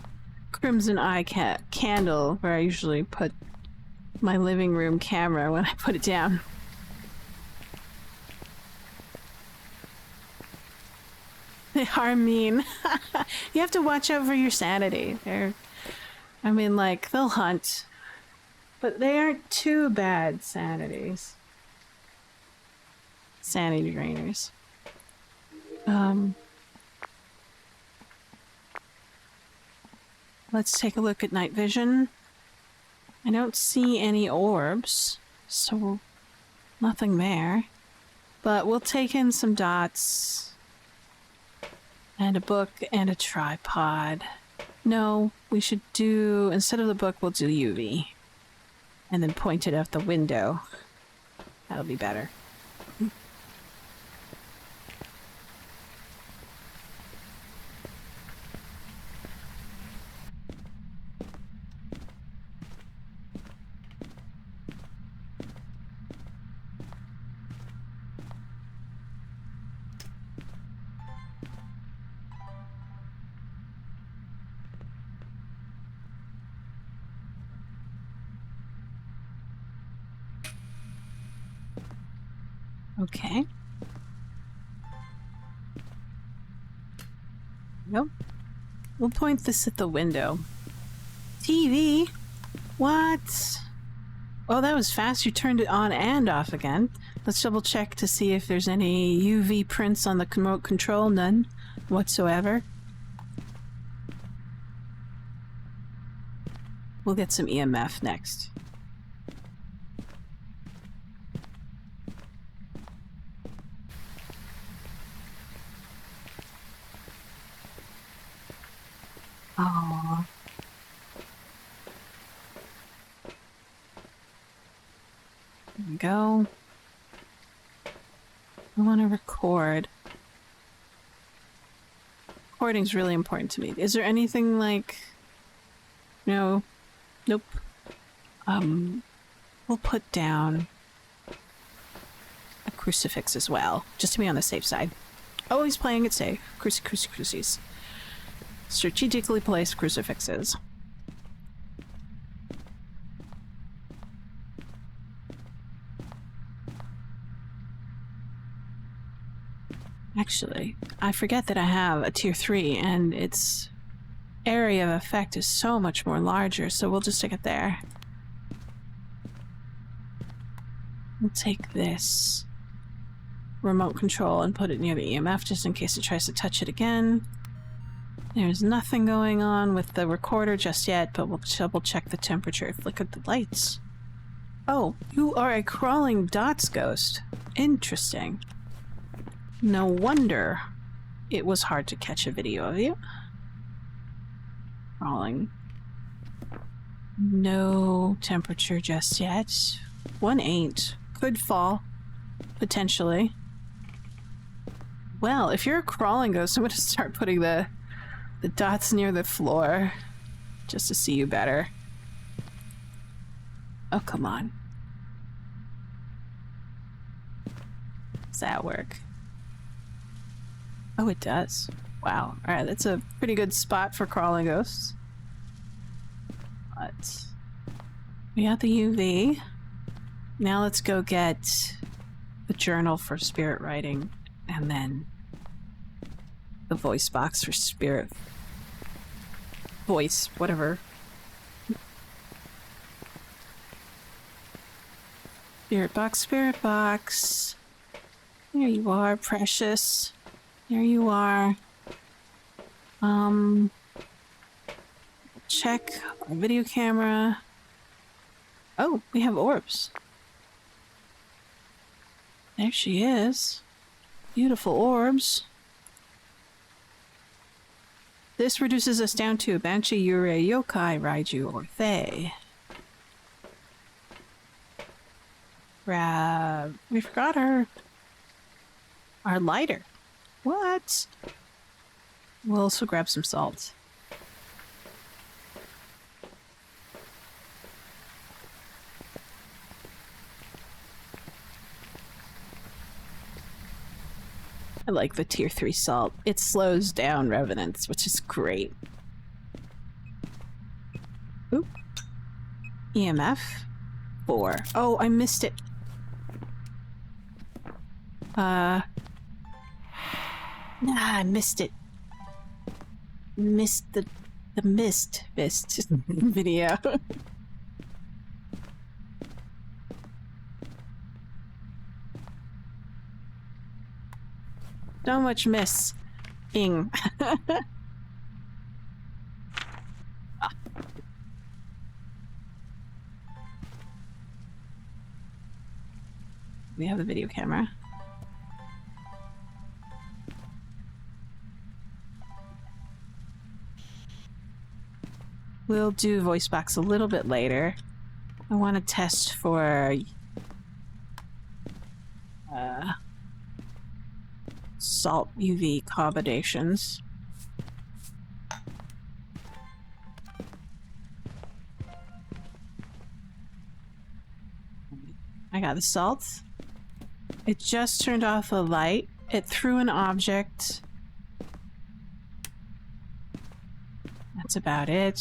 crimson eye candle where I usually put my living room camera when I put it down. They are mean. You have to watch out for your sanity. I mean, like, they'll hunt. But they aren't too bad sanities. Sanity drainers. Let's take a look at night vision. I don't see any orbs, so nothing there. But we'll take in some dots. And a book and a tripod. No, we should do, instead of the book, we'll do UV. And then point it out the window. That'll be better. Okay. Nope. We'll point this at the window. TV? What? Oh, that was fast. You turned it on and off again. Let's double check to see if there's any UV prints on the remote control. None whatsoever. We'll get some EMF next. Aww. There we go. I want to record. Recording's really important to me. Is there anything like... No. Nope. We'll put down a crucifix as well, just to be on the safe side. Always playing it safe. Crucis. Strategically placed crucifixes. Actually, I forget that I have a tier 3 and it's area of effect is so much more larger, so we'll just stick it there. We'll take this remote control and put it near the EMF just in case it tries to touch it again. There's nothing going on with the recorder just yet, but we'll double check the temperature. Look at the lights. Oh, you are a crawling dots ghost. Interesting. No wonder it was hard to catch a video of you. Crawling. No temperature just yet. 1-8. Could fall. Potentially. Well, if you're a crawling ghost, I'm going to start putting the dots near the floor just to see you better. Oh, come on. Does that work? Oh, it does. Wow. Alright, that's a pretty good spot for crawling ghosts. But we got the UV. Now let's go get the journal for spirit writing and then the voice box for spirit voice, whatever. Spirit box, spirit box. There you are, precious. There you are. Check our video camera. Oh, we have orbs. There she is. Beautiful orbs. This reduces us down to Banshee, Yurei, Yokai, Raiju, or Thay. We forgot our lighter. What? We'll also grab some salt. I like the tier 3 salt. It slows down revenants, which is great. Oop. EMF 4. Oh, I missed it. Nah, I missed it. Missed the mist video. So much miss-ing. Ah. We have the video camera. We'll do voice box a little bit later. I want to test for salt UV combinations. I got the salt. It just turned off a light. It threw an object. That's about it.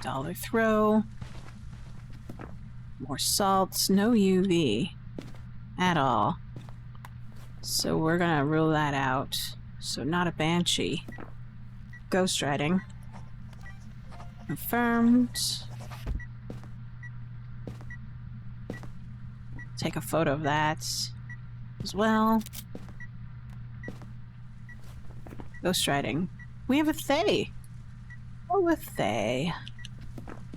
$1 throw. More salts, no UV at all. So we're gonna rule that out. So not a banshee. Ghost riding. Confirmed. Take a photo of that as well. Ghost riding. We have a Thay. Oh, a Thay.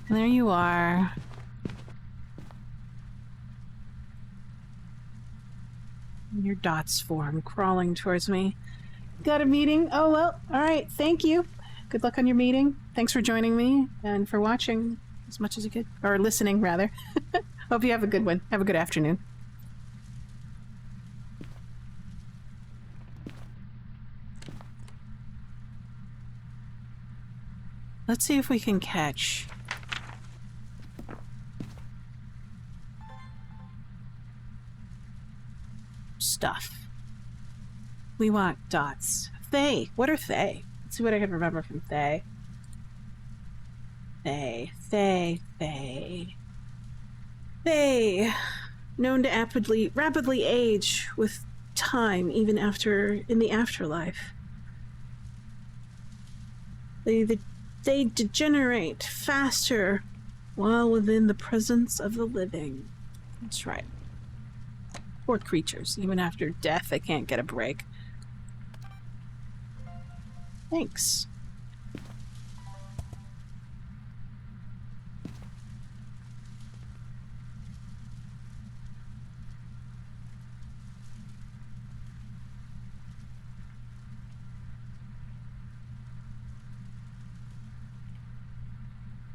There you are. Your dots form, crawling towards me. Got a meeting? Oh, well, alright, thank you. Good luck on your meeting. Thanks for joining me and for watching as much as you could. Or listening, rather. Hope you have a good one. Have a good afternoon. Let's see if we can catch stuff. We want dots. Thay. What are Thay? Let's see what I can remember from Thay. Thay. Known to rapidly age with time even after in the afterlife. They degenerate faster while within the presence of the living. That's right. Poor creatures. Even after death, they can't get a break. Thanks.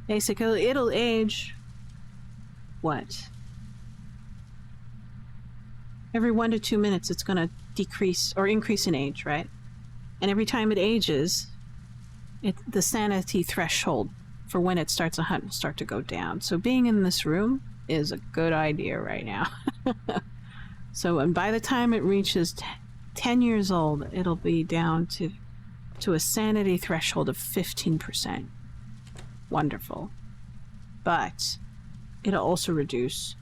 Basically, it'll age. What? Every 1 to 2 minutes, it's gonna decrease or increase in age, right? And every time it ages, the sanity threshold for when it starts a hunt will start to go down. So being in this room is a good idea right now. So, and by the time it reaches 10 years old, it'll be down to a sanity threshold of 15%. Wonderful. But it'll also reduce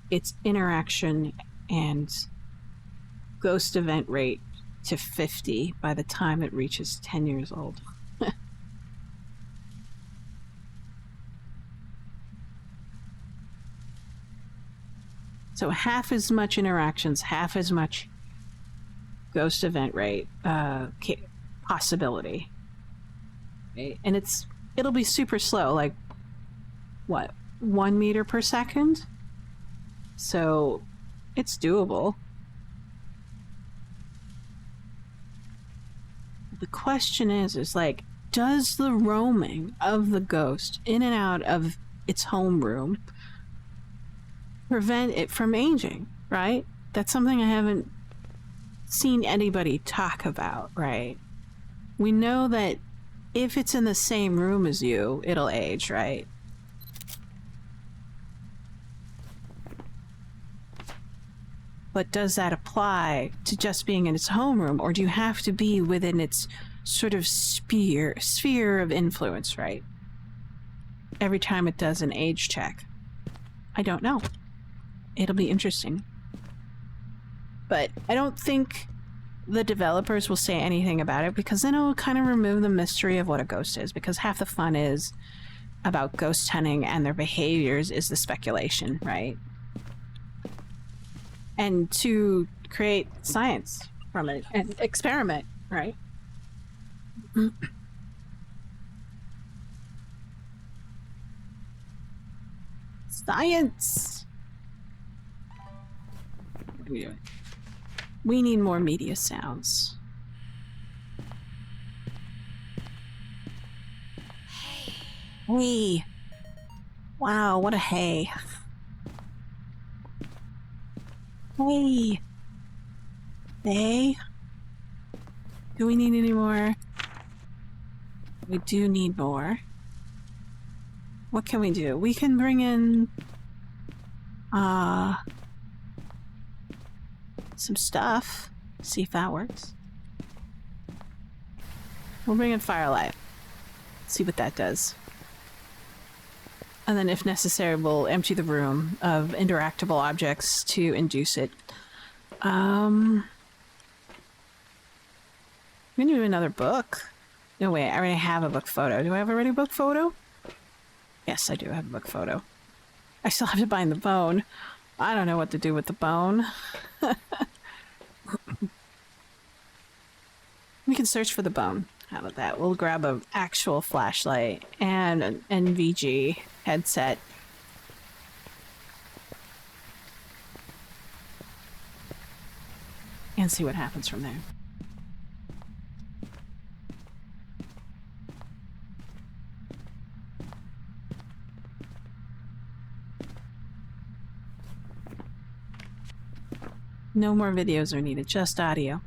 its interaction and ghost event rate to 50 by the time it reaches 10 years old. So half as much interactions, half as much ghost event rate possibility. Okay? And it'll be super slow, like what, 1 meter per second? So it's doable. The question is like, does the roaming of the ghost in and out of its homeroom prevent it from aging, right? That's something I haven't seen anybody talk about, right? We know that if it's in the same room as you, it'll age, right? But does that apply to just being in its homeroom, or do you have to be within its sort of sphere of influence, right? Every time it does an age check. I don't know. It'll be interesting. But I don't think the developers will say anything about it, because then it'll kind of remove the mystery of what a ghost is, because half the fun is about ghost hunting and their behaviors is the speculation, right? And to create science from it and experiment, right? Science! We need more media sounds. Hey! Wow, what a hey. Hey! Hey? Do we need any more? We do need more. What can we do? We can bring in some stuff. See if that works. We'll bring in firelight. See what that does. And then if necessary, we'll empty the room of interactable objects to induce it. We need to do another book. No, wait, I already have a book photo. Do I have already a book photo? Yes, I do have a book photo. I still have to bind the bone. I don't know what to do with the bone. We can search for the bone. How about that? We'll grab an actual flashlight and an NVG headset. And see what happens from there. No more videos are needed, just audio.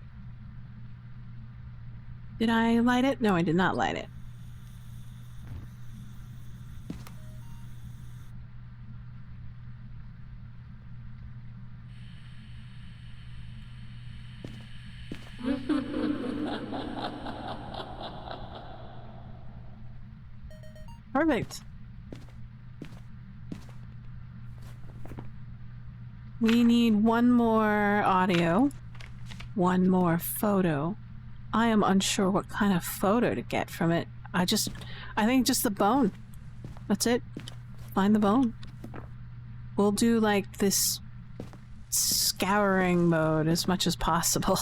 Did I light it? No, I did not light it. Perfect. We need one more audio. One more photo. I am unsure what kind of photo to get from it. I think just the bone. That's it. Find the bone. We'll do like this scouring mode as much as possible.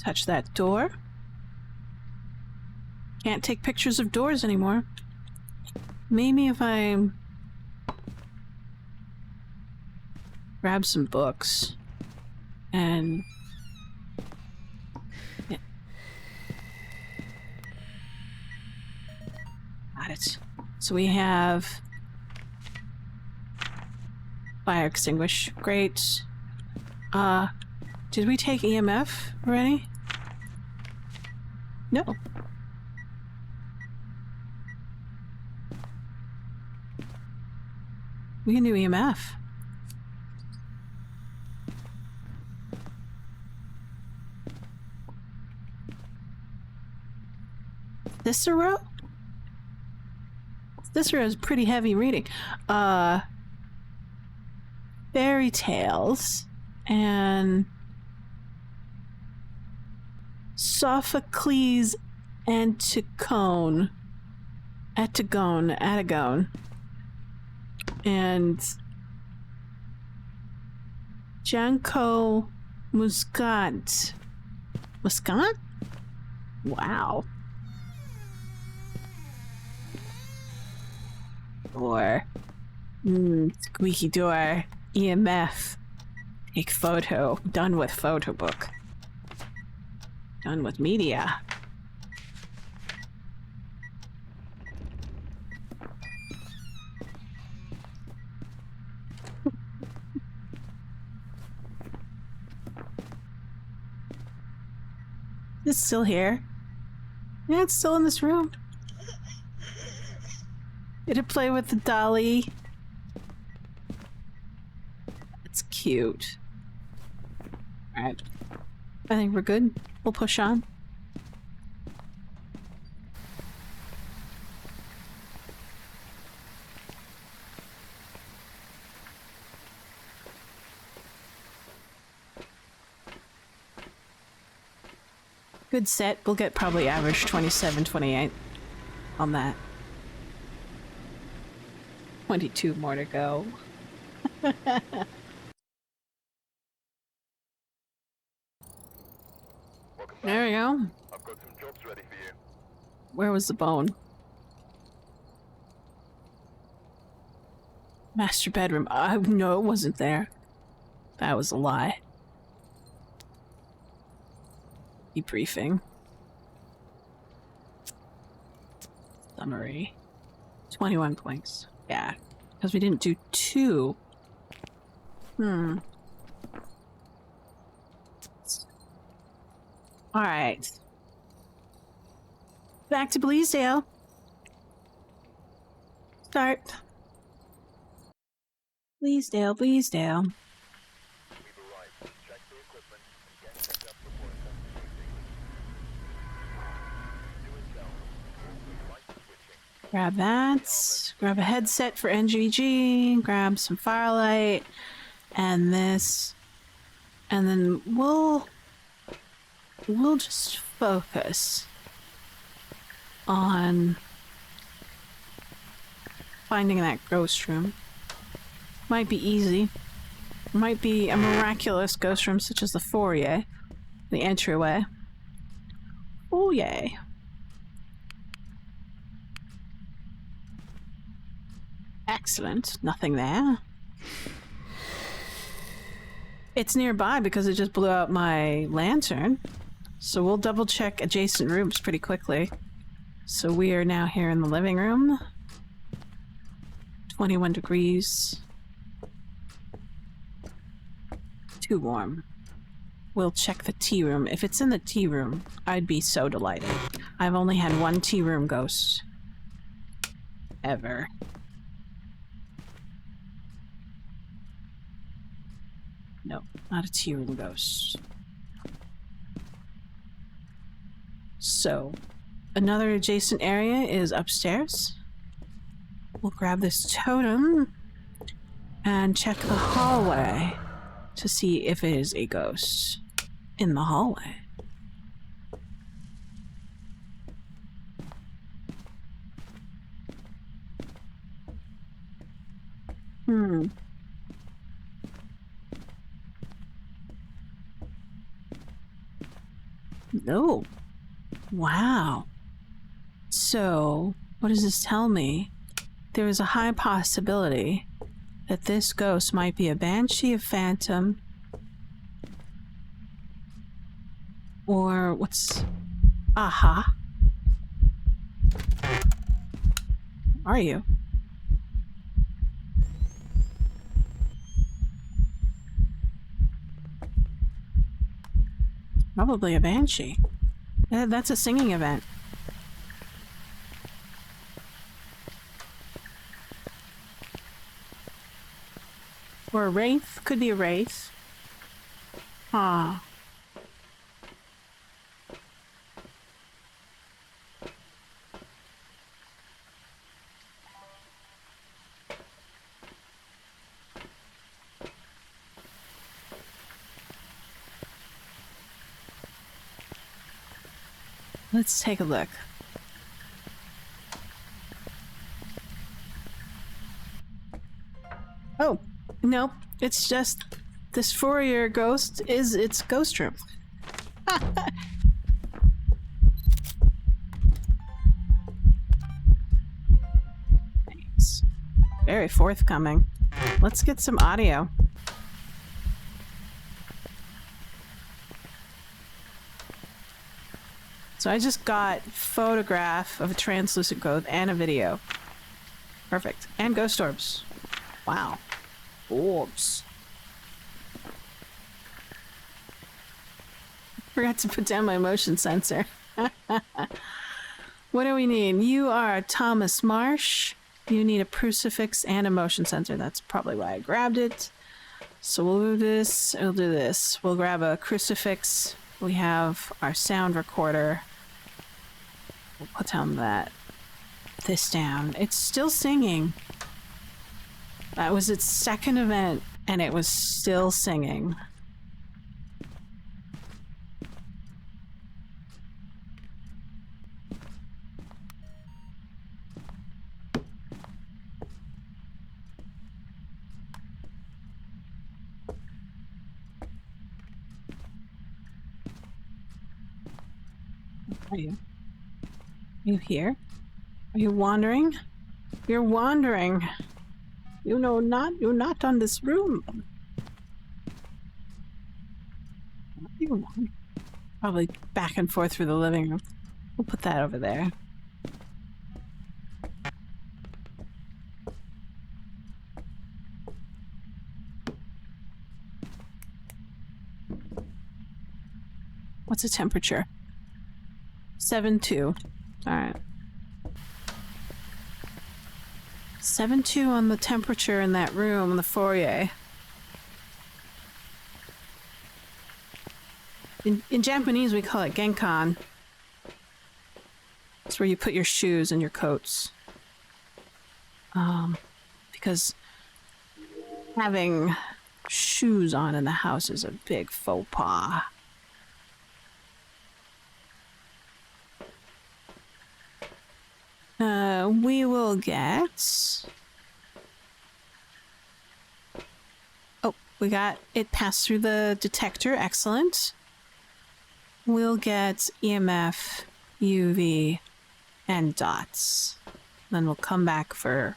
Touch that door. Can't take pictures of doors anymore. Maybe if I grab some books and yeah. Got it. So we have fire extinguish. Great. Did we take EMF already? No. We can do EMF. Cicero? Cicero is pretty heavy reading. Fairy tales and Sophocles Antigone. Atagone. And Janko Muscat. Muscat? Wow. Or squeaky door. EMF. Take photo. Done with photo book. Done with media. It's still here. Yeah, it's still in this room. Did it play with the dolly? It's cute. Alright. I think we're good. We'll push on. Good set. We'll get probably average 27, 28 on that. 22 more to go. There we go. I've got some jobs ready for you. Where was the bone? Master bedroom. No, it wasn't there. That was a lie. Debriefing. Summary. 21 points. Yeah. Because we didn't do 2. Alright. Back to Bleasdale. Start. Bleasdale. We've arrived. Check the equipment and get set up before attempting. Grab that. Grab a headset for NGG. Grab some firelight. And this. And then we'll just focus on finding that ghost room. Might be easy. Might be a miraculous ghost room such as the foyer. The entryway. Oh yay. Excellent. Nothing there. It's nearby because it just blew out my lantern. So we'll double check adjacent rooms pretty quickly. So we are now here in the living room. 21 degrees. Too warm. We'll check the tea room. If it's in the tea room, I'd be so delighted. I've only had one tea room ghost. Ever. No, not a tea room ghost. So, another adjacent area is upstairs. we'll grab this totem and check the hallway to see if it is a ghost in the hallway. No. Wow. So, what does this tell me? There is a high possibility that this ghost might be a banshee, a phantom, or what's... Aha. Are you? Probably a banshee. That's a singing event. Or a wraith. Could be a wraith. Ah. Let's take a look. Oh, nope. It's just this four-year ghost is its ghost room. Thanks. Very forthcoming. Let's get some audio. So I just got a photograph of a translucent ghost and a video. Perfect. And ghost orbs. Wow. Orbs. Forgot to put down my motion sensor. What do we need? You are Thomas Marsh. You need a crucifix and a motion sensor. That's probably why I grabbed it. So we'll do this. We'll do this. We'll grab a crucifix. We have our sound recorder. We'll put down this down. It's still singing. That was its second event, and it was still singing. Are you? Are you here? Are you wandering? You're wandering. You know not, you're not on this room. What are you wandering? Probably back and forth through the living room. We'll put that over there. What's the temperature? 7.2. Alright. 7.2 on the temperature in that room, in the foyer. In Japanese, we call it genkan. It's where you put your shoes and your coats. Because having shoes on in the house is a big faux pas. We will get... Oh, we got it passed through the detector. Excellent. We'll get EMF, UV, and dots. Then we'll come back for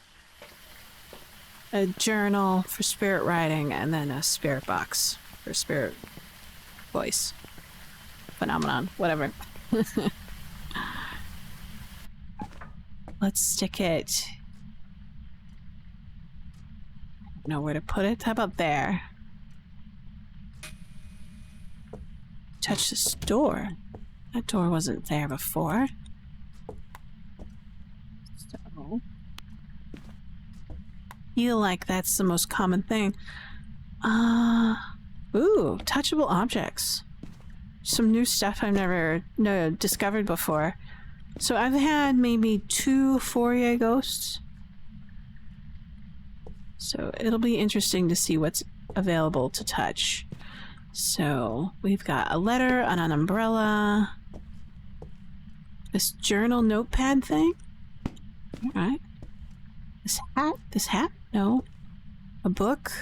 a journal for spirit writing, and then a spirit box for spirit voice. Phenomenon. Whatever. Let's stick it... I don't know where to put it. How about there? Touch this door. That door wasn't there before. So... feel like that's the most common thing. Ooh, touchable objects. Some new stuff I've never discovered before. So I've had maybe 2 foyer ghosts. So it'll be interesting to see what's available to touch. So we've got a letter and an umbrella. This journal notepad thing. All right. This hat? This hat? No. A book?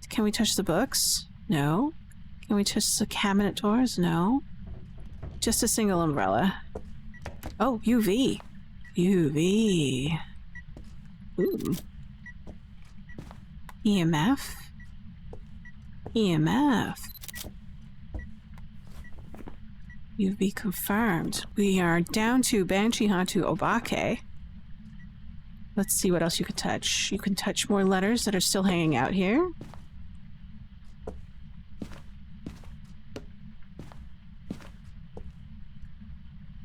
Can we touch the books? No. Can we touch the cabinet doors? No. Just a single umbrella. Oh, UV. UV. Ooh. EMF. EMF. UV confirmed. We are down to Banshee Hantu Obake. Let's see what else you can touch. You can touch more letters that are still hanging out here.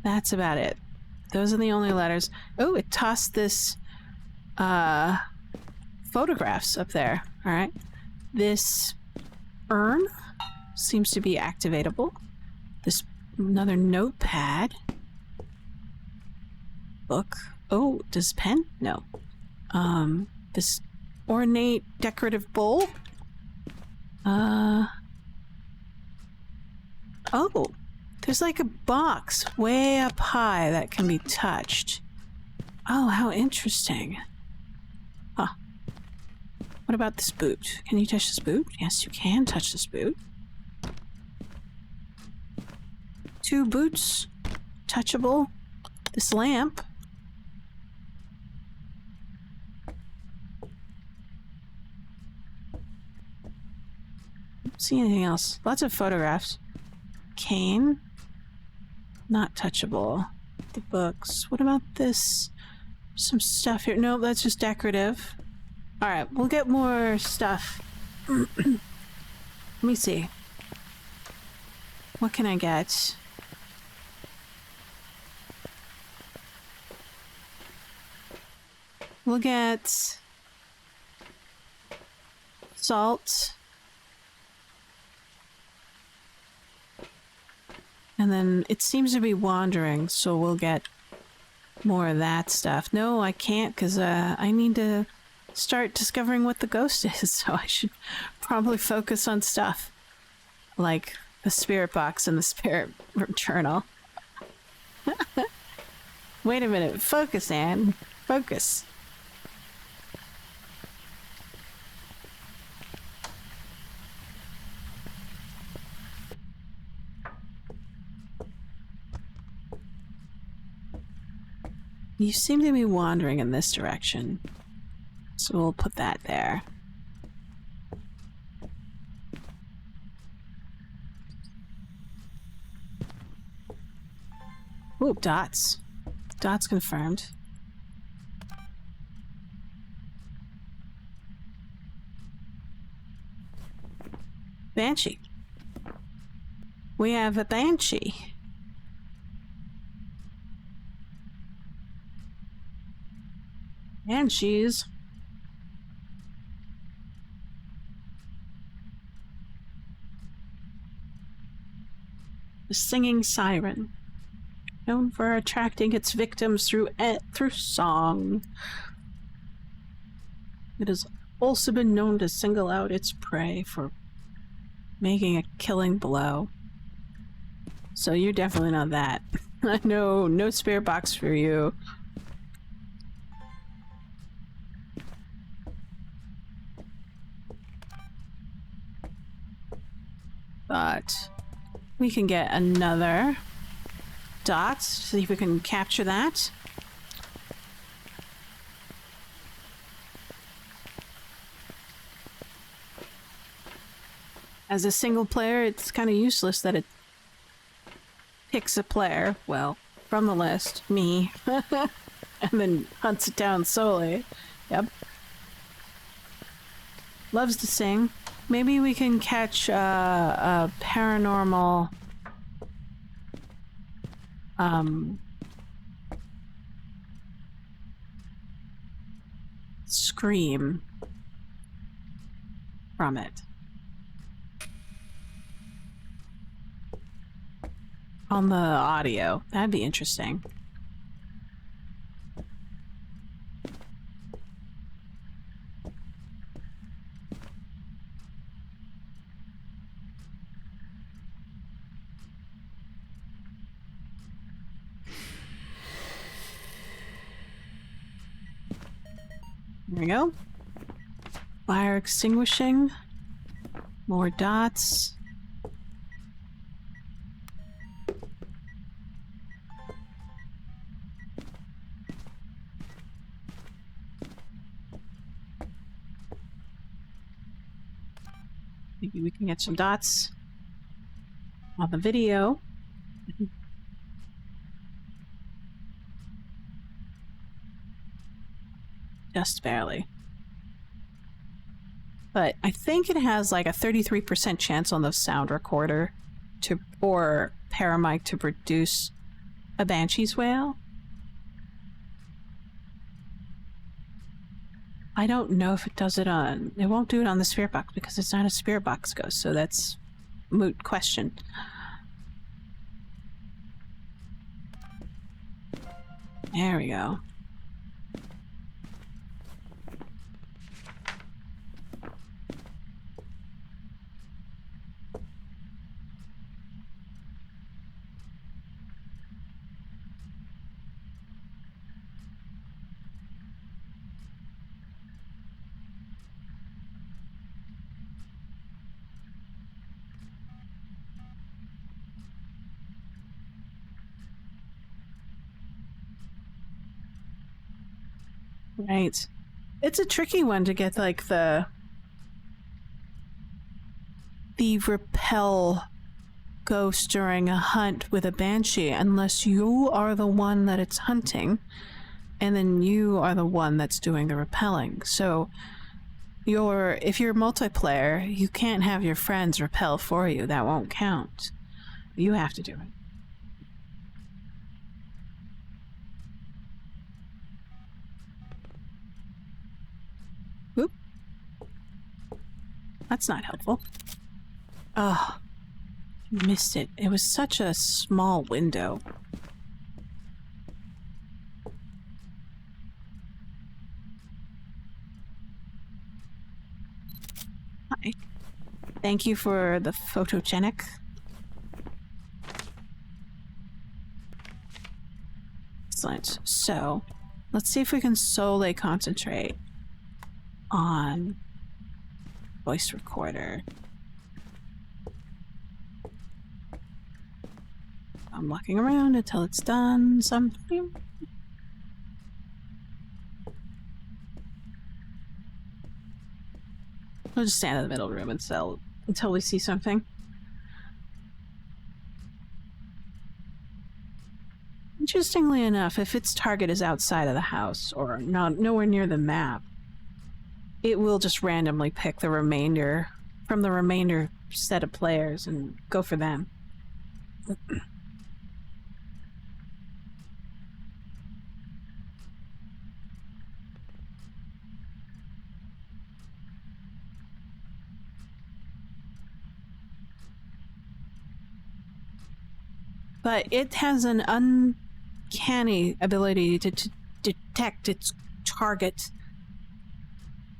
That's about it. Those are the only letters. Oh, it tossed this photographs up there. All right. This urn seems to be activatable. This another notepad. Book. Oh, does pen? No. This ornate decorative bowl. Oh, there's like a box way up high that can be touched. Oh, how interesting. Huh. What about this boot? Can you touch this boot? Yes, you can touch this boot. 2 boots. Touchable. This lamp. Don't see anything else. Lots of photographs. Cane. Not touchable. The books. What about this? Some stuff here. No, that's just decorative. Alright, we'll get more stuff. Let me see. What can I get? We'll get salt. And then it seems to be wandering, so we'll get more of that stuff. No, I can't, because I need to start discovering what the ghost is, so I should probably focus on stuff like the spirit box and the spirit journal. Wait a minute. Focus, Anne. Focus. You seem to be wandering in this direction, so we'll put that there. Ooh, dots. Dots confirmed. Banshee. We have a banshee. Banshees. The singing siren, known for attracting its victims through song. It has also been known to single out its prey for making a killing blow. So you're definitely not that. No spirit box for you. But we can get another dot, see if we can capture that. As a single player, it's kind of useless that it picks a player, well, from the list, me, and then hunts it down solely. Yep. Loves to sing. Maybe we can catch a paranormal scream from it. On the audio. That'd be interesting. There we go. Fire extinguishing. More dots. Maybe we can get some dots on the video. Just barely. But I think it has like a 33% chance on the sound recorder for Paramic to produce a Banshee's wail. I don't know if it does it on... It won't do it on the spirit box because it's not a spirit box ghost, so that's a moot question. There we go. Right. It's a tricky one to get, like, the repel ghost during a hunt with a banshee, unless you are the one that it's hunting, and then you are the one that's doing the repelling. So, if you're multiplayer, you can't have your friends repel for you. That won't count. You have to do it. Oop. That's not helpful. Oh, missed it. It was such a small window. Hi. Thank you for the photogenic. Excellent. So, let's see if we can solely concentrate on voice recorder. I'm walking around until it's done something. We'll just stand in the middle room until we see something. Interestingly enough, if its target is outside of the house or nowhere near the map, it will just randomly pick the remainder from the remainder set of players and go for them. But it has an uncanny ability to detect its target.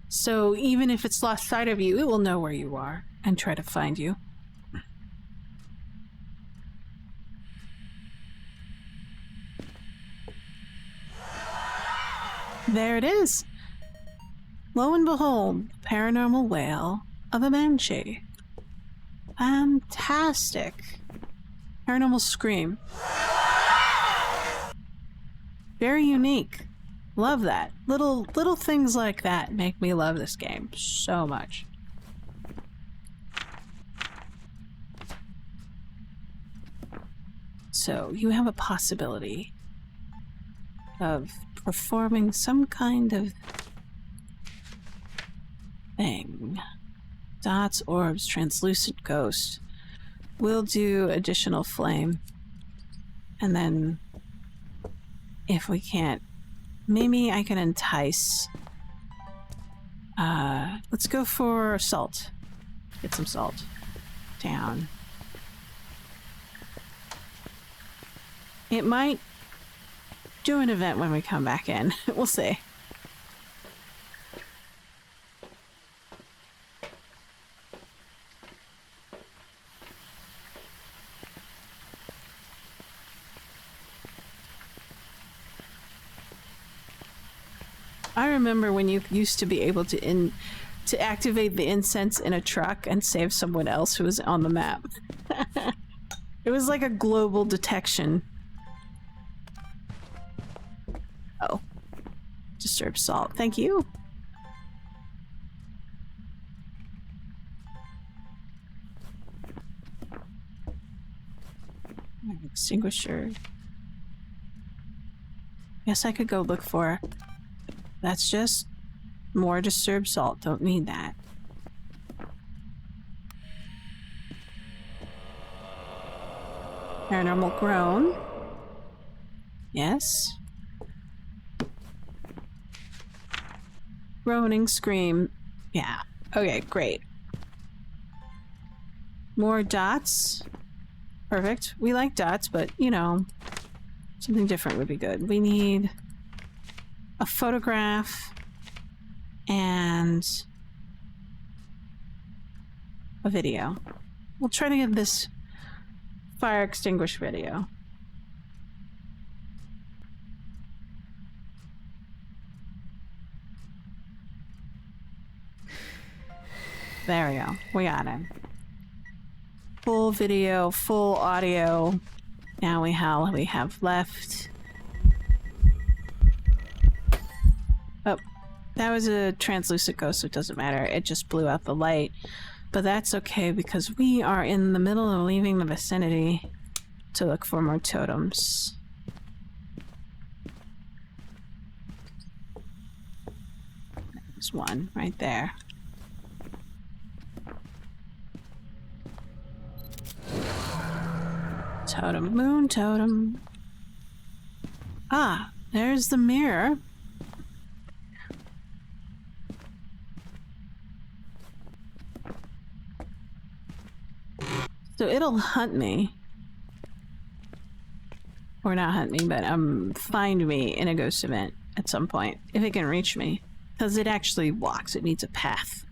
So even if it's lost sight of you, it will know where you are and try to find you. There it is. Lo and behold, paranormal wail of a banshee. Fantastic. Paranormal scream. Very unique. Love that. Little things like that make me love this game so much. So you have a possibility of performing some kind of thing. Dots, orbs, translucent ghost. We'll do additional flame. And then if we can't, maybe I can entice. Let's go for salt. Get some salt. Down. It might do an event when we come back in. We'll see. I remember when you used to be able to activate the incense in a truck and save someone else who was on the map. It was like a global detection. Oh. Disturbed salt. Thank you. Extinguisher. Yes, I could go look for it. That's just more disturbed salt. Don't need that. Paranormal groan. Yes. Groaning scream. Yeah. Okay, great. More dots. Perfect. We like dots, but, you know, something different would be good. We need a photograph and a video. We'll try to get this fire extinguish video. There we go. We got it. Full video, full audio. Now we have left. Oh, that was a translucent ghost, so it doesn't matter. It just blew out the light. But that's okay because we are in the middle of leaving the vicinity to look for more totems. There's one right there. Totem, moon totem. Ah, there's the mirror. So it'll hunt me. Or not hunt me, but find me in a ghost event at some point, if it can reach me. Because it actually walks, it needs a path.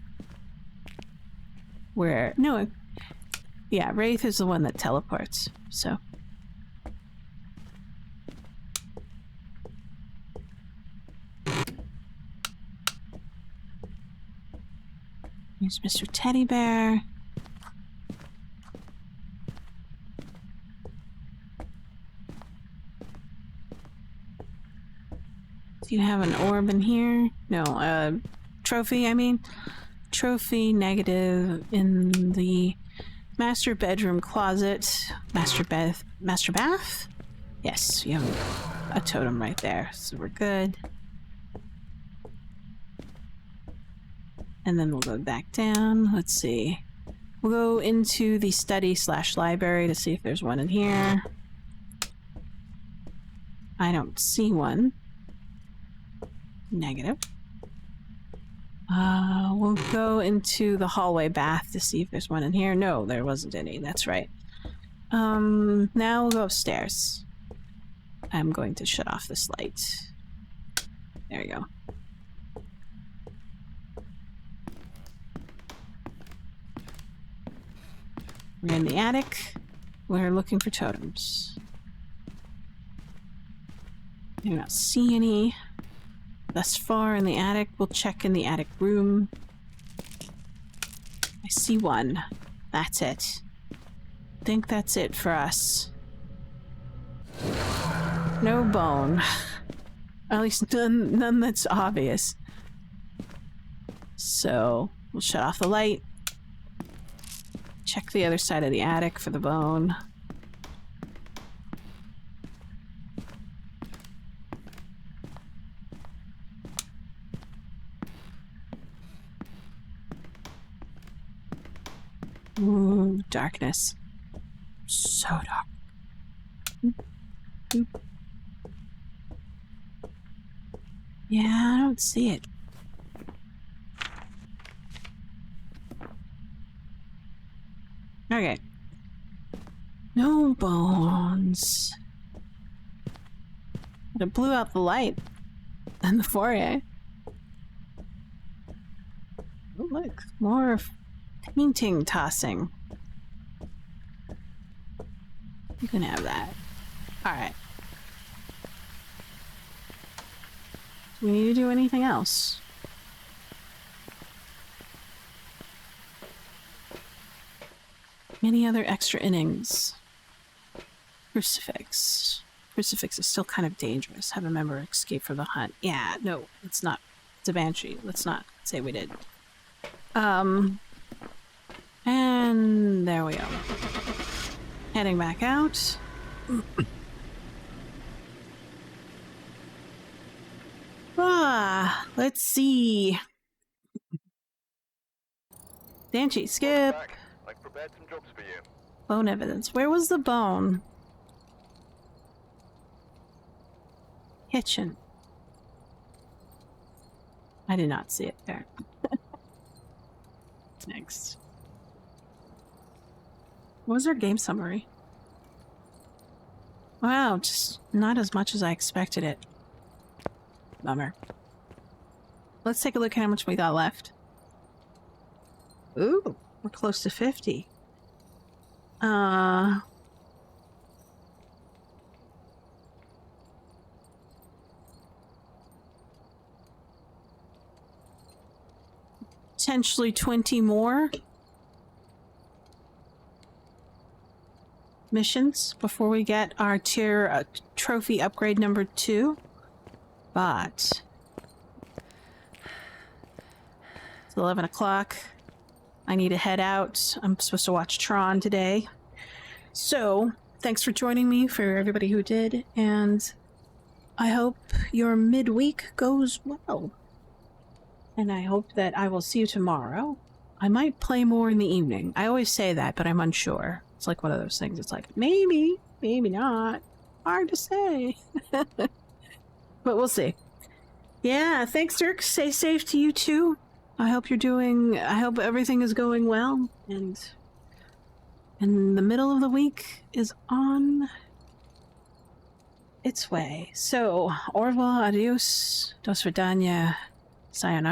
Where, no, yeah, Wraith is the one that teleports, so. Here's Mr. Teddy Bear. Do you have an orb in here? No, trophy, I mean. Trophy negative in the master bedroom closet. Master bath? Yes, you have a totem right there, so we're good. And then we'll go back down. Let's see. We'll go into the study/library to see if there's one in here. I don't see one. Negative. We'll go into the hallway bath to see if there's one in here. No, there wasn't any. That's right. Now we'll go upstairs. I'm going to shut off this light. There we go. We're in the attic. We're looking for totems. I do not see any thus far in the attic. We'll check in the attic room. I see one. That's it. I think that's it for us. No bone. At least none that's obvious. So we'll shut off the light. Check the other side of the attic for the bone. Ooh, darkness. So dark. Oop. Yeah, I don't see it. Okay. No bones. But it blew out the light in the foyer. Oh, look, more painting tossing. You can have that. Alright. we need to do anything else. Any other extra innings? Crucifix. Crucifix is still kind of dangerous. Have a member escape from the hunt. Yeah, no, it's not. It's a banshee. Let's not say we did. And there we go. Heading back out. Let's see. Banshee, skip. Back. I've prepared some jobs for you. Bone evidence. Where was the bone? Kitchen. I did not see it there. Next. What was our game summary? Wow, just not as much as I expected it. Bummer. Let's take a look at how much we got left. Ooh, we're close to 50. Potentially 20 more missions before we get our tier trophy upgrade number 2. But it's 11 o'clock. I need to head out. I'm supposed to watch Tron today. So, thanks for joining me, for everybody who did, and I hope your midweek goes well. And I hope that I will see you tomorrow. I might play more in the evening. I always say that, but I'm unsure. It's like one of those things. It's like, maybe, maybe not. Hard to say. But we'll see. Yeah, thanks, Dirk. Stay safe to you too. I hope everything is going well, and the middle of the week is on its way. So, au revoir, adios, do svidaniya, sayonara.